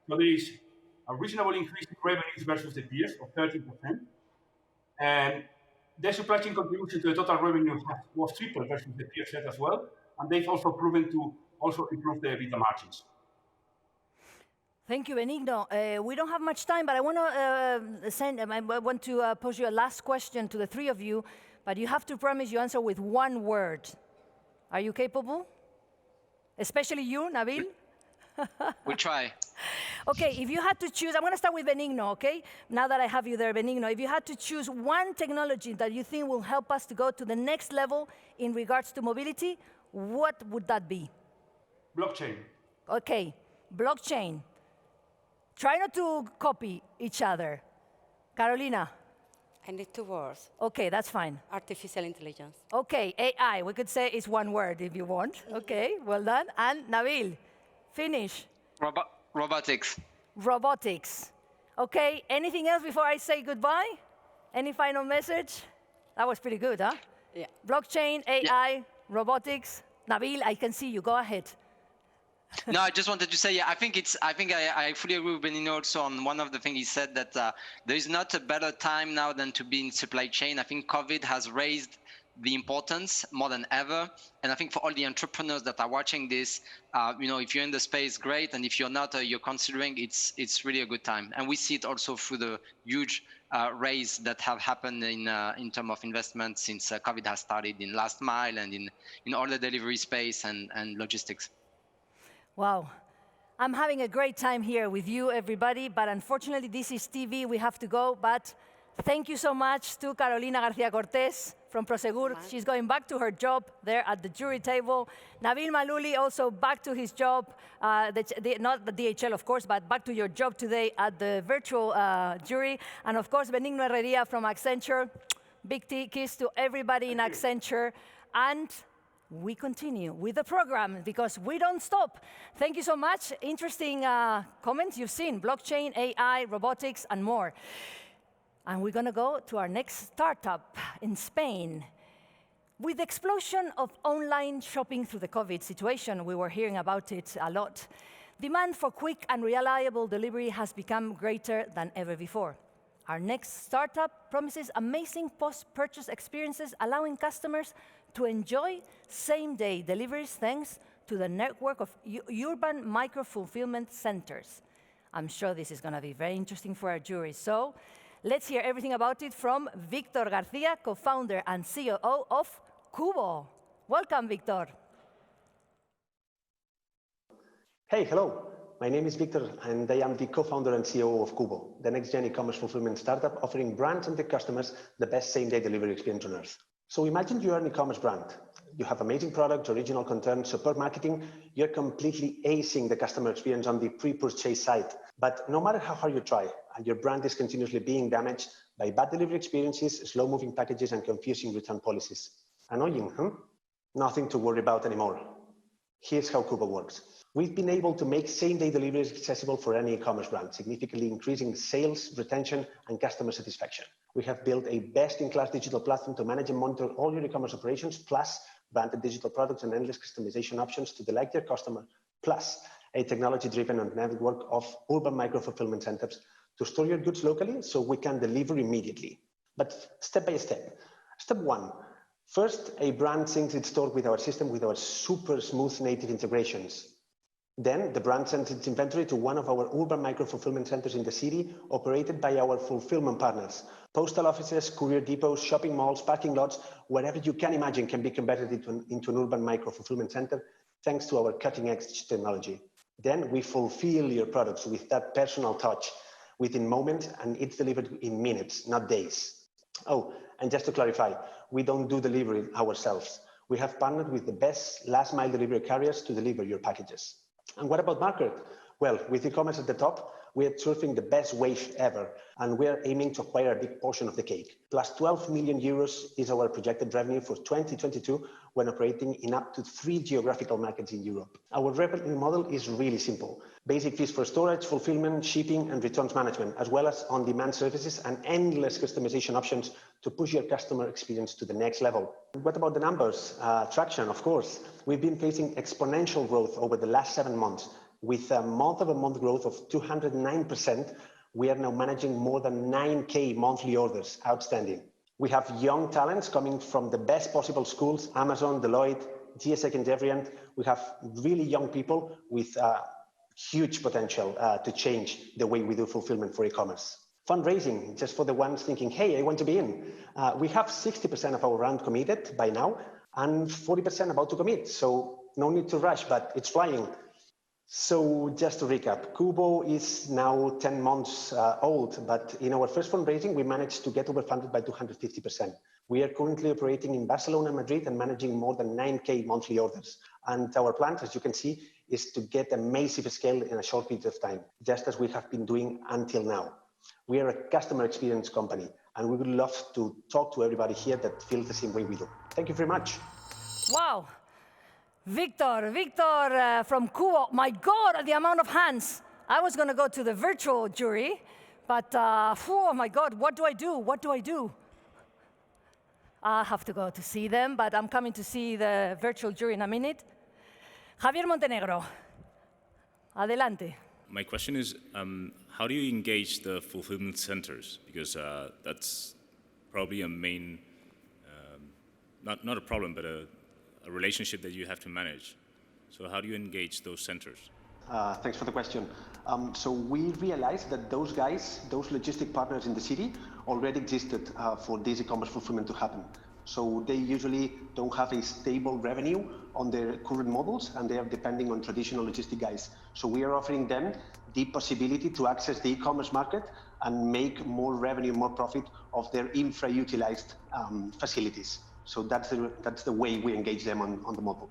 So there is a reasonable increase in revenues versus the peers of 30%. And their supply chain contribution to the total revenue was triple versus the peer set as well. And they've also proven to also improve the EBITDA margins. Thank you, Benigno. We don't have much time, but I want to pose you a last question to the 3 of you, but you have to promise you answer with 1 word. Are you capable? Especially you, Nabil? We'll try. Okay, if you had to choose, I'm going to start with Benigno, okay? Now that I have you there, Benigno, if you had to choose 1 technology that you think will help us to go to the next level in regards to mobility, what would that be? Blockchain. Okay, blockchain. Try not to copy each other. Carolina? I need 2 words. Okay, that's fine. Artificial intelligence. Okay, AI, we could say it's 1 word if you want. Okay, well done. And Nabil, finish. Robotics. Robotics. Okay, anything else before I say goodbye? Any final message? That was pretty good, huh? Yeah. Blockchain, AI, robotics. Nabil, I can see you. Go ahead. No, I just wanted to say, yeah, I think I fully agree with Benigno also on one of the things he said, that there is not a better time now than to be in supply chain. I think COVID has raised the importance more than ever. And I think for all the entrepreneurs that are watching this, if you're in the space, great. And if you're not, you're considering, it's really a good time. And we see it also through the huge raise that have happened in terms of investment since COVID has started in last mile and in all the delivery space and logistics. Wow. I'm having a great time here with you, everybody, but unfortunately, this is TV. We have to go, but thank you so much to Carolina García-Cortez from Prosegur. She's going back to her job there at the jury table. Nabil Malouli also back to his job, not the DHL, of course, but back to your job today at the virtual jury. And of course, Benigno Herreria from Accenture. Big kiss to everybody in Accenture. And we continue with the program because we don't stop. Thank you so much. Interesting comments you've seen. Blockchain, AI, robotics, and more. And we're going to go to our next startup in Spain. With the explosion of online shopping through the COVID situation, we were hearing about it a lot, demand for quick and reliable delivery has become greater than ever before. Our next startup promises amazing post-purchase experiences, allowing customers to enjoy same-day deliveries thanks to the network of urban micro-fulfillment centers. I'm sure this is going to be very interesting for our jury. So let's hear everything about it from Victor García, co-founder and COO of Cubo. Welcome, Victor. Hey, hello. My name is Victor, and I am the co-founder and CEO of Kubo, the next-gen e-commerce fulfillment startup offering brands and their customers the best same-day delivery experience on earth. So imagine you're an e-commerce brand. You have amazing products, original content, superb marketing. You're completely acing the customer experience on the pre-purchase site. But no matter how hard you try, your brand is continuously being damaged by bad delivery experiences, slow-moving packages, and confusing return policies. Annoying, huh? Nothing to worry about anymore. Here's how Kubo works. We've been able to make same-day deliveries accessible for any e-commerce brand, significantly increasing sales, retention, and customer satisfaction. We have built a best-in-class digital platform to manage and monitor all your e-commerce operations, plus branded digital products and endless customization options to delight your customer, plus a technology-driven network of urban micro-fulfillment centers to store your goods locally so we can deliver immediately. But step by step. Step one, first, a brand syncs its store with our system with our super smooth native integrations. Then the brand sends its inventory to one of our urban micro-fulfillment centers in the city, operated by our fulfillment partners. Postal offices, courier depots, shopping malls, parking lots, whatever you can imagine can be converted into an urban micro-fulfillment center, thanks to our cutting-edge technology. Then we fulfill your products with that personal touch within moments, and it's delivered in minutes, not days. Oh, and just to clarify, we don't do delivery ourselves. We have partnered with the best last-mile delivery carriers to deliver your packages. And what about market? Well, with e-commerce at the top, we are surfing the best wave ever, and we are aiming to acquire a big portion of the cake. Plus 12 million euros is our projected revenue for 2022 when operating in up to 3 geographical markets in Europe. Our revenue model is really simple. Basic fees for storage, fulfillment, shipping, and returns management, as well as on-demand services and endless customization options to push your customer experience to the next level. What about the numbers? Traction, of course. We've been facing exponential growth over the last 7 months. With a month-over-month growth of 209%, we are now managing more than 9K monthly orders. Outstanding. We have young talents coming from the best possible schools, Amazon, Deloitte, GSEC, and Devrient. We have really young people with huge potential to change the way we do fulfillment for e-commerce. Fundraising, just for the ones thinking, hey, I want to be in. We have 60% of our round committed by now and 40% about to commit. So no need to rush, but it's flying. So just to recap, Kubo is now 10 months old, but in our first fundraising, we managed to get overfunded by 250%. We are currently operating in Barcelona and Madrid and managing more than 9K monthly orders. And our plan, as you can see, is to get a massive scale in a short period of time, just as we have been doing until now. We are a customer experience company, and we would love to talk to everybody here that feels the same way we do. Thank you very much. Wow. Victor from Kubo. My God, the amount of hands. I was going to go to the virtual jury, but oh my God, what do I do? What do I do? I have to go to see them, but I'm coming to see the virtual jury in a minute. Javier Montenegro, adelante. My question is, how do you engage the fulfillment centers? Because that's probably a main, not a problem, but a relationship that you have to manage. So how do you engage those centers? Thanks for the question. So we realized that those guys, those logistic partners in the city already existed for this e-commerce fulfillment to happen. So they usually don't have a stable revenue on their current models, and they are depending on traditional logistic guys. So we are offering them the possibility to access the e-commerce market and make more revenue, more profit of their infra-utilized facilities. So that's the way we engage them on the model.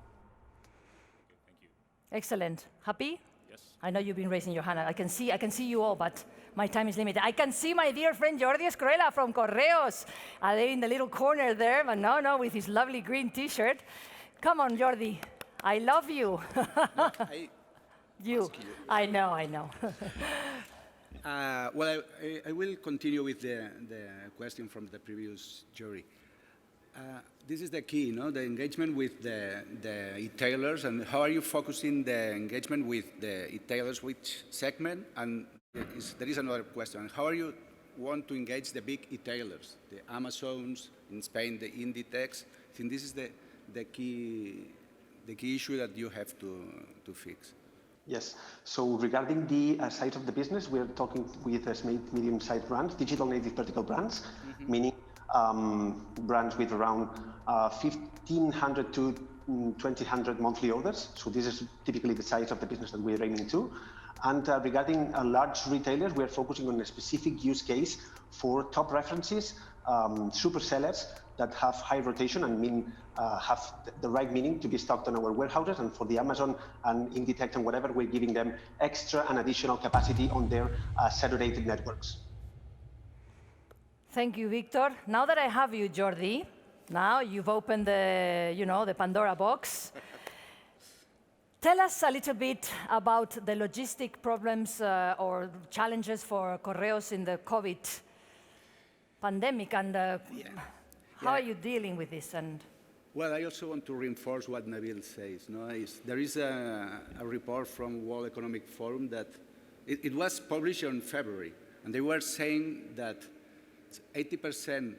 Thank you. Excellent. Happy? Yes. I know you've been raising your hand. I can see you all, but my time is limited. I can see my dear friend Jordi Escruela from Correos. There in the little corner there, but no, with his lovely green T-shirt. Come on, Jordi. I love you. You. I know. Well, I will continue with the question from the previous jury. This is the key, the engagement with the e-tailers, and how are you focusing the engagement with the e-tailers, which segment? And there is another question. How are you want to engage the big e-tailers, the Amazons in Spain, the Inditex? I think this is the key issue that you have to fix. Yes. So regarding the size of the business, we're talking with medium-sized brands, digital native vertical brands, meaning brands with around 1,500 to 2,000 monthly orders. So this is typically the size of the business that we're aiming to. And regarding large retailers, we're focusing on a specific use case for top references, super sellers that have high rotation and have the right meaning to be stocked on our warehouses. And for the Amazon and Inditex and whatever, we're giving them extra and additional capacity on their saturated networks. Thank you, Victor. Now that I have you, Jordi, now you've opened the, the Pandora box. Tell us a little bit about the logistic problems or challenges for Correos in the COVID pandemic, and how are you dealing with this? And well, I also want to reinforce what Nabil says. There is a report from World Economic Forum that it was published in February, and they were saying that 80%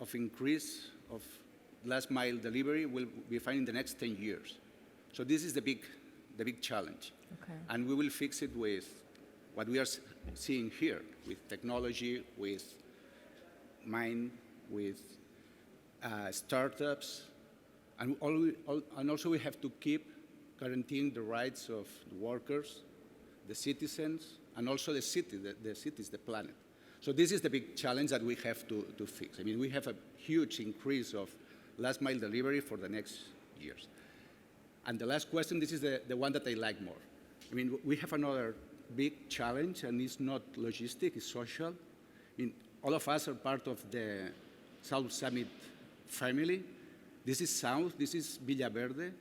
of increase of last mile delivery will be found in the next 10 years. So this is the big challenge. Okay. And we will fix it with what we are seeing here, with technology, with mind, with startups. And also we have to keep guaranteeing the rights of the workers, the citizens, and also the cities, the planet. So this is the big challenge that we have to fix. I mean, we have a huge increase of last mile delivery for the next years. And the last question, this is the one that I like more. I mean, we have another big challenge, and it's not logistic, it's social. I mean, all of us are part of the South Summit family. This is South, this is Villaverde.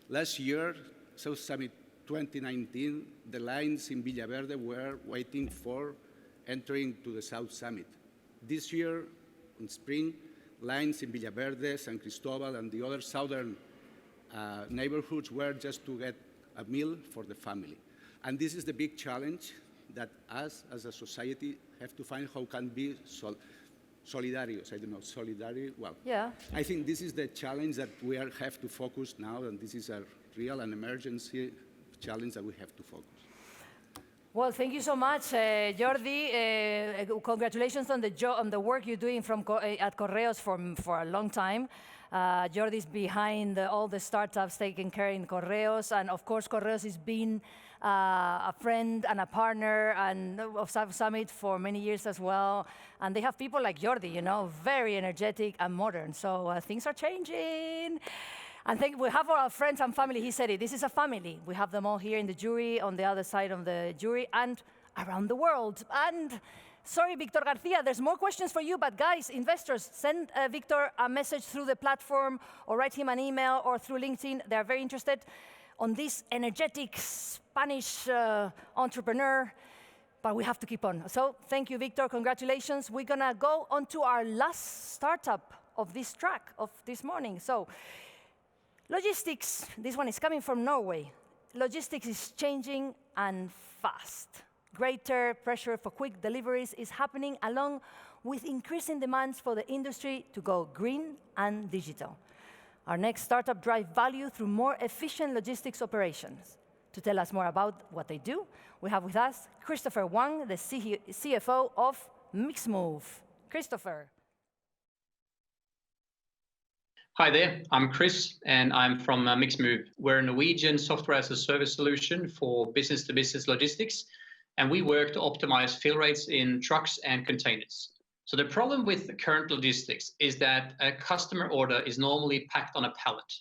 Last year, South Summit 2019, the lines in Villaverde were waiting for entering to the South Summit. This year, in spring, lines in Villaverde, San Cristobal, and the other southern neighborhoods were just to get a meal for the family. And this is the big challenge that us, as a society, have to find how can be solidarious. I don't know, solidary, well. Yeah. I think this is the challenge that we have to focus now, and this is a real and emergency challenge that we have to focus. Well, thank you so much, Jordi. Congratulations on the work you're doing at Correos for a long time. Jordi's behind all the startups taking care in Correos, and of course, Correos has been a friend and a partner of South Summit for many years as well. And they have people like Jordi, very energetic and modern. So things are changing. And we have our friends and family. He said it. This is a family. We have them all here in the jury, on the other side of the jury, and around the world. And sorry, Victor Garcia, there's more questions for you. But guys, investors, send Victor a message through the platform, or write him an email, or through LinkedIn. They're very interested on this energetic Spanish entrepreneur. But we have to keep on. So thank you, Victor. Congratulations. We're going to go on to our last startup of this track of this morning. So logistics, this one is coming from Norway. Logistics is changing and fast. Greater pressure for quick deliveries is happening along with increasing demands for the industry to go green and digital. Our next startup drives value through more efficient logistics operations. To tell us more about what they do, we have with us Christopher Wang, the CFO of Mixmove. Christopher. Hi there, I'm Chris, and I'm from Mixmove. We're a Norwegian software as a service solution for business-to-business logistics, and we work to optimize fill rates in trucks and containers. So the problem with the current logistics is that a customer order is normally packed on a pallet.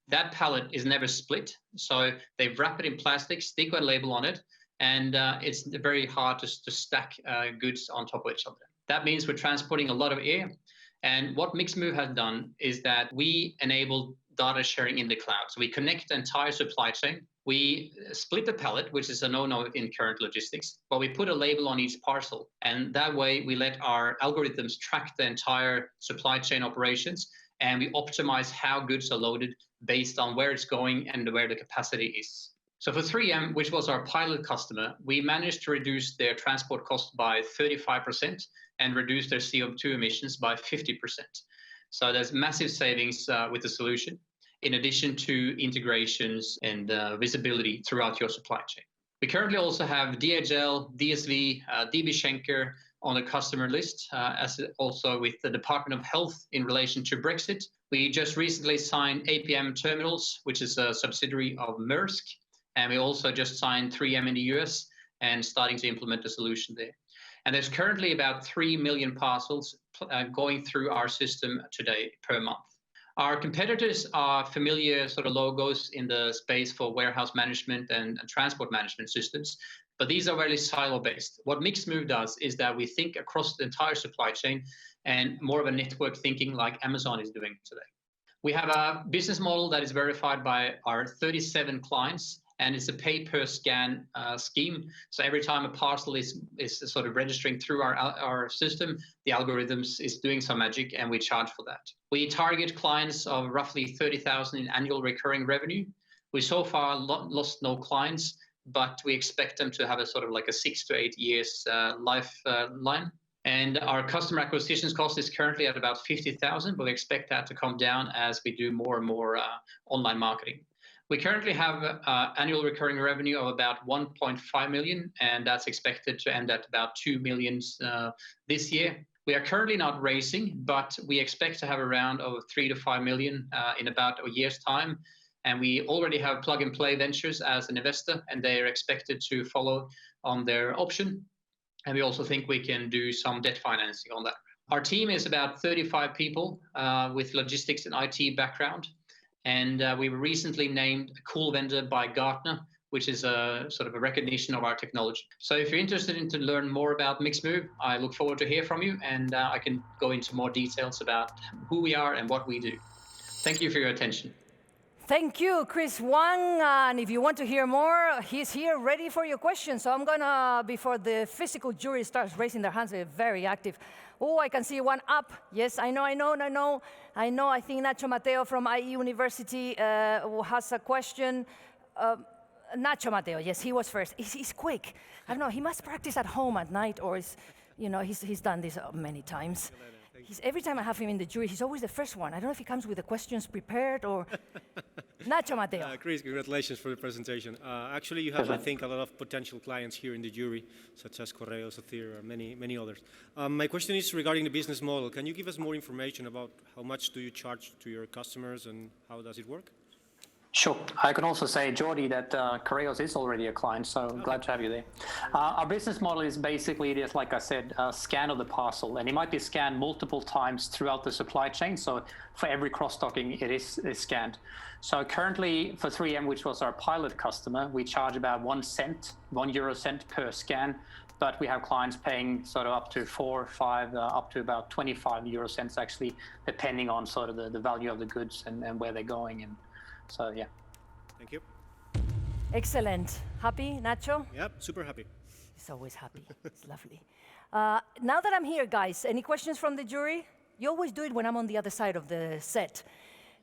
That pallet is never split, so they wrap it in plastic, stick a label on it, and it's very hard to stack goods on top of each other. That means we're transporting a lot of air. And what Mixmove has done is that we enable data sharing in the cloud. So we connect the entire supply chain. We split the pallet, which is a no-no in current logistics, but we put a label on each parcel. And that way we let our algorithms track the entire supply chain operations, and we optimize how goods are loaded based on where it's going and where the capacity is. So for 3M, which was our pilot customer, we managed to reduce their transport cost by 35% and reduce their CO2 emissions by 50%. So there's massive savings with the solution, in addition to integrations and visibility throughout your supply chain. We currently also have DHL, DSV, DB Schenker, on the customer list, as also with the Department of Health in relation to Brexit. We just recently signed APM Terminals, which is a subsidiary of Maersk, and we also just signed 3M in the US and starting to implement the solution there. And there's currently about 3 million parcels going through our system today per month. Our competitors are familiar sort of logos in the space for warehouse management and transport management systems, but these are very silo-based. What Mixmove does is that we think across the entire supply chain and more of a network thinking like Amazon is doing today. We have a business model that is verified by our 37 clients, and it's a pay-per-scan scheme. So every time a parcel is sort of registering through our system, the algorithms is doing some magic, and we charge for that. We target clients of roughly 30,000 in annual recurring revenue. We so far lost no clients, but we expect them to have a sort of like a 6 to 8 years lifeline. And our customer acquisitions cost is currently at about 50,000, but we expect that to come down as we do more and more online marketing. We currently have annual recurring revenue of about 1.5 million, and that's expected to end at about 2 million this year. We are currently not raising, but we expect to have a round of 3 to 5 million in about a year's time. And we already have Plug and Play Ventures as an investor, and they are expected to follow on their option. And we also think we can do some debt financing on that. Our team is about 35 people with logistics and IT background. And we were recently named a cool vendor by Gartner, which is a sort of a recognition of our technology. So if you're interested in to learn more about Mixmove, I look forward to hear from you, and I can go into more details about who we are and what we do. Thank you for your attention. Thank you, Chris Wang. And if you want to hear more, he's here ready for your questions. So I'm gonna, before the physical jury starts raising their hands, they're very active. Oh, I can see one up. Yes, I know. I think Nacho Mateo from IE University has a question. Nacho Mateo, yes, he was first. He's quick. I don't know, he must practice at home at night, or he's done this many times. Every time I have him in the jury, he's always the first one. I don't know if he comes with the questions prepared or... Nacho Mateo. Chris, congratulations for the presentation. Actually, you have, I think, a lot of potential clients here in the jury, such as Correos, Apostera, and many others. My question is regarding the business model. Can you give us more information about how much do you charge to your customers and how does it work? Sure. I can also say, Jordi, that Correos is already a client, so glad to have you there. Our business model is basically, just like I said, a scan of the parcel, and it might be scanned multiple times throughout the supply chain. So for every cross-docking, it is scanned. So currently for 3M, which was our pilot customer, we charge about 1 euro cent per scan, but we have clients paying sort of up to 4, 5, up to about 25 euro cents actually, depending on sort of the value of the goods and where they're going. And so, yeah. Thank you. Excellent. Happy, Nacho? Yep, super happy. He's always happy. It's lovely. Now that I'm here, guys, any questions from the jury? You always do it when I'm on the other side of the set.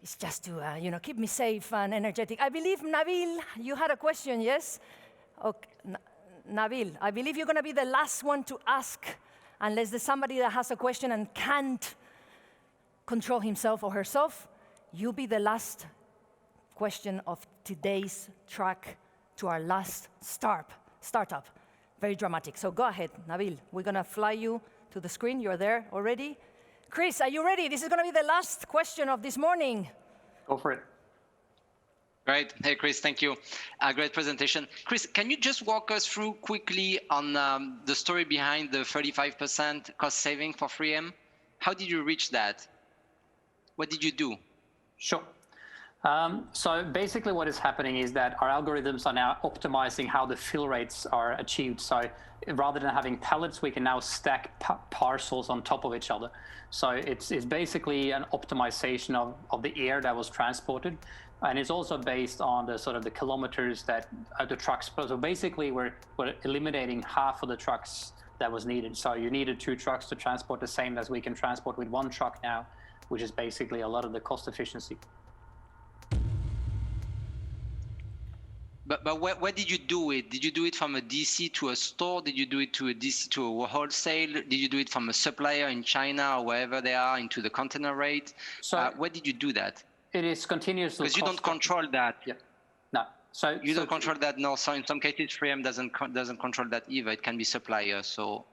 It's just to, keep me safe and energetic. I believe, Nabil, you had a question, yes? Okay. Nabil, I believe you're going to be the last one to ask, unless there's somebody that has a question and can't control himself or herself. You'll be the last question of today's track to our last startup. Very dramatic. So go ahead, Nabil. We're going to fly you to the screen. You're there already. Chris, are you ready? This is going to be the last question of this morning. Go for it. Great. Hey, Chris, thank you. Great presentation. Chris, can you just walk us through quickly on the story behind the 35% cost saving for 3M? How did you reach that? What did you do? Sure. So basically what is happening is that our algorithms are now optimizing how the fill rates are achieved. So rather than having pallets, we can now stack parcels on top of each other. So it's basically an optimization of the air that was transported. And it's also based on the sort of the kilometers that the trucks. So basically we're eliminating half of the trucks that was needed. So you needed 2 trucks to transport the same as we can transport with 1 truck now, which is basically a lot of the cost efficiency. But where did you do it? Did you do it from a DC to a store? Did you do it to a DC to a wholesale? Did you do it from a supplier in China or wherever they are into the container rate? So where did you do that? It is continuous. Because you don't control that. Yeah. No. So you don't control that. No. So in some cases, 3M doesn't control that either. It can be supplier. So.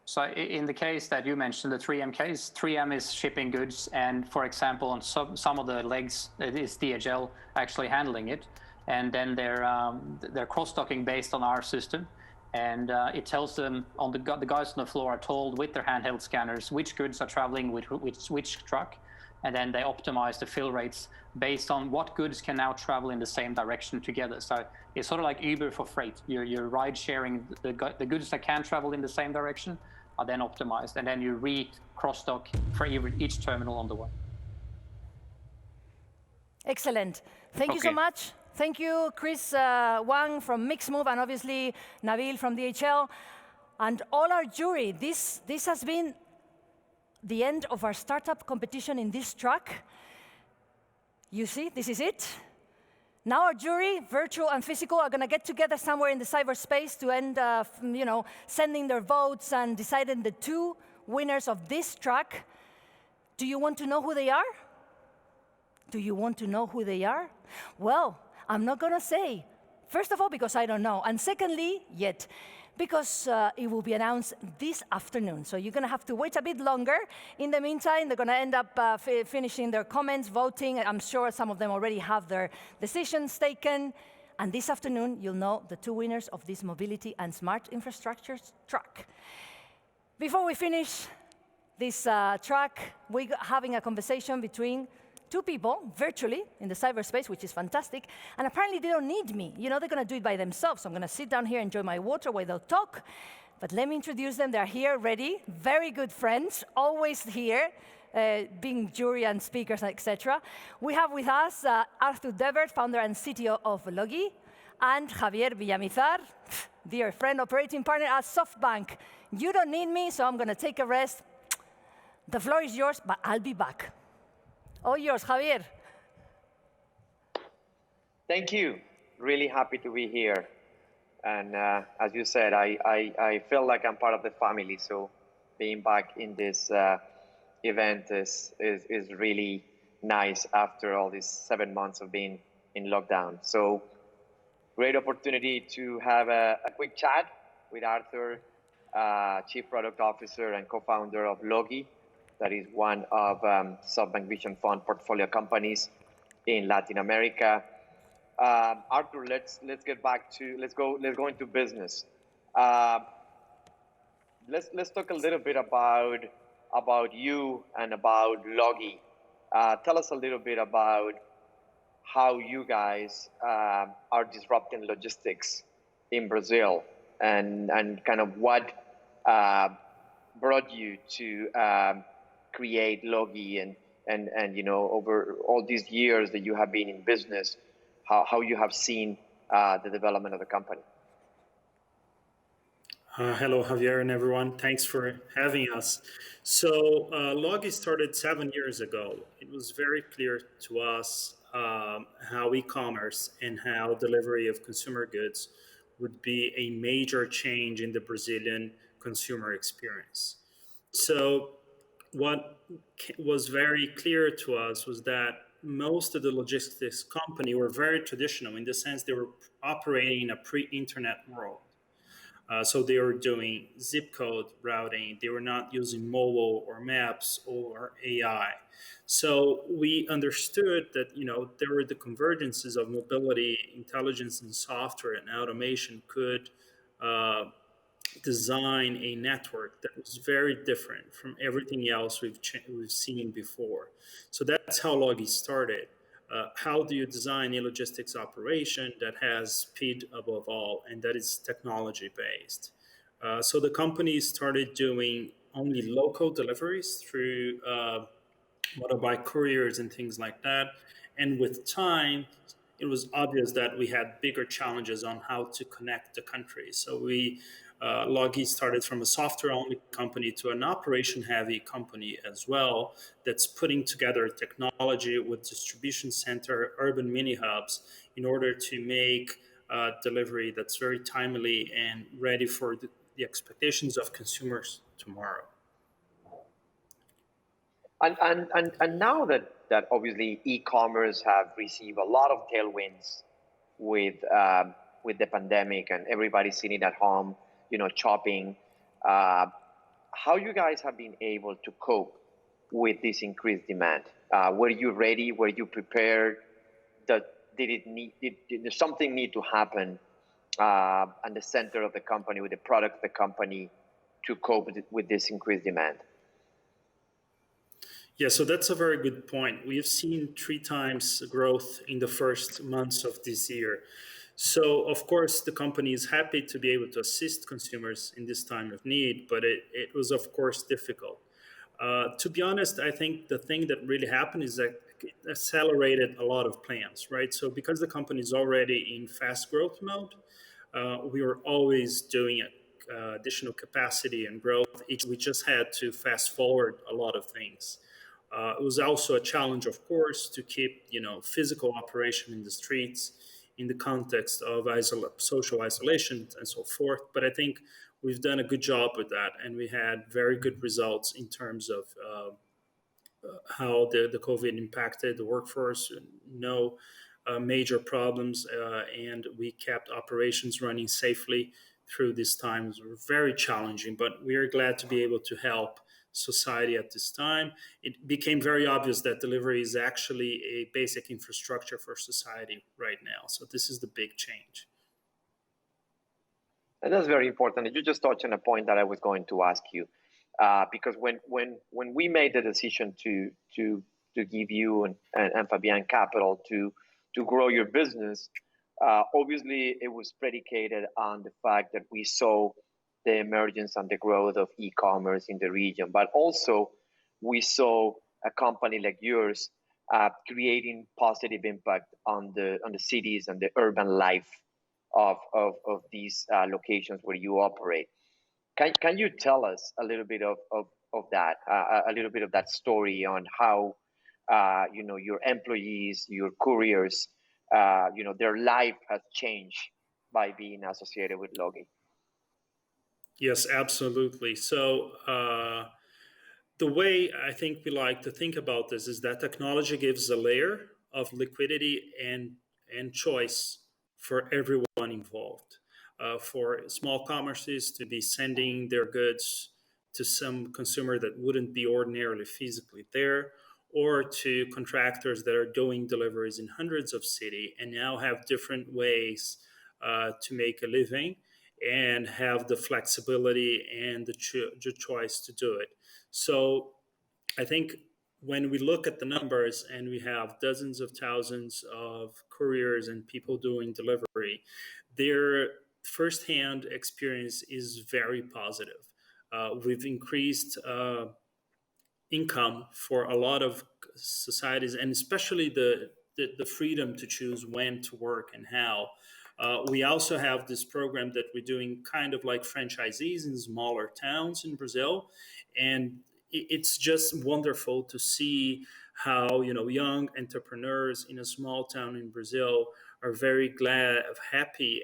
So in the case that you mentioned, the 3M case, 3M is shipping goods, and for example, on some of the legs, it is DHL actually handling it, and then they're cross-docking based on our system, and it tells them, the guys on the floor are told with their handheld scanners which goods are traveling with which truck, and then they optimize the fill rates based on what goods can now travel in the same direction together. So it's sort of like Uber for freight. You're ride sharing the goods that can travel in the same direction are then optimized, and then you cross-dock for each terminal on the way. Excellent. Thank you so much. Thank you, Chris Wang from Mixmove, and obviously Nabil from DHL, and all our jury. This has been the end of our startup competition in this track. You see, this is it. Now our jury, virtual and physical, are going to get together somewhere in the cyberspace to end, sending their votes and deciding the 2 winners of this track. Do you want to know who they are? Do you want to know who they are? Well, I'm not going to say. First of all, because I don't know. And secondly, yet, because it will be announced this afternoon. So you're going to have to wait a bit longer. In the meantime, they're going to end up finishing their comments, voting. I'm sure some of them already have their decisions taken. And this afternoon, you'll know the 2 winners of this mobility and smart infrastructures track. Before we finish this track, we're having a conversation between 2 people virtually in the cyberspace, which is fantastic. And apparently they don't need me. You know, they're going to do it by themselves. So I'm going to sit down here, enjoy my water while they'll talk. But let me introduce them. They're here, ready. Very good friends, always here, being jury and speakers, etc. We have with us Arthur Debert, founder and CTO of Logi, and Javier Villamizar, dear friend, operating partner at SoftBank. You don't need me, so I'm going to take a rest. The floor is yours, but I'll be back. All yours, Javier. Thank you. Really happy to be here. And as you said, I feel like I'm part of the family. So being back in this event is really nice after all these 7 months of being in lockdown. So great opportunity to have a quick chat with Arthur, Chief Product Officer and co-founder of Logi. That is one of SoftBank Vision Fund portfolio companies in Latin America. Arthur, let's go into business. Let's talk a little bit about you and about Logi. Tell us a little bit about how you guys are disrupting logistics in Brazil, and kind of what brought you to create Logi, and over all these years that you have been in business, how you have seen the development of the company. Hello, Javier and everyone. Thanks for having us. So Logi started 7 years ago. It was very clear to us how e-commerce and how delivery of consumer goods would be a major change in the Brazilian consumer experience. So what was very clear to us was that most of the logistics company were very traditional in the sense they were operating in a pre-internet world. So they were doing zip code routing. They were not using mobile or maps or AI. So we understood that there were the convergences of mobility, intelligence, and software, and automation could design a network that was very different from everything else we've seen before. So that's how Logi started. How do you design a logistics operation that has speed above all, and that is technology-based? So the company started doing only local deliveries through motorbike couriers and things like that. And with time, it was obvious that we had bigger challenges on how to connect the country. So Logi started from a software-only company to an operation-heavy company as well, that's putting together technology with distribution center, urban mini-hubs, in order to make delivery that's very timely and ready for the expectations of consumers tomorrow. And now that obviously e-commerce have received a lot of tailwinds with the pandemic, and everybody's sitting at home, shopping. how you guys have been able to cope with this increased demand. Were you ready? Were you prepared? Did something need to happen at the center of the company, with the product of the company, to cope with this increased demand? Yeah, so that's a very good point. We have seen 3 times growth in the first months of this year. So, of course, the company is happy to be able to assist consumers in this time of need, but it was, of course, difficult. To be honest, I think the thing that really happened is that it accelerated a lot of plans, right? So, because the company is already in fast growth mode, we were always doing additional capacity and growth. We just had to fast forward a lot of things. It was also a challenge, of course, to keep physical operation in the streets in the context of social isolation and so forth. But I think we've done a good job with that, and we had very good results in terms of how the COVID impacted the workforce. No major problems, and we kept operations running safely through these times. Were very challenging, but we are glad to be able to help society at this time. It became very obvious that delivery is actually a basic infrastructure for society right now. So this is the big change. And that's very important. You just touched on a point that I was going to ask you, because when we made the decision to give you and Fabian capital to grow your business, obviously it was predicated on the fact that we saw the emergence and the growth of e-commerce in the region, but also we saw a company like yours creating positive impact on the cities and the urban life of these locations where you operate. Can you tell us a little bit of that, a little bit of that story on how your employees, your couriers, their life has changed by being associated with Logi? Yes, absolutely. So the way I think we like to think about this is that technology gives a layer of liquidity and choice for everyone involved. For small commerces to be sending their goods to some consumer that wouldn't be ordinarily physically there, or to contractors that are doing deliveries in hundreds of cities and now have different ways to make a living and have the flexibility and the choice to do it. So I think when we look at the numbers and we have dozens of thousands of couriers and people doing delivery, their firsthand experience is very positive. We've increased income for a lot of societies, and especially the freedom to choose when to work and how. We also have this program that we're doing kind of like franchisees in smaller towns in Brazil. And it's just wonderful to see how young entrepreneurs in a small town in Brazil are very glad, happy,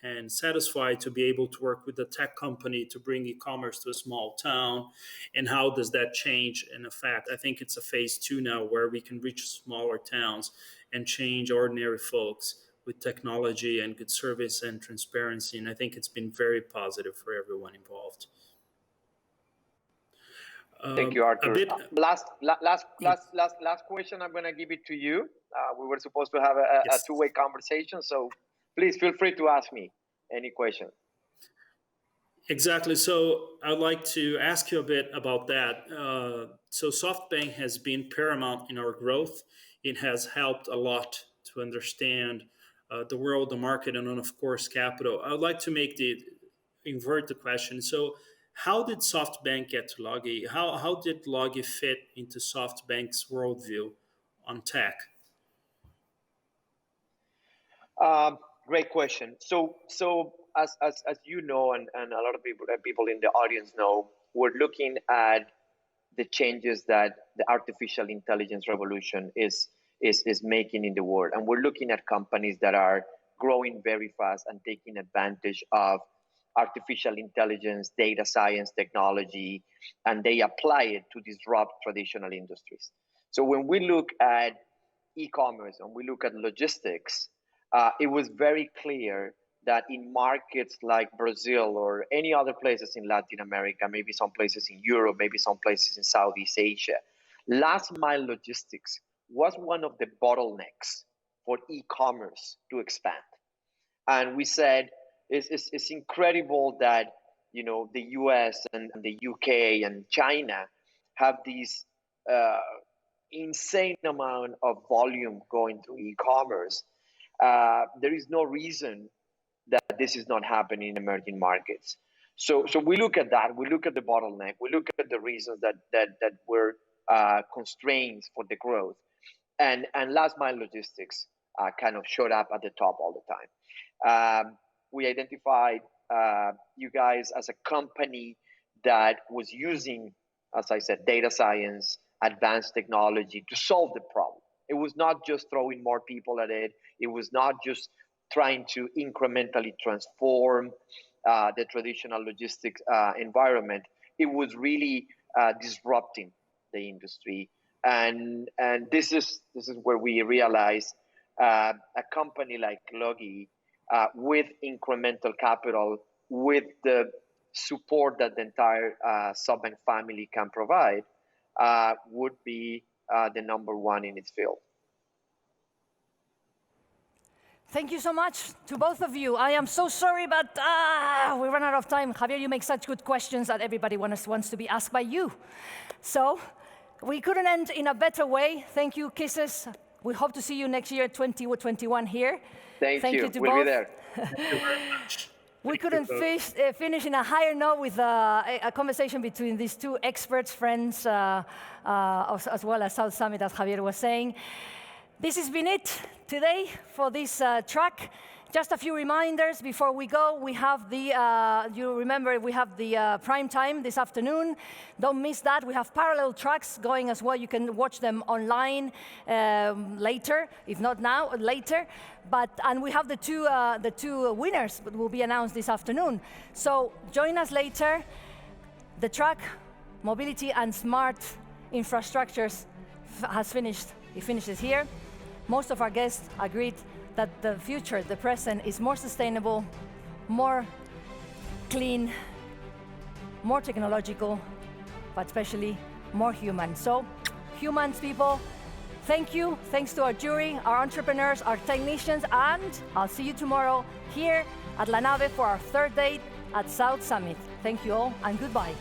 and satisfied to be able to work with a tech company to bring e-commerce to a small town. And how does that change and affect? I think it's a phase 2 now where we can reach smaller towns and change ordinary folks with technology and good service and transparency. And I think it's been very positive for everyone involved. Thank you, Arthur. Last question. I'm going to give it to you. We were supposed to have a two-way conversation, so please feel free to ask me any question. Exactly. So I'd like to ask you a bit about that. So SoftBank has been paramount in our growth. It has helped a lot to understand the world, the market, and of course, capital. I would like to invert the question. So how did SoftBank get to Logi? How did Logi fit into SoftBank's worldview on tech? Great question. So as you know, and a lot of people in the audience know, we're looking at the changes that the artificial intelligence revolution is making in the world. And we're looking at companies that are growing very fast and taking advantage of artificial intelligence, data science, technology, and they apply it to disrupt traditional industries. So when we look at e-commerce and we look at logistics, it was very clear that in markets like Brazil or any other places in Latin America, maybe some places in Europe, maybe some places in Southeast Asia, last mile logistics was one of the bottlenecks for e-commerce to expand. And we said, it's incredible that, you know, the US and the UK and China have these insane amount of volume going through e-commerce. There is no reason that this is not happening in emerging markets. So we look at that. We look at the bottleneck. We look at the reasons that were constraints for the growth, and last mile logistics kind of showed up at the top all the time. We identified you guys as a company that was using, as I said, data science, advanced technology to solve the problem. It was not just throwing more people at it. It was not just trying to incrementally transform the traditional logistics environment. It was really disrupting the industry. And this is where we realized a company like Logi, with incremental capital, with the support that the entire SoftBank family can provide, would be the number one in its field. Thank you so much to both of you. I am so sorry, but we ran out of time. Javier, you make such good questions that everybody wants to be asked by you. So we couldn't end in a better way. Thank you, Kisses. We hope to see you next year, 2021 here. Thank you. To we'll both. be there. Thank you very much. We couldn't finish in a higher note with a conversation between these two experts, friends, as well as South Summit, as Javier was saying. This has been it today for this track. Just a few reminders before we go. We have the, you remember, we have the prime time this afternoon. Don't miss that. We have parallel tracks going as well. You can watch them online later, if not now, later. And we have the two winners that will be announced this afternoon. So join us later. The track, Mobility and Smart Infrastructures, has finished. It finishes here. Most of our guests agreed that the future, the present, is more sustainable, more clean, more technological, but especially more human. So, humans, people, thank you. Thanks to our jury, our entrepreneurs, our technicians, and I'll see you tomorrow here at La Nave for our third date at South Summit. Thank you all, and goodbye.